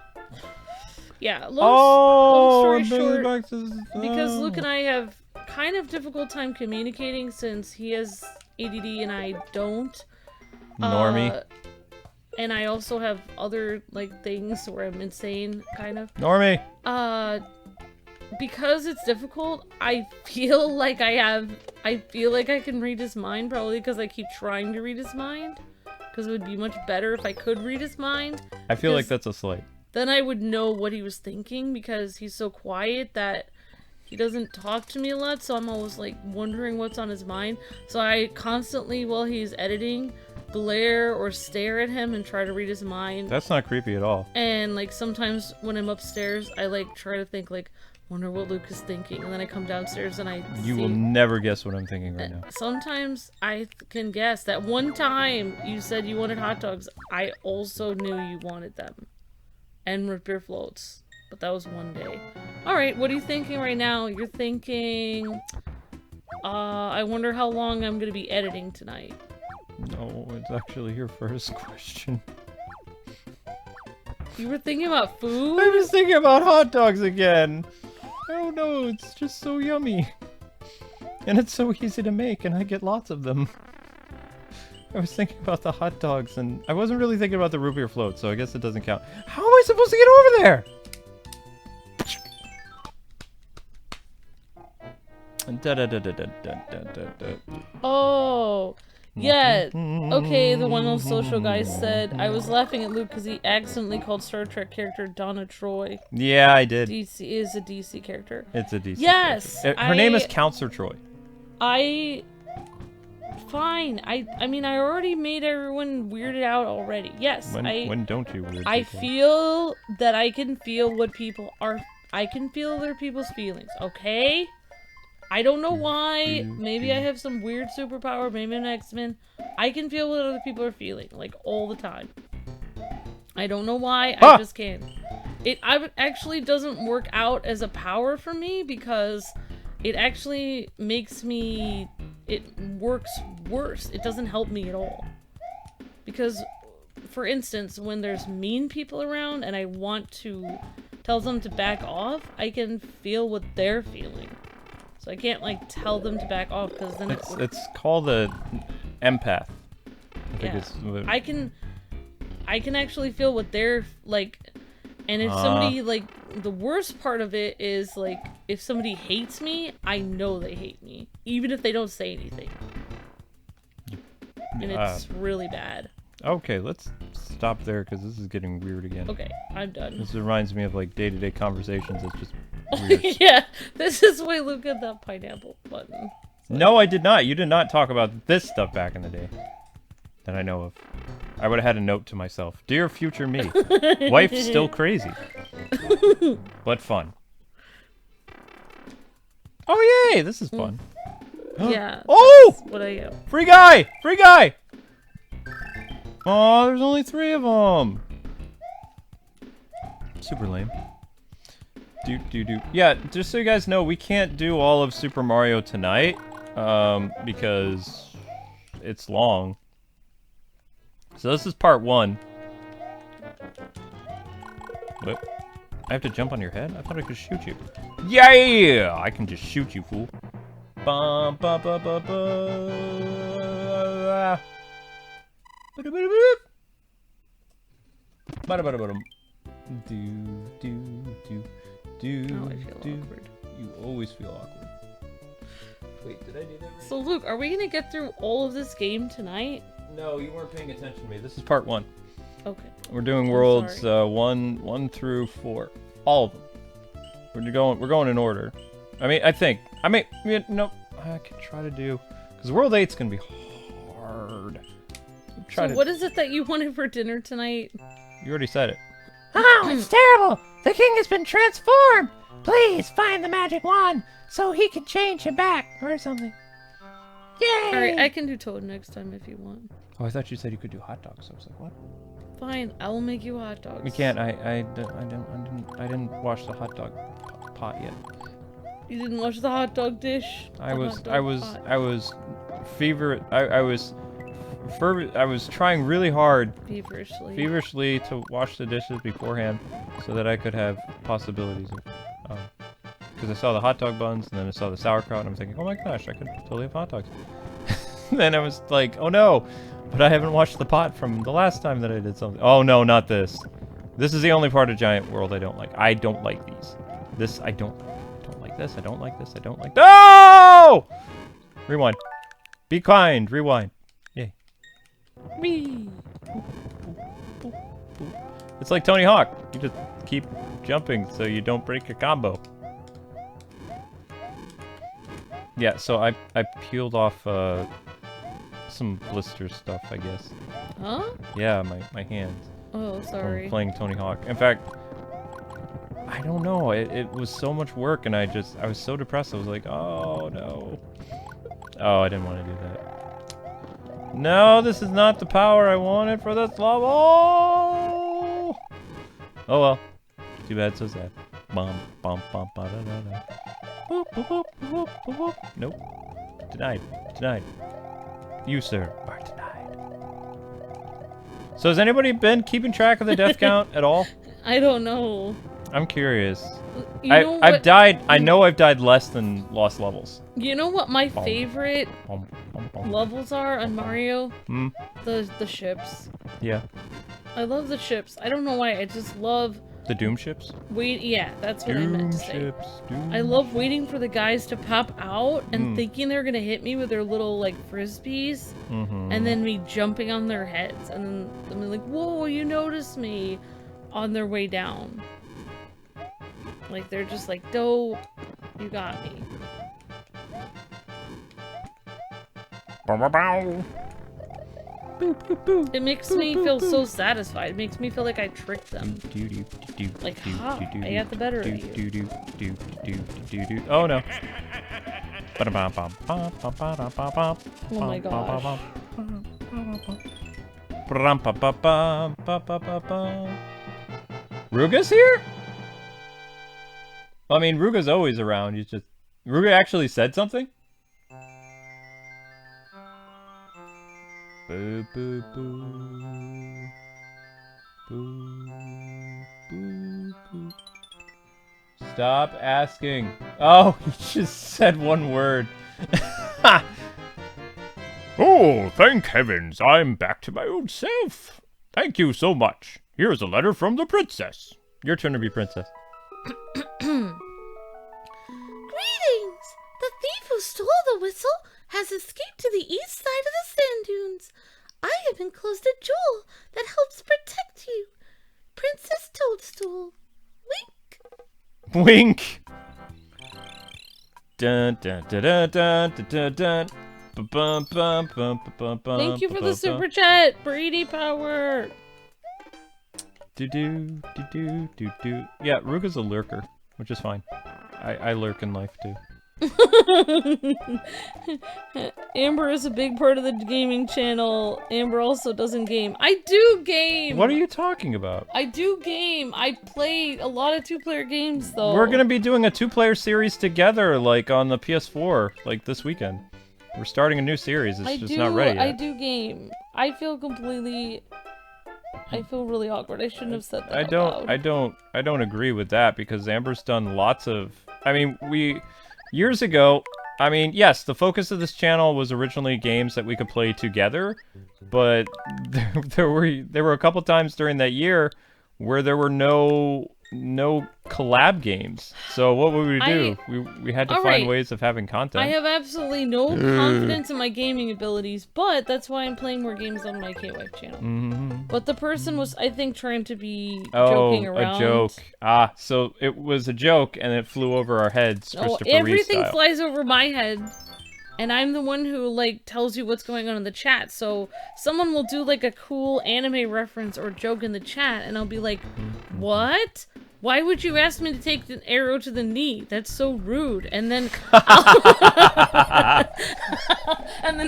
Yeah, long story short, back to because Luke and I have kind of difficult time communicating since he has ADD and I don't. Normie. And I also have other, like, things where I'm insane, kind of. Normie. Because it's difficult, I feel like I can read his mind, probably because I keep trying to read his mind. Because it would be much better if I could read his mind. I feel like that's a slight. Then I would know what he was thinking, because he's so quiet that he doesn't talk to me a lot, so I'm always, like, wondering what's on his mind. So I constantly, while he's editing, glare or stare at him and try to read his mind. That's not creepy at all. And, like, sometimes when I'm upstairs, I, like, try to think, like, wonder what Luke is thinking, and then I come downstairs and I You will never guess what I'm thinking right now. Sometimes I can guess. That one time you said you wanted hot dogs, I also knew you wanted them. And root beer floats. But that was one day. Alright, what are you thinking right now? You're thinking... I wonder how long I'm gonna be editing tonight. No, wasn't actually your first question. You were thinking about I food? was thinking about hot dogs again. Oh no, it's just so yummy. And it's so easy to make, and I get lots of them. I was thinking about the hot dogs, and I wasn't really thinking about the root beer float, so I guess it doesn't count. How am I supposed to get over there? Oh, yeah. Okay, the one of those social guys said, I was laughing at Luke because he accidentally called Star Trek character Donna Troy. Yeah, I did. DC is a DC character. It's a DC. Yes! character. Her name is Counselor Troy. Fine. I mean, I already made everyone weirded out already. Yes, When don't you weird I people? feel that I can feel what people are. I can feel other people's feelings, okay? I don't know why. Maybe I have some weird superpower. Maybe I'm an X-Men. I can feel what other people are feeling, like, all the time. I don't know why. I just can. It actually doesn't work out as a power for me because it actually makes me... It works worse. It doesn't help me at all. Because, for instance, when there's mean people around and I want to tell them to back off, I can feel what they're feeling. So I can't, like, tell them to back off because then It's called a empath. Yeah. I can actually feel what they're, like, and if somebody, like, the worst part of it is, like, if somebody hates me, I know they hate me. Even if they don't say anything. And it's really bad. Okay, let's stop there because this is getting weird again. Okay, I'm done. This reminds me of, like, day-to-day conversations. It's just weird. Yeah, this is why Luke got that pineapple button. No, I did not. You did not talk about this stuff back in the day. That I know of. I would have had a note to myself. Dear future me. Wife's still crazy. But fun. Oh, yay! This is fun. Yeah. Oh! That's what I get. Free guy! Free guy! Oh, there's only 3 of them. Super lame. Yeah, just so you guys know, we can't do all of Super Mario tonight. Because it's long. So this is part 1. What? I have to jump on your head? I thought I could shoot you. Yeah! I can just shoot you, fool. Bum, ba, ba, ba, ba. Ba-da-ba-da-boop. Ba-da-ba-da-ba-dum. Oh, I feel awkward. You always feel awkward. Wait, did I do that right? So Luke, are we gonna get through all of this game tonight? No, you weren't paying attention to me. This is part 1. Okay. We're doing worlds 1 through 4. All of them. We're going in order. I think. No, I can try to do... Because World 8's going to be hard. So what is it that you wanted for dinner tonight? You already said it. Oh, it's terrible! The king has been transformed! Please find the magic wand so he can change him back or something. Yay! Alright, I can do Toad next time if you want. Oh, I thought you said you could do hot dogs. I was like, what? Fine, I will make you hot dogs. We can't. I didn't wash the hot dog pot yet. You didn't wash the hot dog dish? I was trying really hard feverishly to wash the dishes beforehand so that I could have possibilities of because I saw the hot dog buns and then I saw the sauerkraut and I'm thinking, oh my gosh, I could totally have hot dogs. Then I was like, oh no, but I haven't washed the pot from the last time that I did something. Oh no, not this. This is the only part of Giant World I don't like. I don't like these. This I don't like this. I don't like this. I don't like. No! Rewind. Be kind. Rewind. Yay. Me. It's like Tony Hawk. You just keep jumping so you don't break your combo. Yeah, so I peeled off some blister stuff, I guess. Huh? Yeah, my hands. Oh, sorry. From playing Tony Hawk. In fact, I don't know. It was so much work, and I was so depressed. I was like, oh no. Oh, I didn't want to do that. No, this is not the power I wanted for this level. Oh well. Too bad, so sad. Bum bum bum ba da da da. Boop boop boop boop boop boop. Nope. Denied. Denied. You, sir, are denied. So has anybody been keeping track of the death count at all? I don't know. I'm curious. You know I've what? died. I know I've died less than lost levels. You know what my favorite Bum, bum, bum. levels are on Mario? Hmm. The ships. Yeah. I love the ships. I don't know why. I just love The Doom ships. Yeah, that's what I meant Doom to say. ships. Doom. I love waiting for the guys to pop out and thinking they're gonna hit me with their little like frisbees, and then me jumping on their heads, and then I'm like, "Whoa, you noticed me!" on their way down. Like they're just like, "Dope, you got me." Bow, bow, bow. Boop, boop, boop. It makes me feel so satisfied. It makes me feel like I tricked them. Like, ha, I got the better of you. Oh no. Oh my gosh. Ruga's here? I mean, Ruga's always around. He's just... Ruga actually said something? Boo, boo, boo. Boo, boo, boo. Stop asking. Oh, he just said one word. Oh, thank heavens, I'm back to my old self. Thank you so much. Here's a letter from the princess. Your turn to be princess. Greetings! The thief who stole the whistle has escaped to the east side of the sand dunes. I have enclosed a jewel that helps protect you. Princess Toadstool. Wink. Wink. Dun dun dun dun dun dun dun. Thank you for the super chat, Brady Power. Do do do do do do. Yeah, Ruga's a lurker, which is fine. I lurk in life too. Amber is a big part of the gaming channel. Amber also doesn't game. I do game! What are you talking about? I do game. I play a lot of two-player games, though. We're gonna be doing a two-player series together, like on the PS4, like this weekend. We're starting a new series. It's just not ready yet. I do game. I feel really awkward. I shouldn't have said that out loud. I don't agree with that because Amber's done lots of... I mean, years ago, I mean, yes, the focus of this channel was originally games that we could play together, but there were a couple times during that year where there were no collab games. So what would we do? We had to find ways of having content. I have absolutely no confidence in my gaming abilities, but that's why I'm playing more games on my KWife channel. But the person was, I think, trying to be joking around. A joke. Ah, so it was a joke and it flew over our heads, Christopher Reeve everything style. flies over my head. And I'm the one who, like, tells you what's going on in the chat. So someone will do, like, a cool anime reference or joke in the chat, and I'll be like, what? Why would you ask me to take an arrow to the knee? That's so rude. And then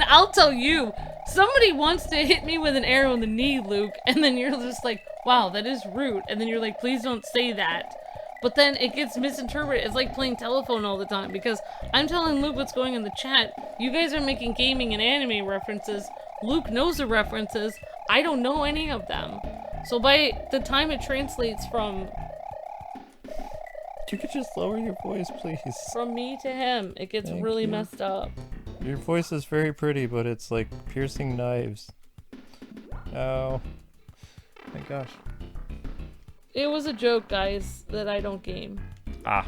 I'll tell you, somebody wants to hit me with an arrow in the knee, Luke. And then you're just like, wow, that is rude. And then you're like, please don't say that. But then it gets misinterpreted. It's like playing telephone all the time because I'm telling Luke what's going in the chat. You guys are making gaming and anime references. Luke knows the references. I don't know any of them. So by the time it translates from... You could just lower your voice, please. From me to him, it gets really messed up. Your voice is very pretty, but it's like piercing knives. Oh. My gosh. It was a joke, guys, that I don't game. Ah.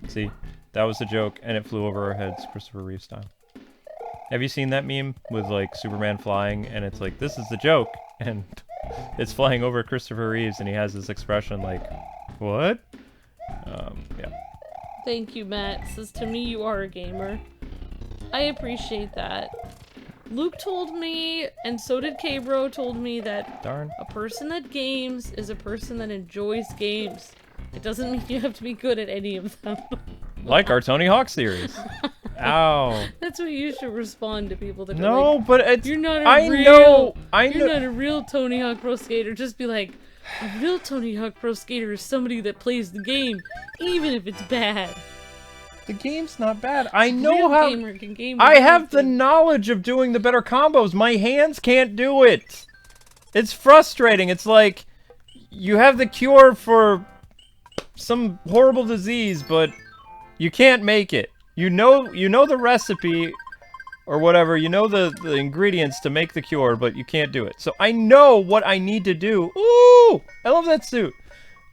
See, that was a joke, and it flew over our heads, Christopher Reeve style. Have you seen that meme with, like, Superman flying, and it's like, this is the joke, and it's flying over Christopher Reeves, and he has this expression like, what? Yeah. Thank you, Matt. Says to me, you are a gamer. I appreciate that. Luke told me, and so did K-Bro, told me that a person that games is a person that enjoys games. It doesn't mean you have to be good at any of them. Like our Tony Hawk series. Ow. That's what you should respond to people that no, are like, but it's... you're not You're not a real Tony Hawk Pro Skater. Just be like, a real Tony Hawk Pro Skater is somebody that plays the game, even if it's bad. The game's not bad. I know real how... gamer can game I have the knowledge of doing the better combos. My hands can't do it. It's frustrating. It's like you have the cure for some horrible disease, but you can't make it. You know the recipe or whatever. You know the ingredients to make the cure, but you can't do it. So I know what I need to do. Ooh, I love that suit.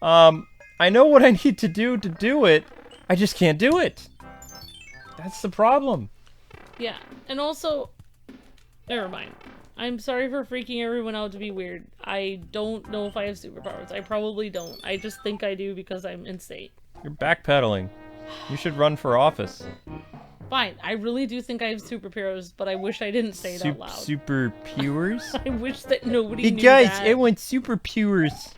I know what I need to do it. I just can't do it. That's the problem. Yeah, and also, never mind. I'm sorry for freaking everyone out to be weird. I don't know if I have superpowers. I probably don't. I just think I do because I'm in state. You're backpedaling. You should run for office. Fine, I really do think I have superpowers, but I wish I didn't say it out loud. Super pures? I wish that nobody Hey knew guys, that. I want super pures.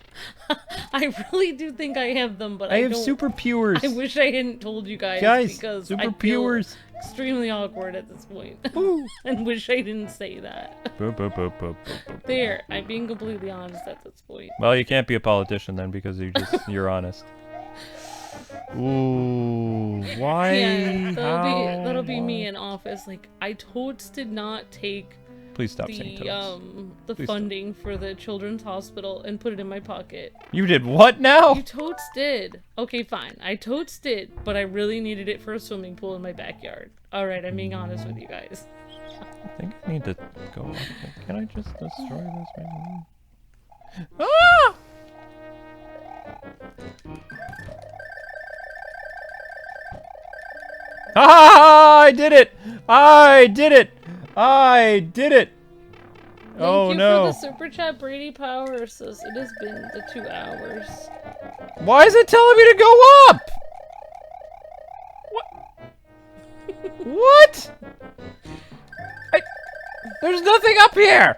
I really do think I have them, but I have don't. super pures. I wish I hadn't told you guys, Guys, because super I feel pures. extremely awkward at this point. Ooh. And wish I didn't say that. There, I'm being completely honest at this point. Well, you can't be a politician then because you're honest. Ooh, why? Yeah, How? that'll be me Why? in office. Like, I totes did not take Please stop saying toads. the Please funding for the children's hospital and put it in my pocket. You did what now? You totes did. Okay, fine. I totes did, but I really needed it for a swimming pool in my backyard. Alright, I'm being honest with you guys. I think I need to go off. Can I just destroy this right now? Ah! Ah! I did it! I did it! I did it! Oh Thank you no. for the super chat, Brady Power says it has been the 2 hours. Why is it telling me to go up? What? What? There's nothing up here!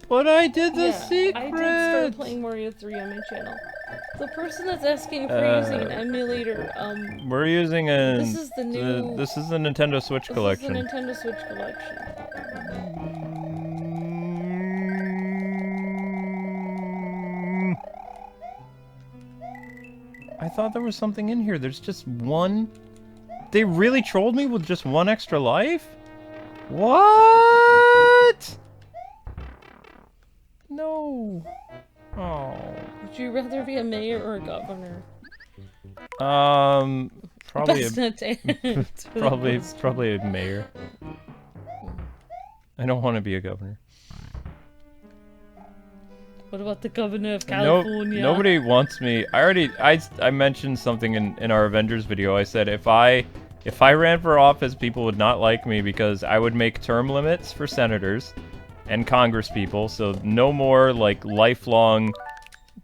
But I did the secret! I did start playing Mario 3 on my channel. The person that's asking for using an emulator, We're using a... this is the new... This is the Nintendo Switch collection. This is the Nintendo Switch collection. I thought there was something in here. There's just one... They really trolled me with just one extra life? What? No. Oh. Would you rather be a mayor or a governor? Probably That's not probably a mayor. I don't want to be a governor. What about the governor of California? Nobody wants me. I mentioned something in our Avengers video. I said if I ran for office, people would not like me because I would make term limits for senators and congresspeople, so no more like lifelong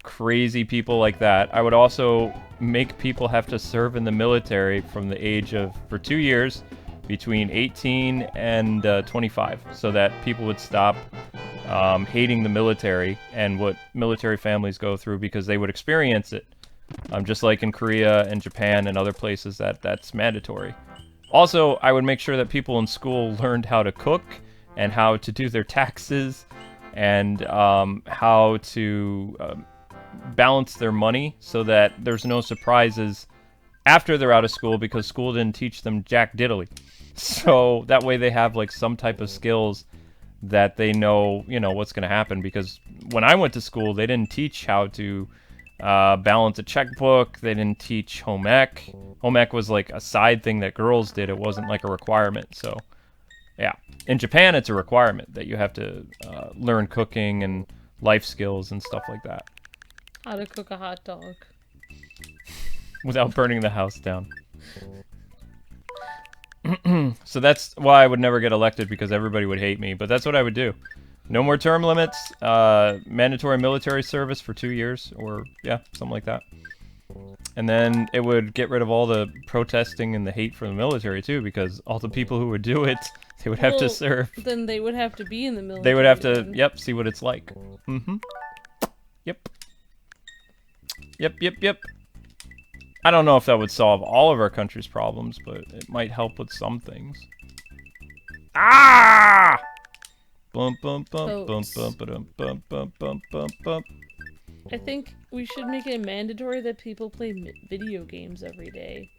crazy people like that. I would also make people have to serve in the military from the age of for 2 years between 18 and 25, so that people would stop hating the military and what military families go through because they would experience it. Just like in Korea and Japan and other places that's mandatory. Also, I would make sure that people in school learned how to cook and how to do their taxes and how to balance their money so that there's no surprises after they're out of school because school didn't teach them jack diddly. So that way they have like some type of skills that they know, what's going to happen, because when I went to school, they didn't teach how to balance a checkbook. They didn't teach home ec. Home ec was like a side thing that girls did. It wasn't like a requirement. So, yeah. In Japan, it's a requirement that you have to learn cooking and life skills and stuff like that. How to cook a hot dog. Without burning the house down. So that's why I would never get elected, because everybody would hate me. But that's what I would do. No more term limits, mandatory military service for 2 years, or, yeah, something like that. And then it would get rid of all the protesting and the hate for the military, too, because all the people who would do it, they would have to serve. Then they would have to be in the military. They would have to, then. yep, see what it's like. Mm-hmm. Yep. Yep. I don't know if that would solve all of our country's problems, but it might help with some things. Ah! Bum bum bum bum bum bum bum bum bum bum bum. I think we should make it mandatory that people play video games every day.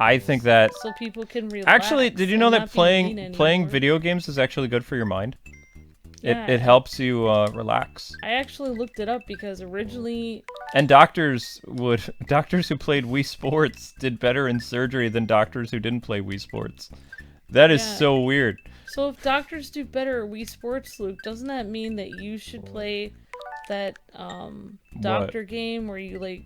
I think that so people can relax. actually, did you know and that not be mean playing anymore. video games is actually good for your mind? Yeah. It helps you relax. I actually looked it up because originally And doctors who played Wii Sports did better in surgery than doctors who didn't play Wii Sports. That is Yeah. so weird. So if doctors do better at Wii Sports, Luke, doesn't that mean that you should play that doctor game where you like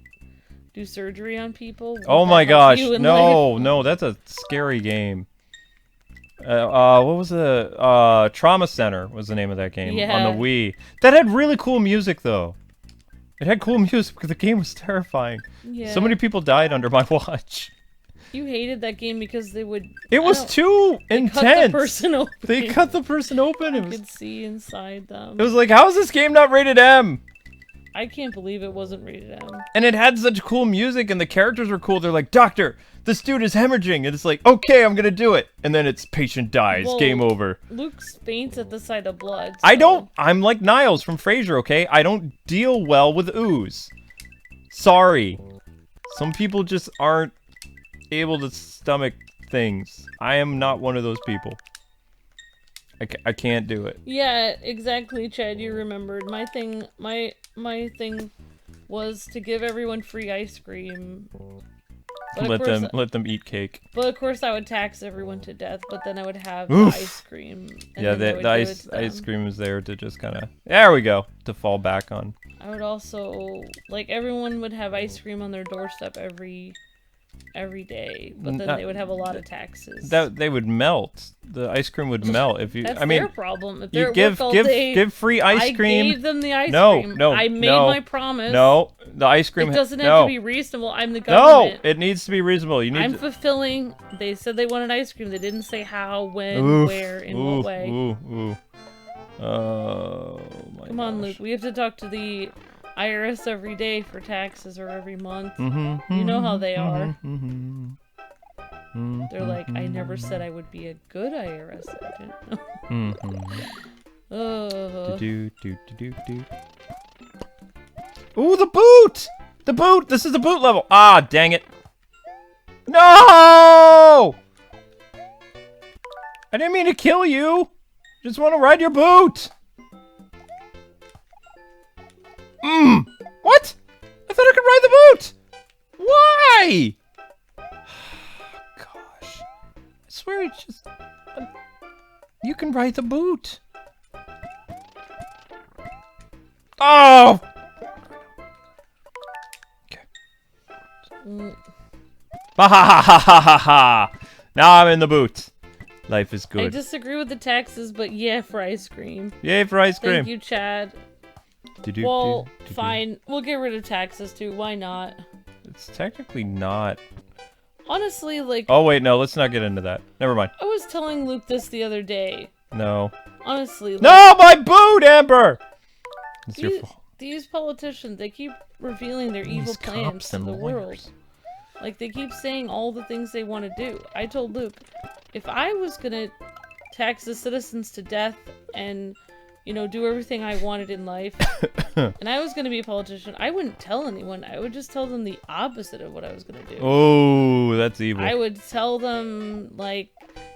do surgery on people? Won't Oh that my help gosh, you in no, life? no, that's a scary game. What was the Trauma Center was the name of that game on Yeah. the Wii. That had really cool music though. It had cool music because the game was terrifying. Yeah. So many people died under my watch. You hated that game because they would. It was too Cut the intense. person open. They cut the person open. You It was, could see inside them. it was like, how is this game not rated M? I can't believe it wasn't rated M. And it had such cool music, and the characters were cool. They're like, Doctor, this dude is hemorrhaging. And it's like, okay, I'm gonna do it. And then it's patient dies. Well, Game over. Luke faints at the sight of blood. I so- don't. I'm like Niles from Frasier, okay? I don't deal well with ooze. Sorry. Some people just aren't able to stomach things. I am not one of those people. I can't do it. Yeah, exactly, Chad. You remembered my thing. My thing was to give everyone free ice cream. But Let them eat cake. But of course, I would tax everyone to death. But then I would have Oof. the ice cream. And Yeah, then I would the give it to ice them. cream is there to just kind of. There we go. To fall back on. I would also like everyone would have ice cream on their doorstep every day. But then they would have a lot of taxes. That they would melt. The ice cream would melt if you. That's I mean, their problem. If they're you at give work all give day, give free ice I cream. gave them the ice No, cream. no, I made no, my promise. No, the ice cream. It doesn't have no. to be reasonable. I'm the No, government. it needs to be reasonable. You need. I'm to... fulfilling. They said they wanted ice cream. They didn't say how, when, Oof, where, in oof, what way. Ooh. Oh my. Come on, gosh. Luke. We have to talk to the IRS every day for taxes or every month. Mm-hmm, You know how they are. Mm-hmm, They're like, I never said I would be a good IRS agent. Do. Ooh, the boot! The boot! This is the boot level! Ah, dang it. No! I didn't mean to kill you! Just want to ride your boot! What? I thought I could ride the boot! Why? Gosh. I swear it's just... you can ride the boot. Oh! Okay. Mm, Ha ha ha ha ha ha ha! Now I'm in the boot. Life is I good. disagree with the taxes, but yeah, for ice cream. Yay for ice cream. Thank you, Chad. Well, fine. We'll get rid of taxes too. Why not? It's technically not. Honestly, like, Oh wait, no. Let's not get into that. Never mind. I was telling Luke this the other day. No. Honestly, like, No, my boot, Amber. It's your fault. these politicians, they keep revealing their evil These plans cops to and the world. lawyers. Like, they keep saying all the things they want to do. I told Luke, if I was gonna tax the citizens to death and, you know, do everything I wanted in life, and I was gonna be a politician, I wouldn't tell anyone. I would just tell them the opposite of what I was gonna do. Oh, that's evil. I would tell them, like,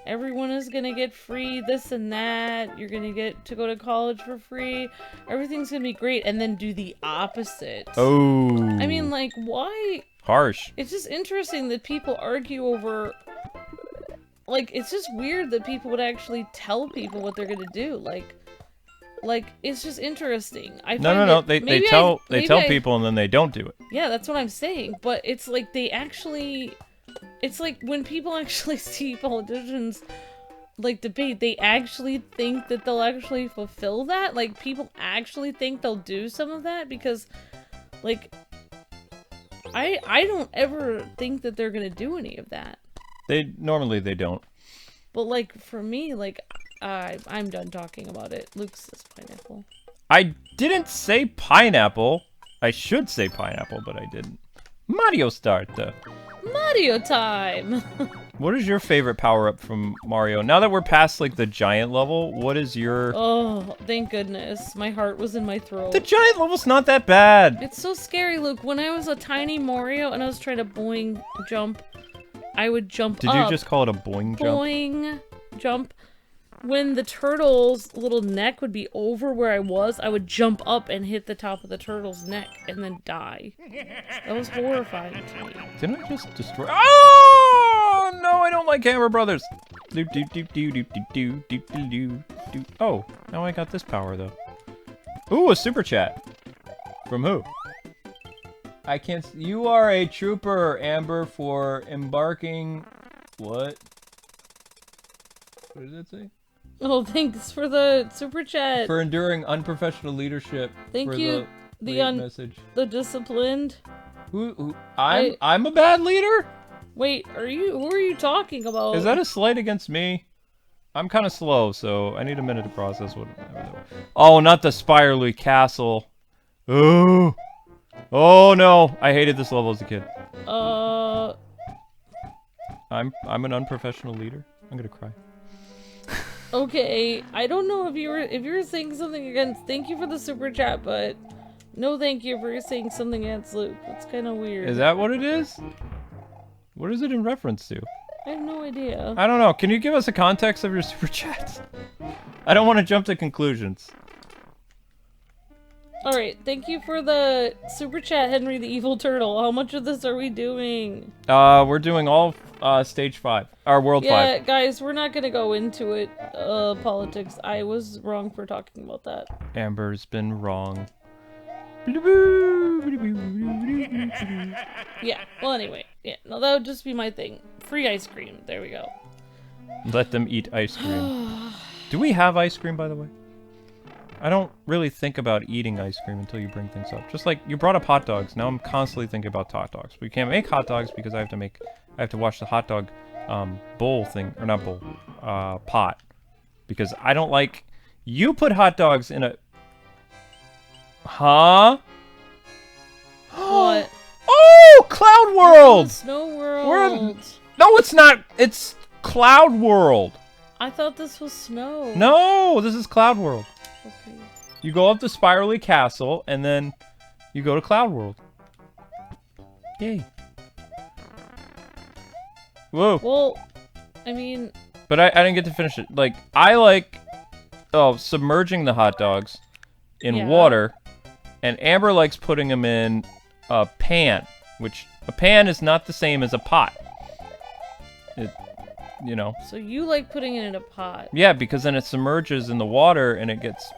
everyone is gonna get free this and that. You're gonna get to go to college for free. Everything's gonna be great. And then do the opposite. Oh. I mean, like, why? Harsh. It's just interesting that people argue over... Like, it's just weird that people would actually tell people what they're gonna do. Like, it's just interesting. I No, find no, no. it- They maybe tell maybe people and then they don't do it. Yeah, that's what I'm saying. But it's like they actually... It's like when people actually see politicians, like, debate, they actually think that they'll actually fulfill that? Like, people actually think they'll do some of that? Because, like, I don't ever think that they're gonna do any of that. Normally they don't. But, like, for me, like, I'm done talking about it. Luke says pineapple. I didn't say pineapple. I should say pineapple, but I didn't. Mario Start. Mario time! What is your favorite power-up from Mario? Now that we're past, like, the giant level, what is your... Oh, thank goodness. My heart was in my throat. The giant level's not that bad. It's so scary, Luke. When I was a tiny Mario and I was trying to boing jump I would jump Did up. you just call it a boing jump? Boing, jump. When the turtle's little neck would be over where I was, I would jump up and hit the top of the turtle's neck and then die. That was horrifying to me. Didn't I just destroy? Oh no! I don't like Hammer Brothers. Oh, now I got this power though. Ooh, a super chat. From who? I can't. You are a trooper, Amber, for embarking. What? What does that say? Oh, thanks for the super chat. For enduring unprofessional leadership. Thank for you. The message. The disciplined. I'm a bad leader? Wait, who are you talking about? Is that a slight against me? I'm kind of slow, so I need a minute to process what. Oh, not the spirally castle. Ooh. Oh no! I hated this level as a kid. I'm an unprofessional leader. I'm gonna cry. Okay, I don't know if you were saying something against. Thank you for the super chat, but no, thank you for saying something against Luke. That's kind of weird. Is that what it is? What is it in reference to? I have no idea. I don't know. Can you give us a context of your super chats? I don't want to jump to conclusions. Alright, thank you for the super chat, Henry the Evil Turtle. How much of this are we doing? We're doing all stage 5. Or world 5. Yeah, guys, we're not gonna go into it, politics. I was wrong for talking about that. Amber's been wrong. Yeah, well anyway. Yeah, no, that would just be my thing. Free ice cream. There we go. Let them eat ice cream. Do we have ice cream, by the way? I don't really think about eating ice cream until you bring things up. Just like you brought up hot dogs. Now I'm constantly thinking about hot dogs. We can't make hot dogs because I have to watch the hot dog bowl thing, or not bowl, pot. Because I don't like, you put hot dogs in a, huh? What? Oh, Cloud World! Snow World. No, it's not. It's Cloud World. I thought this was snow. No, this is Cloud World. Okay. You go up to Spirally Castle, and then you go to Cloud World. Yay. Whoa. Well, I mean... But I didn't get to finish it. Like, I like submerging the hot dogs in water, and Amber likes putting them in a pan, which a pan is not the same as a pot. You know. So you like putting it in a pot. Yeah, because then it submerges in the water and it gets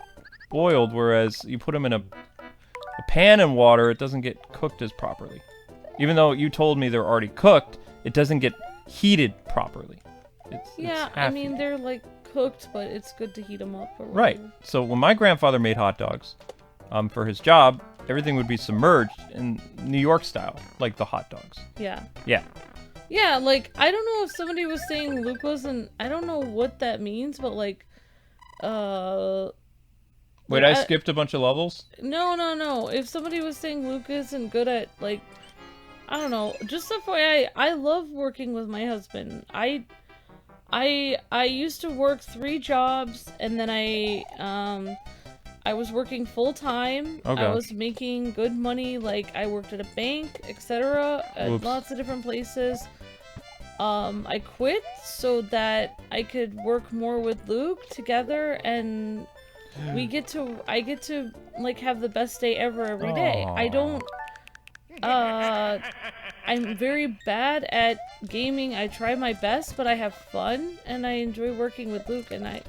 boiled, whereas you put them in a pan in water, it doesn't get cooked as properly. Even though you told me they're already cooked, it doesn't get heated properly. Yeah, I mean, they're like cooked, but it's good to heat them up. Or right. So when my grandfather made hot dogs for his job, everything would be submerged in New York style, like the hot dogs. Yeah. Yeah. Yeah, like, I don't know if somebody was saying Luke wasn't... I don't know what that means, but, like, Wait, I skipped a bunch of levels? No. If somebody was saying Luke isn't good at, like... I don't know. Just FYI, I love working with my husband. I used to work 3 jobs, and then I was working full-time. Okay. I was making good money, like, I worked at a bank, etc. At lots of different places. I quit so that I could work more with Luke together, and I get to like have the best day ever every day. I'm very bad at gaming. I try my best, but I have fun, and I enjoy working with Luke, and I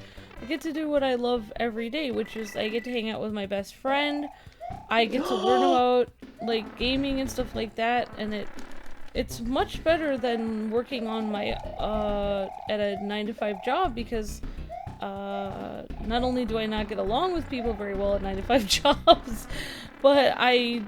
get to do what I love every day, which is I get to hang out with my best friend. I get to learn about like gaming and stuff like that, and it's much better than working on my at a 9-to-5 job, because not only do I not get along with people very well at 9-to-5 jobs, but I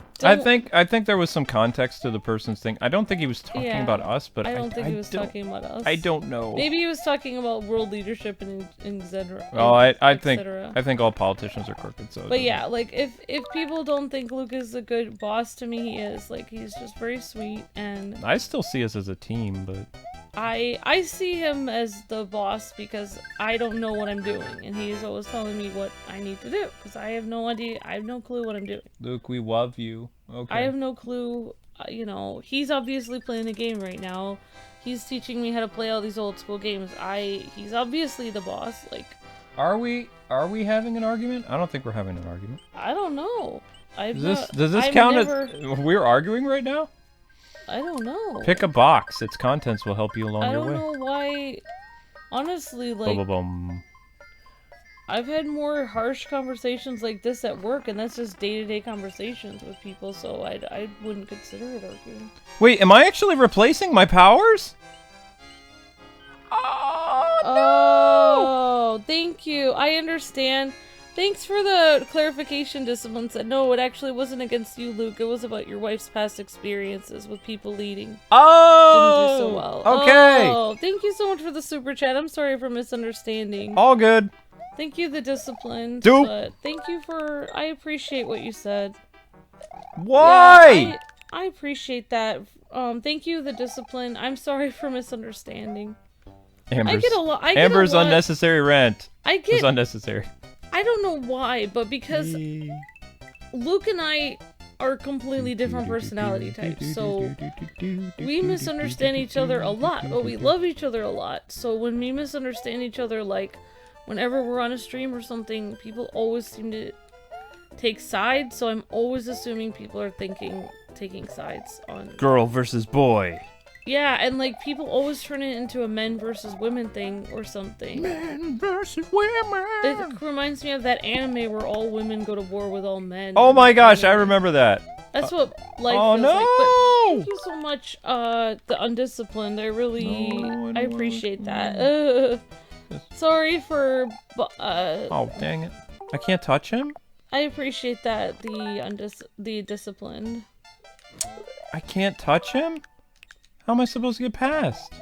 think there was some context to the person's thing. I don't think he was talking about us, but I don't think he was talking about us. I don't know. Maybe he was talking about world leadership and etc. Oh, I think all politicians are crooked. So. But yeah, like if people don't think Luke is a good boss, to me he is. Like, he's just very sweet, and I still see us as a team, but I see him as the boss because I don't know what I'm doing, and he's always telling me what I need to do, because I have no idea. I have no clue what I'm doing. Luke, we love you. Okay. I have no clue. You know, he's obviously playing a game right now, he's teaching me how to play all these old school games. He's obviously the boss. Like, Are we having an argument? I don't think we're having an argument. I don't know. Does this count as we're arguing right now? I don't know. Pick a box. Its contents will help you along I your way. don't know why. Honestly, like, Ba-ba-bum. I've had more harsh conversations like this at work, and that's just day-to-day conversations with people, so I wouldn't consider it arguing. Wait, am I actually replacing my powers? Oh, no! Oh, thank you. I understand. Thanks for the clarification, Discipline said. No, it actually wasn't against you, Luke. It was about your wife's past experiences with people leading. Oh! Didn't do so well. Okay. Oh, thank you so much for the super chat. I'm sorry for misunderstanding. All good. Thank you, the Discipline. Dope. But thank you for... I appreciate what you said. Why? Yeah, I appreciate that. Thank you, the Discipline. I'm sorry for misunderstanding. Amber's, I get Amber's a lot. unnecessary rant was It's unnecessary. I don't know why, but because Luke and I are completely different personality types, so we misunderstand each other a lot, but we love each other a lot. So when we misunderstand each other, like whenever we're on a stream or something, people always seem to take sides, so I'm always assuming people are taking sides on Girl versus boy. Yeah, and like people always turn it into a men versus women thing or something. Men versus women. It reminds me of that anime where all women go to war with all men. Oh my gosh, I remember that. That's what life Oh feels no! like. But thank you so much, the Undisciplined. I really, No, I appreciate that. Sorry for, Oh dang it! I can't touch him. I appreciate that the Disciplined. I can't touch him. How am I supposed to get past?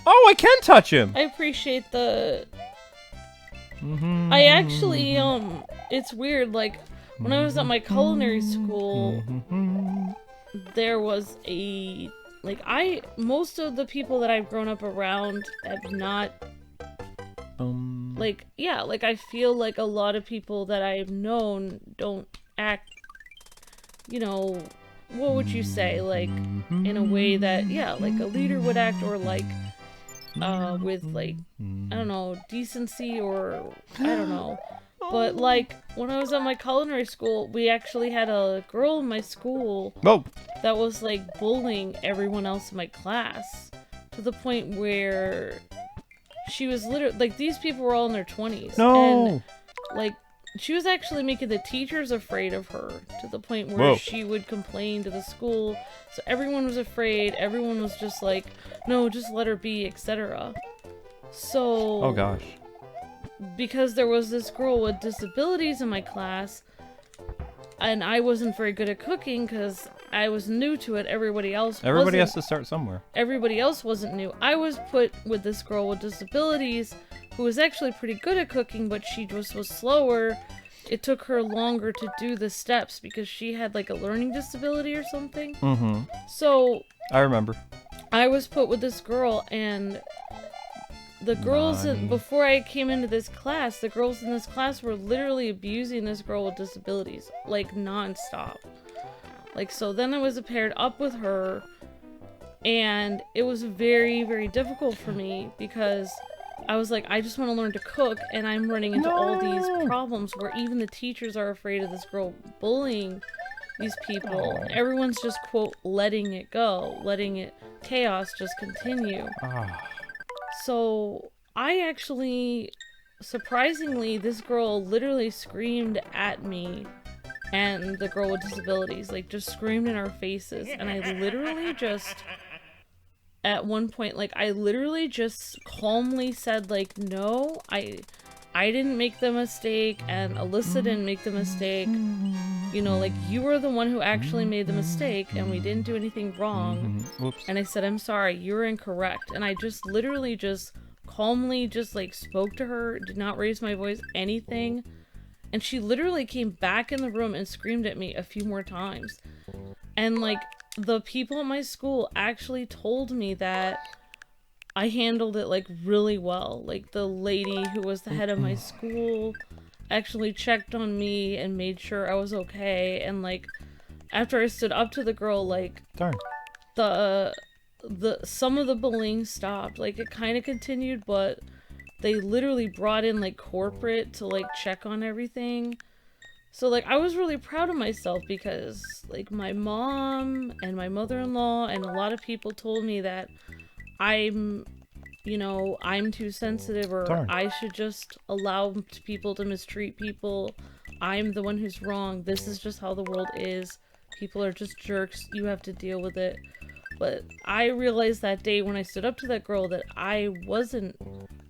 Oh, I can touch him. I appreciate the. I actually it's weird. Like when I was at my culinary school, there was a most of the people that I've grown up around have not. I feel like a lot of people that I've known don't act, what would you say, like, in a way that, like a leader would act, or like, with like, I don't know, decency, or, I don't know. But like, when I was at my culinary school, we actually had a girl in my school that was like bullying everyone else in my class, to the point where she was literally, like, these people were all in their 20s. No! And, like, she was actually making the teachers afraid of her, to the point where she would complain to the school. So everyone was afraid. Everyone was just like, no, just let her be, etc. So... Oh gosh. Because there was this girl with disabilities in my class, and I wasn't very good at cooking because I was new to it. Everybody else has to start somewhere. Everybody else wasn't new. I was put with this girl with disabilities who was actually pretty good at cooking, but she just was slower. It took her longer to do the steps because she had like a learning disability or something. Mm-hmm. So I remember. I was put with this girl, and the girls before I came into this class, the girls in this class were literally abusing this girl with disabilities, like non-stop. Like, so then I was paired up with her, and it was very, very difficult for me because I was like, I just want to learn to cook, and I'm running into all these problems where even the teachers are afraid of this girl bullying these people. Everyone's just, quote, letting it go, letting chaos just continue. So I actually, surprisingly, this girl literally screamed at me and the girl with disabilities, like, just screamed in our faces, and I literally just, at one point, like, I literally just calmly said, like, no, I didn't make the mistake, and Alyssa didn't make the mistake, like, you were the one who actually made the mistake, and we didn't do anything wrong, and I said, I'm sorry, you're incorrect, and I just literally just calmly just, like, spoke to her, did not raise my voice, anything. And she literally came back in the room and screamed at me a few more times. And, like, the people at my school actually told me that I handled it, like, really well. Like, the lady who was the head of my school actually checked on me and made sure I was okay. And, like, after I stood up to the girl, like, Darn. some of the bullying stopped. Like, it kind of continued, but they literally brought in, like, corporate to, like, check on everything. So, like, I was really proud of myself because, like, my mom and my mother-in-law and a lot of people told me that I'm too sensitive, or Darn. I should just allow people to mistreat people. I'm the one who's wrong. This is just how the world is. People are just jerks. You have to deal with it. But I realized that day when I stood up to that girl that I wasn't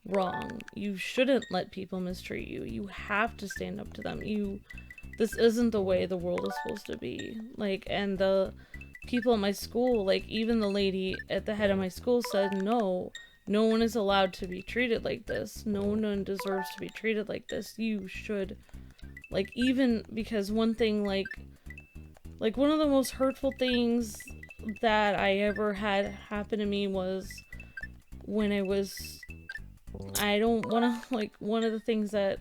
wrong. You shouldn't let people mistreat you. You have to stand up to them. This isn't the way the world is supposed to be. Like, and the people at my school, like, even the lady at the head of my school said, no one is allowed to be treated like this. No one deserves to be treated like this. You should, like, even, because one thing, like, one of the most hurtful things that I ever had happen to me was when I don't want to, like, one of the things that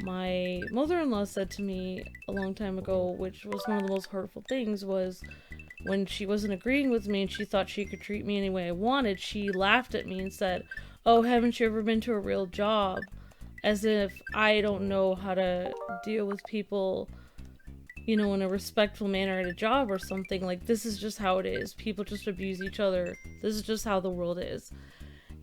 my mother-in-law said to me a long time ago, which was one of the most hurtful things, was when she wasn't agreeing with me and she thought she could treat me any way I wanted, she laughed at me and said, "Oh, haven't you ever been to a real job?" As if I don't know how to deal with people, in a respectful manner at a job or something. Like, this is just how it is. People just abuse each other. This is just how the world is.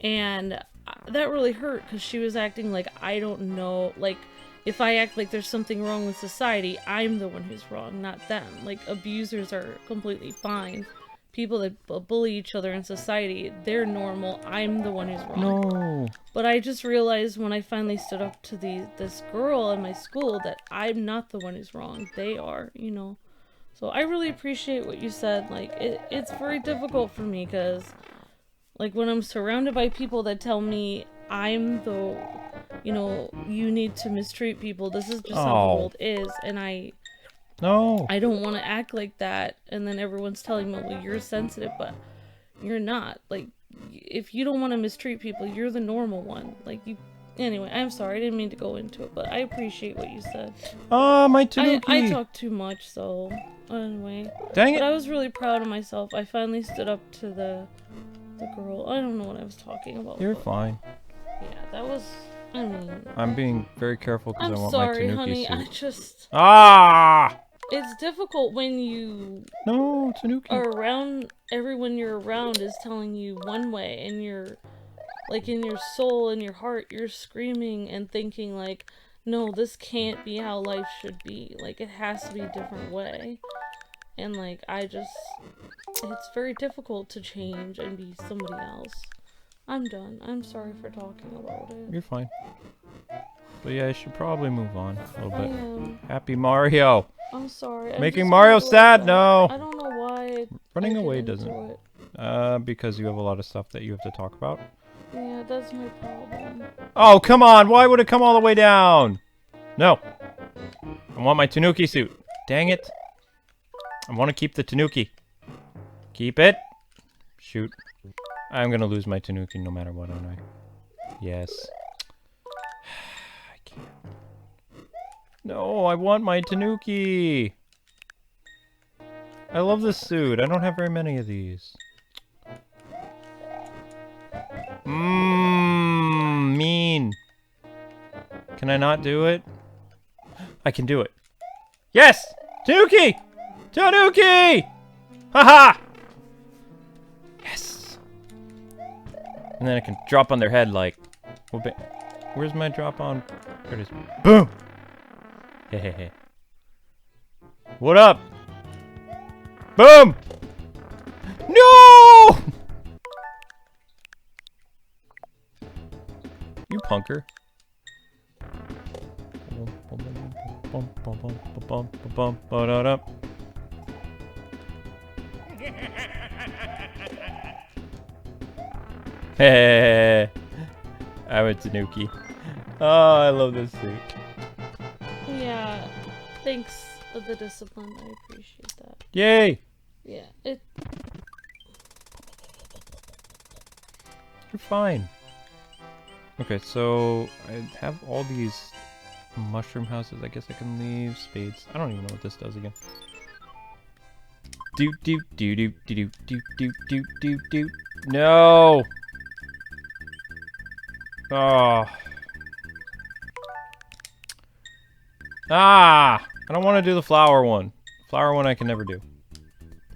And that really hurt, because she was acting like I don't know, like, if I act like there's something wrong with society, I'm the one who's wrong, not them. Like, abusers are completely fine. People that bully each other in society, they're normal. I'm the one who's wrong. No. But I just realized when I finally stood up to this girl in my school that I'm not the one who's wrong. They are, So I really appreciate what you said. Like, it's very difficult for me because, like, when I'm surrounded by people that tell me I'm the, you need to mistreat people. This is just how the world is. And I don't want to act like that. And then everyone's telling me, well, you're sensitive, but you're not. Like, if you don't want to mistreat people, you're the normal one. Like, anyway, I'm sorry. I didn't mean to go into it, but I appreciate what you said. My Tanuki. I talk too much, so anyway. Dang it. But I was really proud of myself. I finally stood up to the girl. I don't know what I was talking about. You're fine. Yeah, that was, I'm being very careful because I want sorry, my Tanuki honey. suit. It's difficult when you No, Tanuki. are around, everyone you're around is telling you one way, and you're, like, in your soul, in your heart, you're screaming and thinking, like, no, this can't be how life should be. Like, it has to be a different way. And, like, it's very difficult to change and be somebody else. I'm done. I'm sorry for talking about it. You're fine. But yeah, I should probably move on a little I bit. am. Happy Mario. I'm sorry. Making Mario sad? No. I don't know why. Running I away get into doesn't. it. Because you have a lot of stuff that you have to talk about. Yeah, that's my problem. Oh, come on. Why would it come all the way down? No. I want my Tanuki suit. Dang it. I want to keep the Tanuki. Keep it. Shoot. I'm going to lose my Tanuki no matter what, aren't I? Yes. I can't. No, I want my Tanuki. I love this suit. I don't have very many of these. Mean. Can I not do it? I can do it. Yes! Tanuki! Tanuki! Haha! Yes! And then I can drop on their head like... Where's my drop on? There it is. Boom! Hehehe. What up? Boom! No! You punker. Hey, I'm a Tanuki. Oh, I love this suit. Yeah, thanks for the discipline. I appreciate that. Yay! Yeah, You're fine. Okay, so I have all these mushroom houses. I guess I can leave spades. I don't even know what this does again. Do do do do do do do do do do. No. Oh. Ah! I don't want to do the flower one. Flower one I can never do.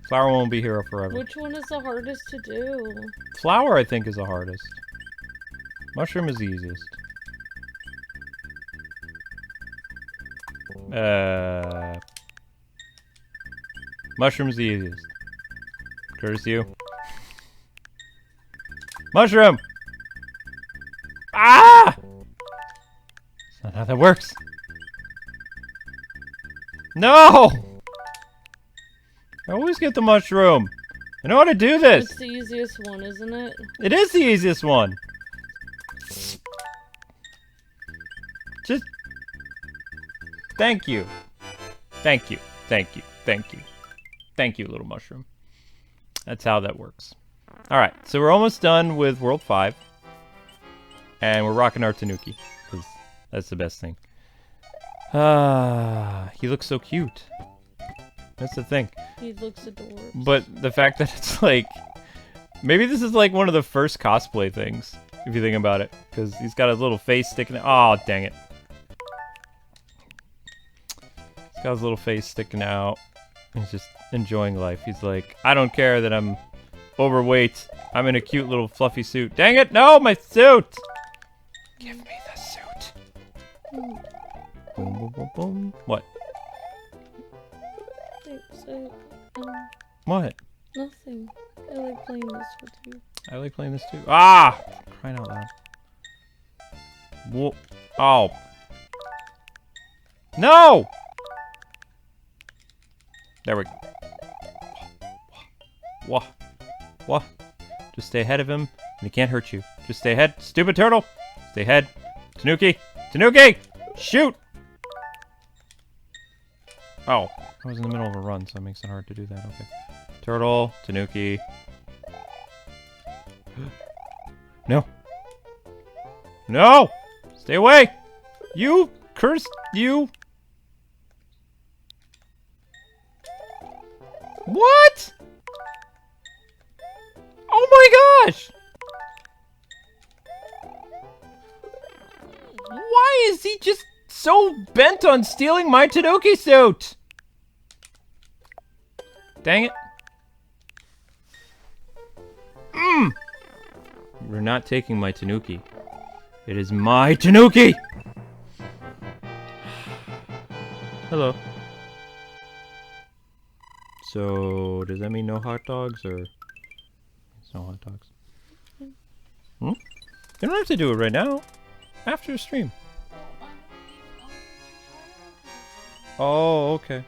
Flower one will be hero forever. Which one is the hardest to do? Flower I think is the hardest. Mushroom is the easiest. Mushroom's the easiest. Curse you. Mushroom! Ah! That's not how that works. No! I always get the mushroom. I know how to do this. It's the easiest one, isn't it? It is the easiest one. Just... Thank you. Thank you. Thank you. Thank you. Thank you, little mushroom. That's how that works. Alright, so we're almost done with World 5. And we're rocking our Tanuki. Because that's the best thing. He looks so cute. That's the thing. He looks adorable. But the fact that it's like... Maybe this is like one of the first cosplay things. If you think about it. Because he's got his little face sticking out. Oh, dang it. He's got his little face sticking out. He's just enjoying life. He's like, I don't care that I'm overweight. I'm in a cute little fluffy suit. Dang it! No, my suit! Give me the suit. Boom, boom, boom, boom. What? So, What? nothing. I like playing this with you. I like playing this too. Ah! Crying out loud. Whoa. Oh. No! There we go. Wah. Wah. Just stay ahead of him, and he can't hurt you. Just stay ahead. Stupid turtle! Stay ahead. Tanuki! Tanuki! Shoot! Oh. I was in the middle of a run, so it makes it hard to do that. Okay. Turtle. Tanuki. No. No! Stay away! You! Curse you! What? Oh my gosh! Why is he just so bent on stealing my Tanuki suit? Dang it. You're not taking my Tanuki. It is my Tanuki! Hello. So, does that mean no hot dogs, or... It's no hot dogs. Hmm? You don't have to do it right now. After the stream. Oh, okay.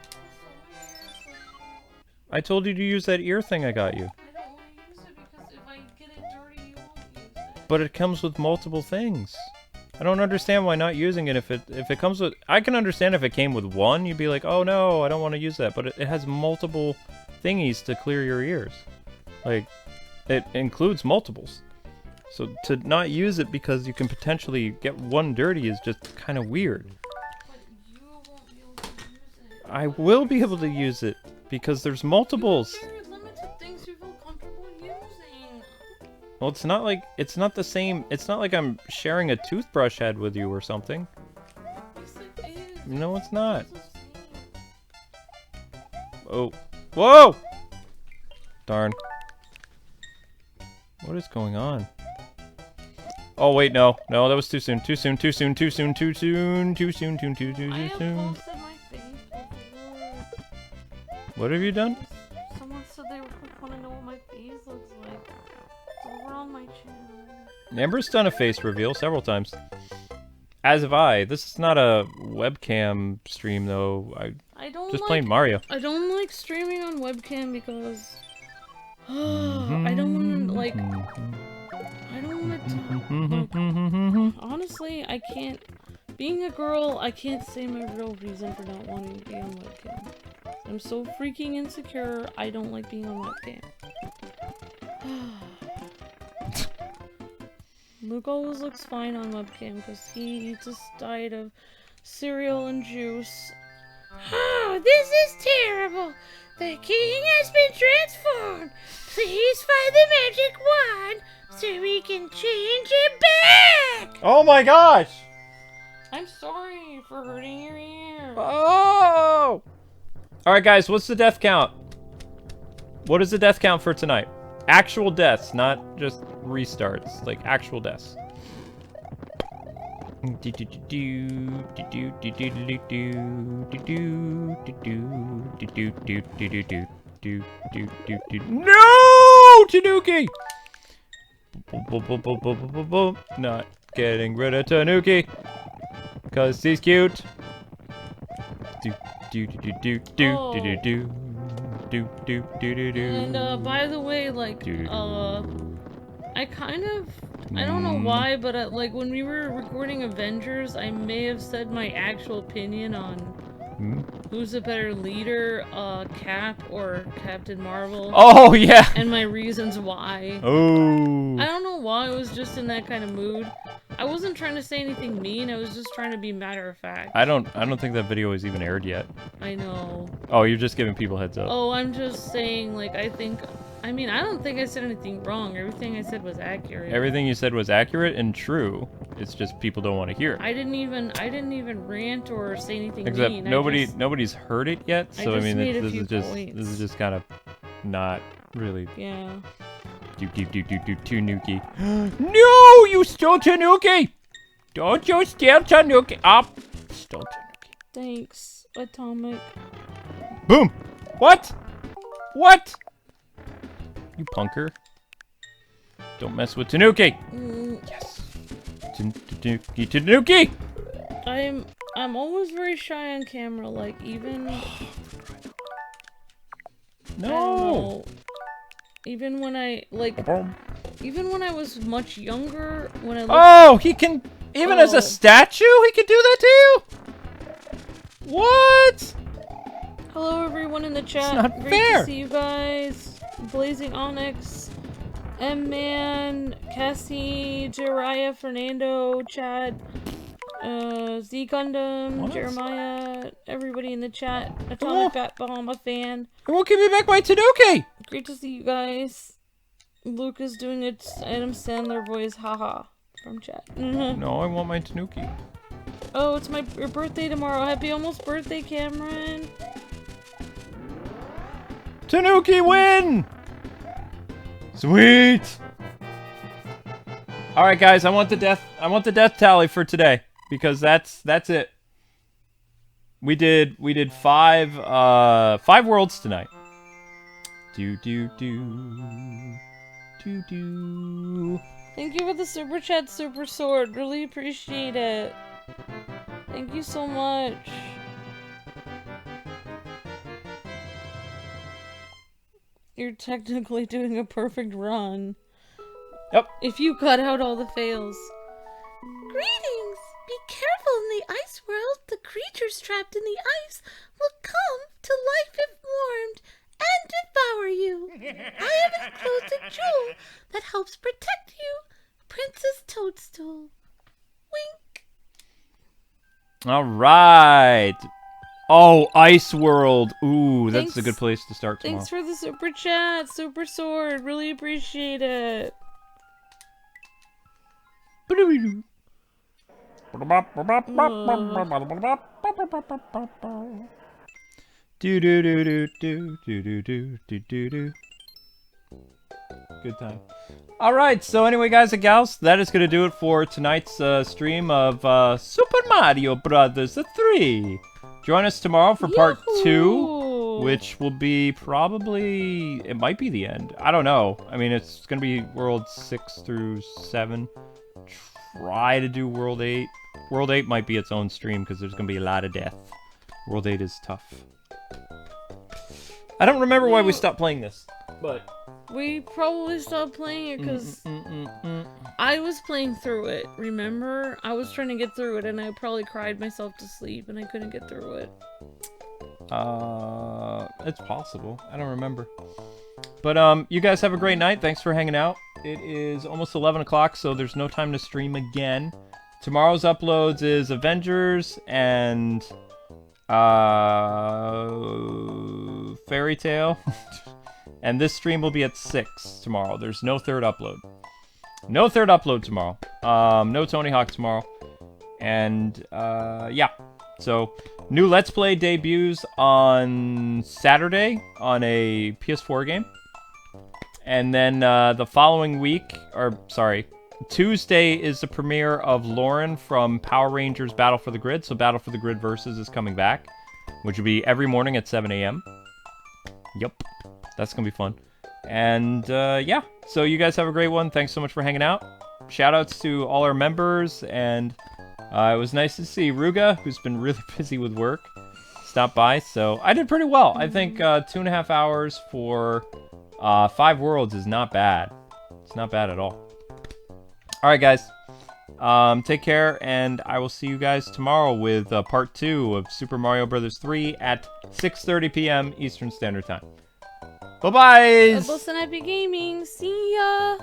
I told you to use that ear thing I got you. I don't want to use it because if I get it dirty, you won't use it. But it comes with multiple things. I don't understand why not using it if it comes with... I can understand if it came with one, you'd be like, oh no, I don't want to use that. But it has multiple thingies to clear your ears. Like, it includes multiples. So to not use it because you can potentially get one dirty is just kind of weird. But you won't be able to use it. I will be able to use it because there's multiples. You have very limited things you feel comfortable using. Well, it's not like, it's not the same, it's not like I'm sharing a toothbrush head with you or something. Yes, it is. No, it's not. It's the same. Oh. Whoa! Darn. What is going on? Oh, wait, no. No, that was too soon. Too soon, too soon, too soon, too soon, too soon, too soon, I too have soon. posted my face before. What have you done? Someone said they would want to know what my face looks like. It's over on my channel. Amber's done a face reveal several times. As have I. This is not a webcam stream, though. I don't Just like, playing Mario. I don't like streaming on webcam because I don't want to like. I don't want to. Honestly, I can't. Being a girl, I can't say my real reason for not wanting to be on webcam. I'm so freaking insecure. I don't like being on webcam. Luke always looks fine on webcam because he eats his diet of cereal and juice. Oh, this is terrible. The king has been transformed. Please find the magic wand so we can change it back. Oh my gosh! I'm sorry for hurting your ear. Oh! Alright, guys, what's the death count? What is the death count for tonight? Actual deaths, not just restarts. Like, actual deaths. No! Tanuki! Not getting rid of Tanuki. Because he's cute. And by the way, like, I kind of, I don't know why, but like when we were recording Avengers, I may have said my actual opinion on who's a better leader, Cap or Captain Marvel. Oh, yeah! And my reasons why. Oh. I don't know why, I was just in that kind of mood. I wasn't trying to say anything mean, I was just trying to be matter of fact. I don't think that video is even aired yet. I know. Oh, you're just giving people heads up. Oh, I'm just saying, like, I don't think I said anything wrong. Everything I said was accurate. Everything you said was accurate and true. It's just people don't want to hear it. I didn't even rant or say anything Except mean. nobody's heard it yet, so I just mean made a this few is just points. this is just kind of not really Yeah. Tanuki. No, you stole Tanuki! Don't you steal Tanuki! Up, stole Tanuki. Thanks, Atomic. Boom! What? What? You punker! Don't mess with Tanuki. Yes. Tanuki! I'm always very shy on camera, like even I don't No. know, even when I was much younger, when I looked, Oh, he can even as Oh. a statue. He can do that to you. What? hello everyone in the chat. not Great fair. to see you guys. Blazing Onyx, M-Man, Cassie, Jiraiya, Fernando, Chad, Z Gundam, What? Jeremiah, everybody in the chat. Atomic Bat Bomb, a fan. It won't give me back my Tanuki. Great to see you guys. Luke is doing its Adam Sandler voice, haha, from chat. No, I want my Tanuki. Oh, it's your birthday tomorrow. Happy almost birthday, Cameron. Tanuki win! Sweet. All right, guys. I want the death tally for today because that's it. We did 5 worlds tonight. Do. Thank you for the super chat, super sword. Really appreciate it. Thank you so much. You're technically doing a perfect run. Yep. If you cut out all the fails. Greetings! Be careful in the ice world. The creatures trapped in the ice will come to life if warmed and devour you. I have enclosed a jewel that helps protect you, Princess Toadstool. Wink. All right. Oh, Ice World. Ooh, that's a Thanks. good place to start tomorrow. Thanks for the super chat, super sword. Really appreciate it. Good time. All right, so anyway, guys and gals, that is going to do it for tonight's stream of Super Mario Brothers 3. Join us tomorrow for part 2, Yahoo! which will be probably, it might be the end. I don't know. I mean, it's going to be World 6 through 7. Try to do World 8. World 8 might be its own stream because there's going to be a lot of death. World 8 is tough. I don't remember why we stopped playing this, but... We probably stopped playing it because I was playing through it, remember? I was trying to get through it and I probably cried myself to sleep and I couldn't get through it. It's possible. I don't remember. But, you guys have a great night. Thanks for hanging out. It is almost 11 o'clock, so there's no time to stream again. Tomorrow's uploads is Avengers and Fairy Tale. And this stream will be at 6 tomorrow. There's no third upload. No third upload tomorrow. No Tony Hawk tomorrow. And, yeah. So, new Let's Play debuts on Saturday on a PS4 game. And then, the following week, or, sorry, Tuesday is the premiere of Lauren from Power Rangers Battle for the Grid. So, Battle for the Grid Versus is coming back, which will be every morning at 7 a.m. Yep. That's going to be fun. And, yeah. So, you guys have a great one. Thanks so much for hanging out. Shoutouts to all our members, and it was nice to see Ruga, who's been really busy with work, stop by. So, I did pretty well. I think 2.5 hours for 5 worlds is not bad. It's not bad at all. Alright, guys. Take care, and I will see you guys tomorrow with part 2 of Super Mario Bros. 3 at 6:30 p.m. Eastern Standard Time. Bye-bye! Bubbles and Epic Gaming. See ya!